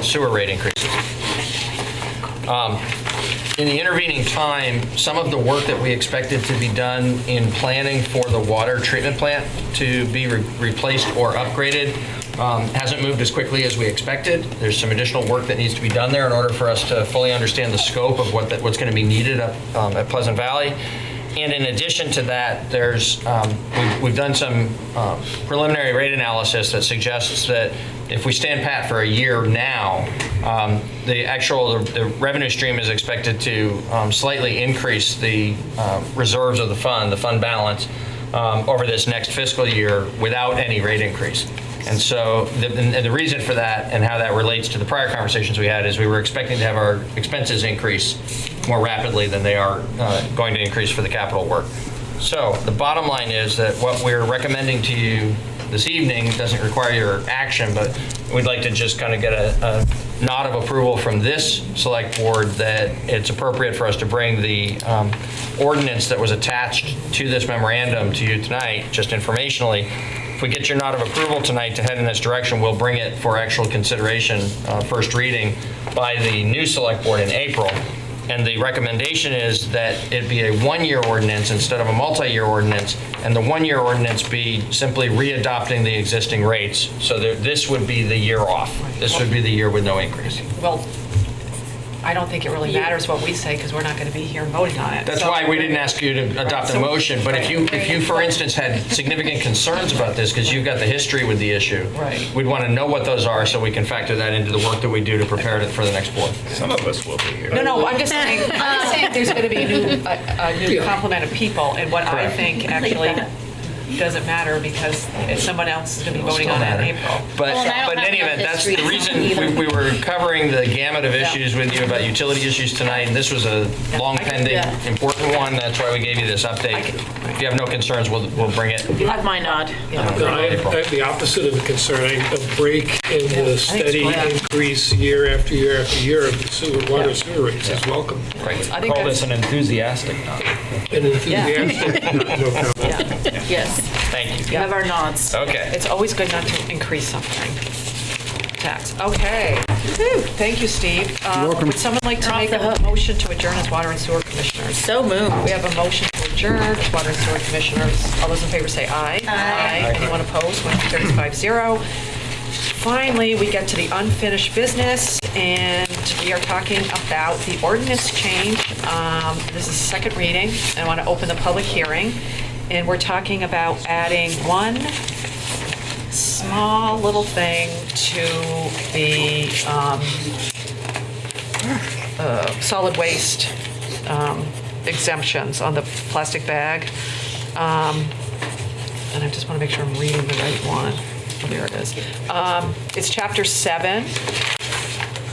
sewer rate increases. In the intervening time, some of the work that we expected to be done in planning for the water treatment plant to be replaced or upgraded hasn't moved as quickly as we expected. There's some additional work that needs to be done there in order for us to fully understand the scope of what's going to be needed up at Pleasant Valley. And in addition to that, we've done some preliminary rate analysis that suggests that if we stand pat for a year now, the revenue stream is expected to slightly increase the reserves of the fund balance over this next fiscal year without any rate increase. And so the reason for that and how that relates to the prior conversations we had is we were expecting to have our expenses increase more rapidly than they are going to increase for the capital work. So the bottom line is that what we're recommending to you this evening doesn't require your action, but we'd like to just kind of get a nod of approval from this select board that it's appropriate for us to bring the ordinance that was attached to this memorandum to you tonight, just informationally. If we get your nod of approval tonight to head in this direction, we'll bring it for actual consideration, first reading, by the new select board in April. And the recommendation is that it be a one-year ordinance instead of a multi-year ordinance, and the one-year ordinance be simply readopting the existing rates. So that this would be the year off. This would be the year with no increase. Well, I don't think it really matters what we say because we're not going to be here voting on it. That's why we didn't ask you to adopt a motion, but if you, for instance, had significant concerns about this because you've got the history with the issue, we'd want to know what those are so we can factor that into the work that we do to prepare it for the next board. Some of us will be here. No, I'm just saying there's going to be a new complement of people, and what I think actually doesn't matter because if someone else is going to be voting on it in April. But in any event, that's the reason we were covering the gamut of issues with you about utility issues tonight, and this was a long pending, important one. That's why we gave you this update. If you have no concerns, we'll bring it. You have my nod. I have the opposite of the concern. A break in the steady increase year after year after year of the water sewer rates is welcome. Right. I call this an enthusiastic nod. An enthusiastic, no comment. Yes. Thank you. You have our nods. Okay. It's always good not to increase something. Tax. Okay. Thank you, Steve. Would someone like to make a motion to adjourn as Water and Sewer Commissioners? So moved. We have a motion to adjourn as Water and Sewer Commissioners. All those in favor say aye. Aye. Anyone opposed? Motion carries 5-0. Finally, we get to the unfinished business, and we are talking about the ordinance change. This is the second reading. I want to open the public hearing, and we're talking about adding one small little thing to the solid waste exemptions on the plastic bag. And I just want to make sure I'm reading the right one. Oh, there it is. It's Chapter 7,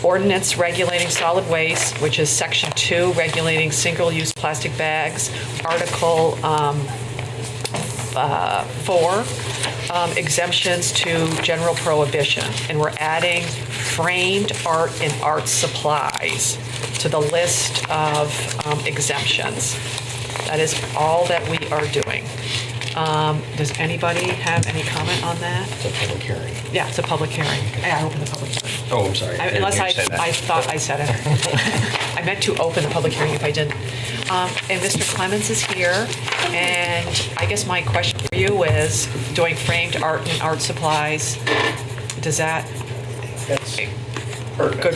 Ordinance Regulating Solid Waste, which is Section 2, Regulating Single-Use Plastic Bags, Article 4, exemptions to general prohibition. And we're adding framed art and art supplies to the list of exemptions. That is all that we are doing. Does anybody have any comment on that? It's a public hearing. Yeah, it's a public hearing. I open the public hearing. Oh, I'm sorry. Unless I thought I said it. I meant to open the public hearing if I didn't. And Mr. Clemens is here, and I guess my question for you is, doing framed art and art supplies, does that? That's Good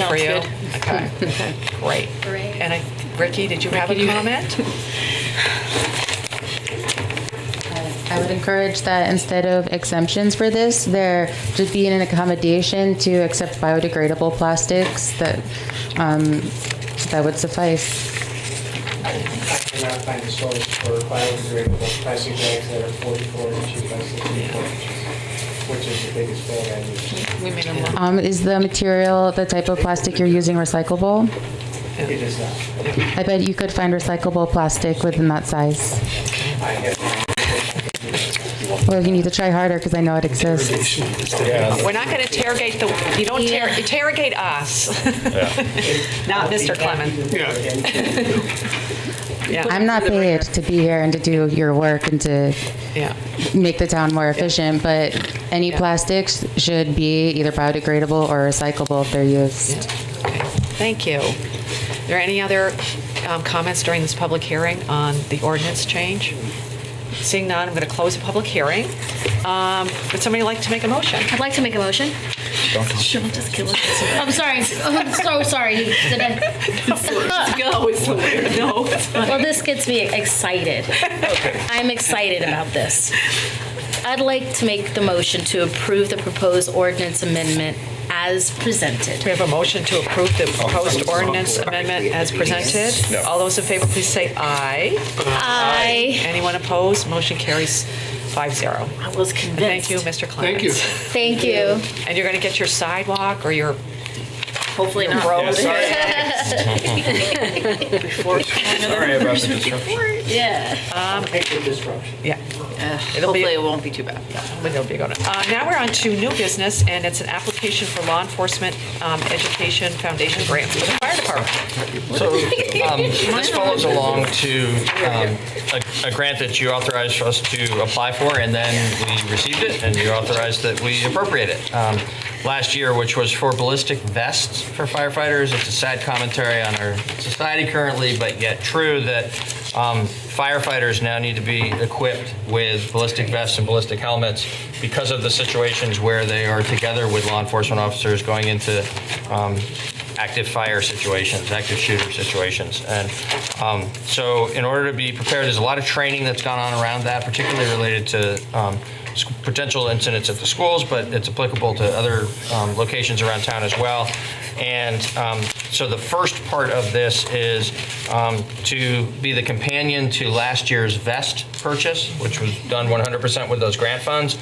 for you? Sounds Okay, great. And Ricky, did you have a comment? I would encourage that instead of exemptions for this, there should be an accommodation to accept biodegradable plastics that would suffice. I cannot find a source for biodegradable plastic bags that are 44 inches by 64 inches, which is the biggest bag I use. Is the material, the type of plastic you're using, recyclable? It is not. I bet you could find recyclable plastic within that size. I have Well, you need to try harder because I know it exists. We're not going to interrogate you don't interrogate us. Not Mr. Clemens. Yeah. I'm not paid to be here and to do your work and to make the town more efficient, but any plastics should be either biodegradable or recyclable if they're used. Okay. Thank you. Are there any other comments during this public hearing on the ordinance change? Seeing none, I'm going to close the public hearing. Would somebody like to make a motion? I'd like to make a motion. She'll just kill us. I'm sorry. I'm so sorry. Did I? Go. It's so weird. No. Well, this gets me excited. I'm excited about this. I'd like to make the motion to approve the proposed ordinance amendment as presented. We have a motion to approve the proposed ordinance amendment as presented. No. All those in favor, please say aye. Aye. Anyone opposed? Motion carries 5-0. I was convinced. Thank you, Mr. Clements. Thank you. Thank you. And you're going to get your sidewalk or your Hopefully not. road? Sorry about the disruption. Yeah. Take the disruption. Yeah. Hopefully it won't be too bad. It'll be good. Now we're on to new business, and it's an application for law enforcement education foundation grant for the fire department. So this follows along to a grant that you authorized for us to apply for, and then we received it, and you authorized that we appropriate it last year, which was for ballistic vests for firefighters. It's a sad commentary on our society currently, but yet true that firefighters now need to be equipped with ballistic vests and ballistic helmets because of the situations where they are together with law enforcement officers going into active fire situations, active shooter situations. And so in order to be prepared, there's a lot of training that's gone on around that, particularly related to potential incidents at the schools, but it's applicable to other locations around town as well. And so the first part of this is to be the companion to last year's vest purchase, which was done 100% with those grant funds.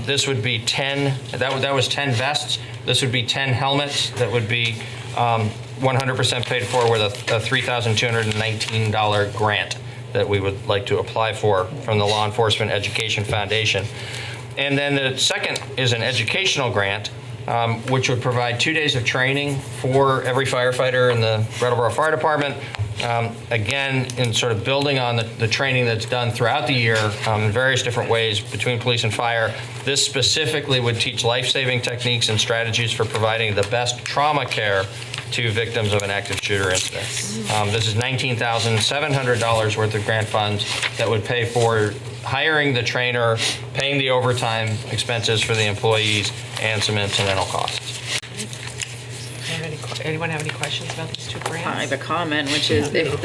This would be 10, that was 10 vests. This would be 10 helmets that would be 100% paid for with a $3,219 grant that we would like to apply for from the Law Enforcement Education Foundation. And then the second is an educational grant, which would provide 2 days of training for every firefighter in the Brattleboro Fire Department. Again, in sort of building on the training that's done throughout the year in various different ways between police and fire. This specifically would teach life-saving techniques and strategies for providing the best trauma care to victims of an active shooter incident. This is $19,700 worth of grant funds that would pay for hiring the trainer, paying the overtime expenses for the employees, and some incidental costs. Anyone have any questions about these two grants? I have a comment, which is if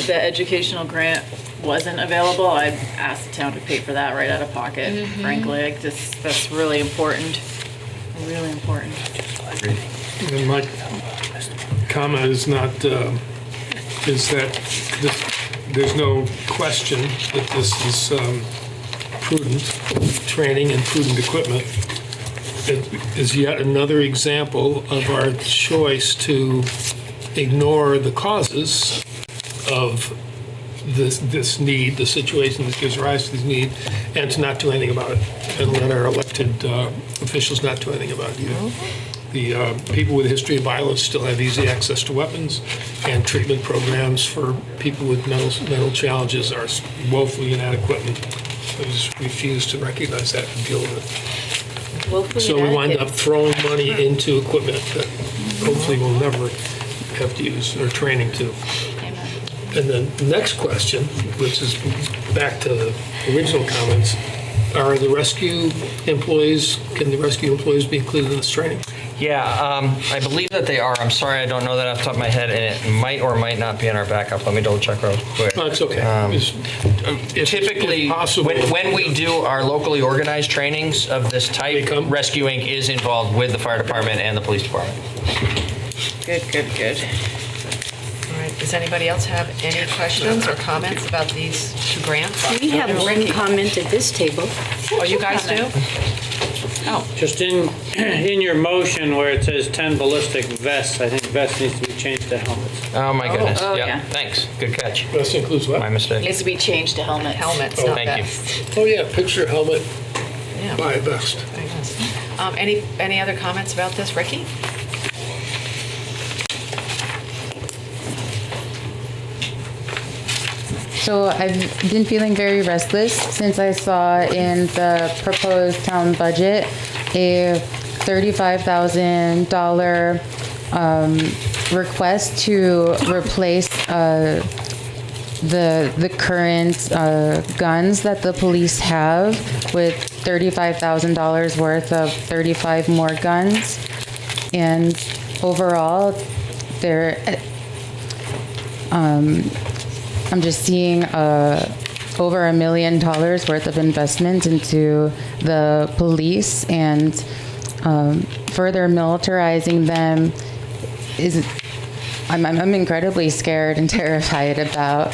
that educational grant wasn't available, I'd ask the town to pay for that right out of pocket. Frankly, that's really important. Really important. And my comment is not, is that there's no question that this is prudent training and prudent equipment. It is yet another example of our choice to ignore the causes of this need, the situation that gives rise to this need, and to not do anything about it, and let our elected officials not do anything about it either. The people with a history of violence still have easy access to weapons, and treatment programs for people with mental challenges are woefully inadequate, and we just refuse to recognize that and deal with it. So we wind up throwing money into equipment that hopefully we'll never have to use or training to. And then the next question, which is back to the original comments, are the rescue employees, can the rescue employees be included in this training? Yeah, I believe that they are. I'm sorry, I don't know that off the top of my head, and it might or might not be in our backup. Let me double check real quick. No, it's okay. Typically, when we do our locally organized trainings of this type, Rescue Inc. is involved with the fire department and the police department. Good. All right, does anybody else have any questions or comments about these two grants? We have one comment at this table. Oh, you guys do? Oh. Just in your motion where it says 10 ballistic vests, I think vest needs to be changed to helmets. Oh, my goodness. yeah. Thanks. Good catch. Vest includes what? My mistake. Needs to be changed to helmets. Helmets, Oh, not thank you. vests. Oh, yeah, picture helmet, Yeah. buy a vest. Very nice. Any other comments about this, Ricky? So I've been feeling very restless since I saw in the proposed town budget a $35,000 request to replace the current guns that the police have with $35,000 worth of 35 more guns. And overall, I'm just seeing over $1 million worth of investment into the police, and further militarizing them is I'm incredibly scared and terrified about.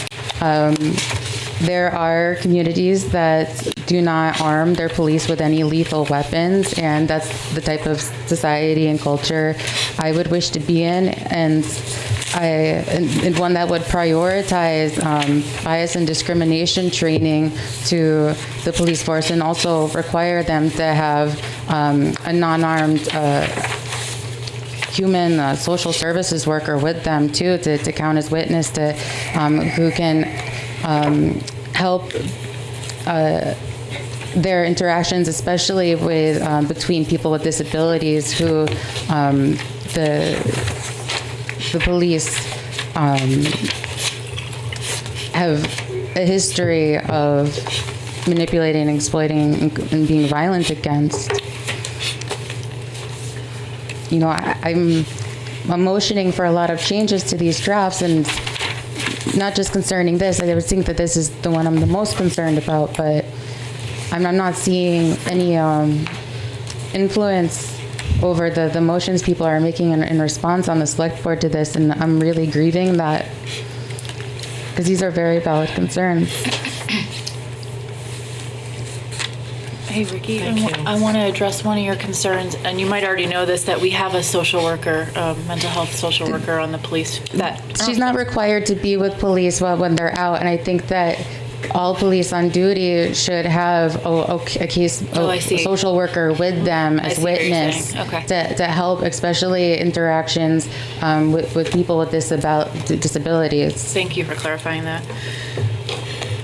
There are communities that do not arm their police with any lethal weapons, and that's the type of society and culture I would wish to be in, and one that would prioritize bias and discrimination training to the police force, and also require them to have a non-armed human social services worker with them too, to count as witness, to who can help their interactions, especially with between people with disabilities, who the police have a history of manipulating, exploiting, and being violent against. You know, I'm motioning for a lot of changes to these drafts, and not just concerning this. I would think that this is the one I'm the most concerned about, but I'm not seeing any influence over the motions people are making in response on the select board to this, and I'm really grieving that, because these are very valid concerns. Hey, Ricky, I want to address one of your concerns, and you might already know this, that we have a social worker, mental health social worker on the police. She's not required to be with police when they're out, and I think that all police on duty should have a social worker with them as witness to help, especially interactions with people with disabilities. Thank you for clarifying that.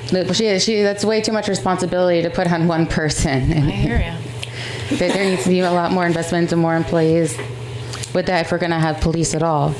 That's way too much responsibility to put on one person. I hear you. There needs to be a lot more investment into more employees with that if we're going to have police at all.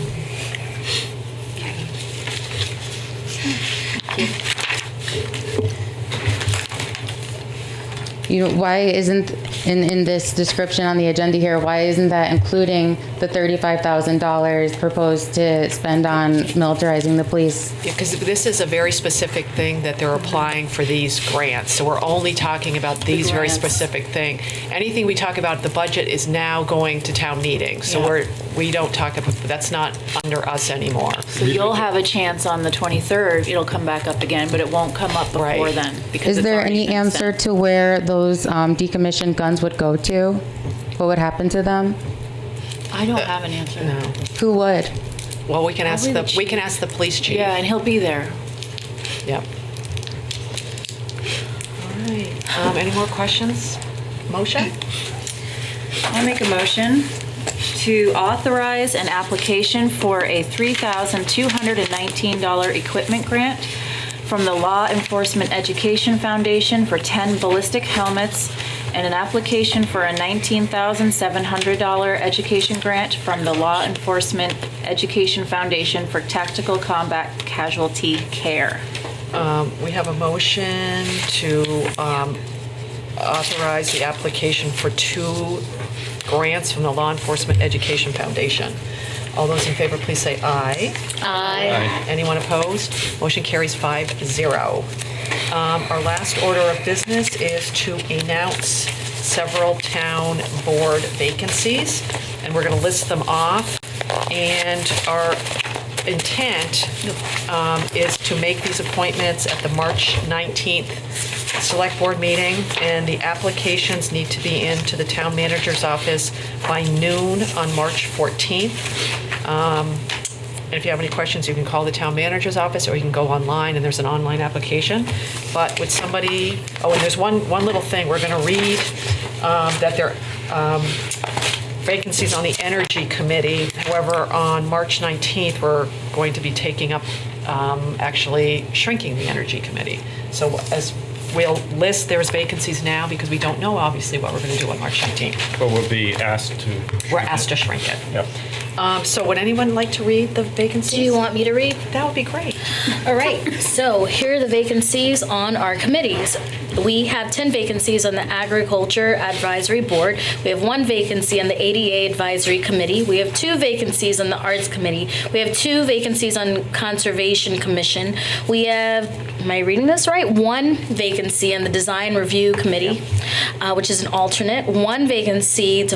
You know, why isn't in this description on the agenda here, why isn't that including the $35,000 proposed to spend on militarizing the police? Yeah, because this is a very specific thing that they're applying for these grants. So we're only talking about these very specific thing. Anything we talk about, the budget is now going to town meeting. So we don't talk about, that's not under us anymore. So you'll have a chance on the 23rd, it'll come back up again, but it won't come up before then. Is there any answer to where those decommissioned guns would go to? What would happen to them? I don't have an answer. No. Who would? Well, we can ask the police chief. Yeah, and he'll be there. Yep. All right. Any more questions? Motion? I'll make a motion to authorize an application for a $3,219 equipment grant from the Law Enforcement Education Foundation for 10 ballistic helmets, and an application for a $19,700 education grant from the Law Enforcement Education Foundation for tactical combat casualty care. We have a motion to authorize the application for 2 grants from the Law Enforcement Education Foundation. All those in favor, please say aye. Aye. Anyone opposed? Motion carries 5-0. Our last order of business is to announce several town board vacancies, and we're going to list them off. And our intent is to make these appointments at the March 19th select board meeting, and the applications need to be into the town manager's office by noon on March 14th. And if you have any questions, you can call the town manager's office, or you can go online, and there's an online application. But with somebody, and there's one little thing, we're going to read that there vacancies on the Energy Committee. However, on March 19th, we're going to be taking up actually shrinking the Energy Committee. So as we'll list, there's vacancies now because we don't know obviously what we're going to do on March 19th. But we'll be asked to. We're asked to shrink it. Yep. So would anyone like to read the vacancies? Do you want me to read? That would be great. All right, so here are the vacancies on our committees. We have 10 vacancies on the Agriculture Advisory Board. We have 1 vacancy on the ADA Advisory Committee. We have 2 vacancies on the Arts Committee. We have 2 vacancies on Conservation Commission. We have, am I reading this right? 1 vacancy on the Design Review Committee, which is an alternate. 1 vacancy on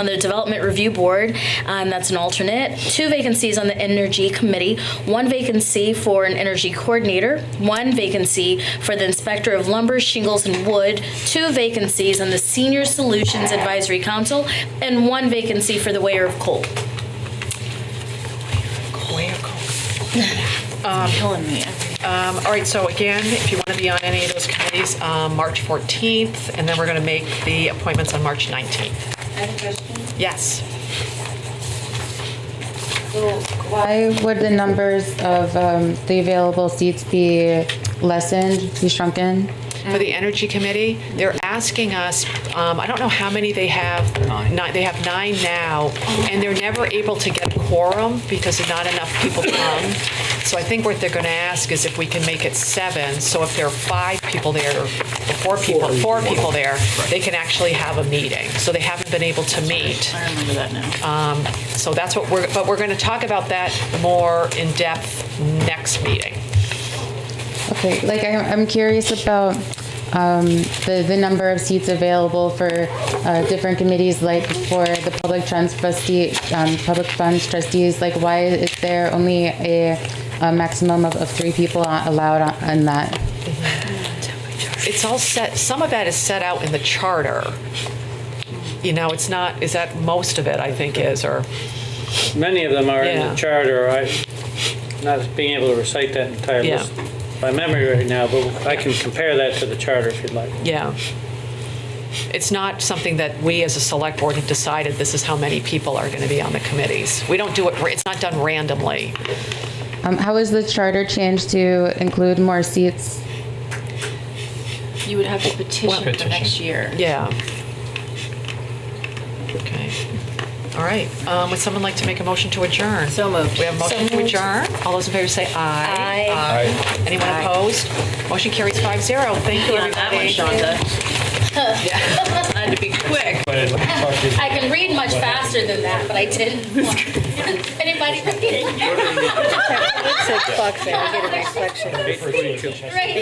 the Development Review Board, and that's an alternate. 2 vacancies on the Energy Committee. 1 vacancy for an Energy Coordinator. 1 vacancy for the Inspector of Lumber, Shingles, and Wood. 2 vacancies on the Senior Solutions Advisory Council, and 1 vacancy for the Weir of Coal. Killing me. All right, so again, if you want to be on any of those committees, March 14th, and then we're going to make the appointments on March 19th. I have a question. Yes. So why would the numbers of the available seats be lessened, be shrunken? For the Energy Committee, they're asking us, I don't know how many they have. 9. They have 9 now, and they're never able to get a quorum because not enough people come. So I think what they're going to ask is if we can make it 7, so if there are 5 people there, or 4 people there, they can actually have a meeting. So they haven't been able to meet. I remember that now. So that's what we're going to talk about that more in depth next meeting. Okay, like I'm curious about the number of seats available for different committees, like for the public funds trustees. Like, why is there only a maximum of 3 people allowed on that? It's all set. Some of that is set out in the charter. You know, it's not. Is that most of it? I think is or. Many of them are in the charter. I'm not being able to recite that entire list by memory right now, but I can compare that to the charter if you'd like. Yeah. It's not something that we as a select board have decided this is how many people are going to be on the committees. We don't do it, it's not done randomly. How is the charter changed to include more seats? You would have to petition for next year. Yeah. Okay. All right. Would someone like to make a motion to adjourn? So moved. We have a motion to adjourn. All those in favor say aye. Aye. Anyone opposed? Motion carries 5-0. Thank you, On that one, everybody. Shonda. I had to be quick. I can read much faster than that, but I didn't. Anybody read? It says clock there. I get a reflection. Right.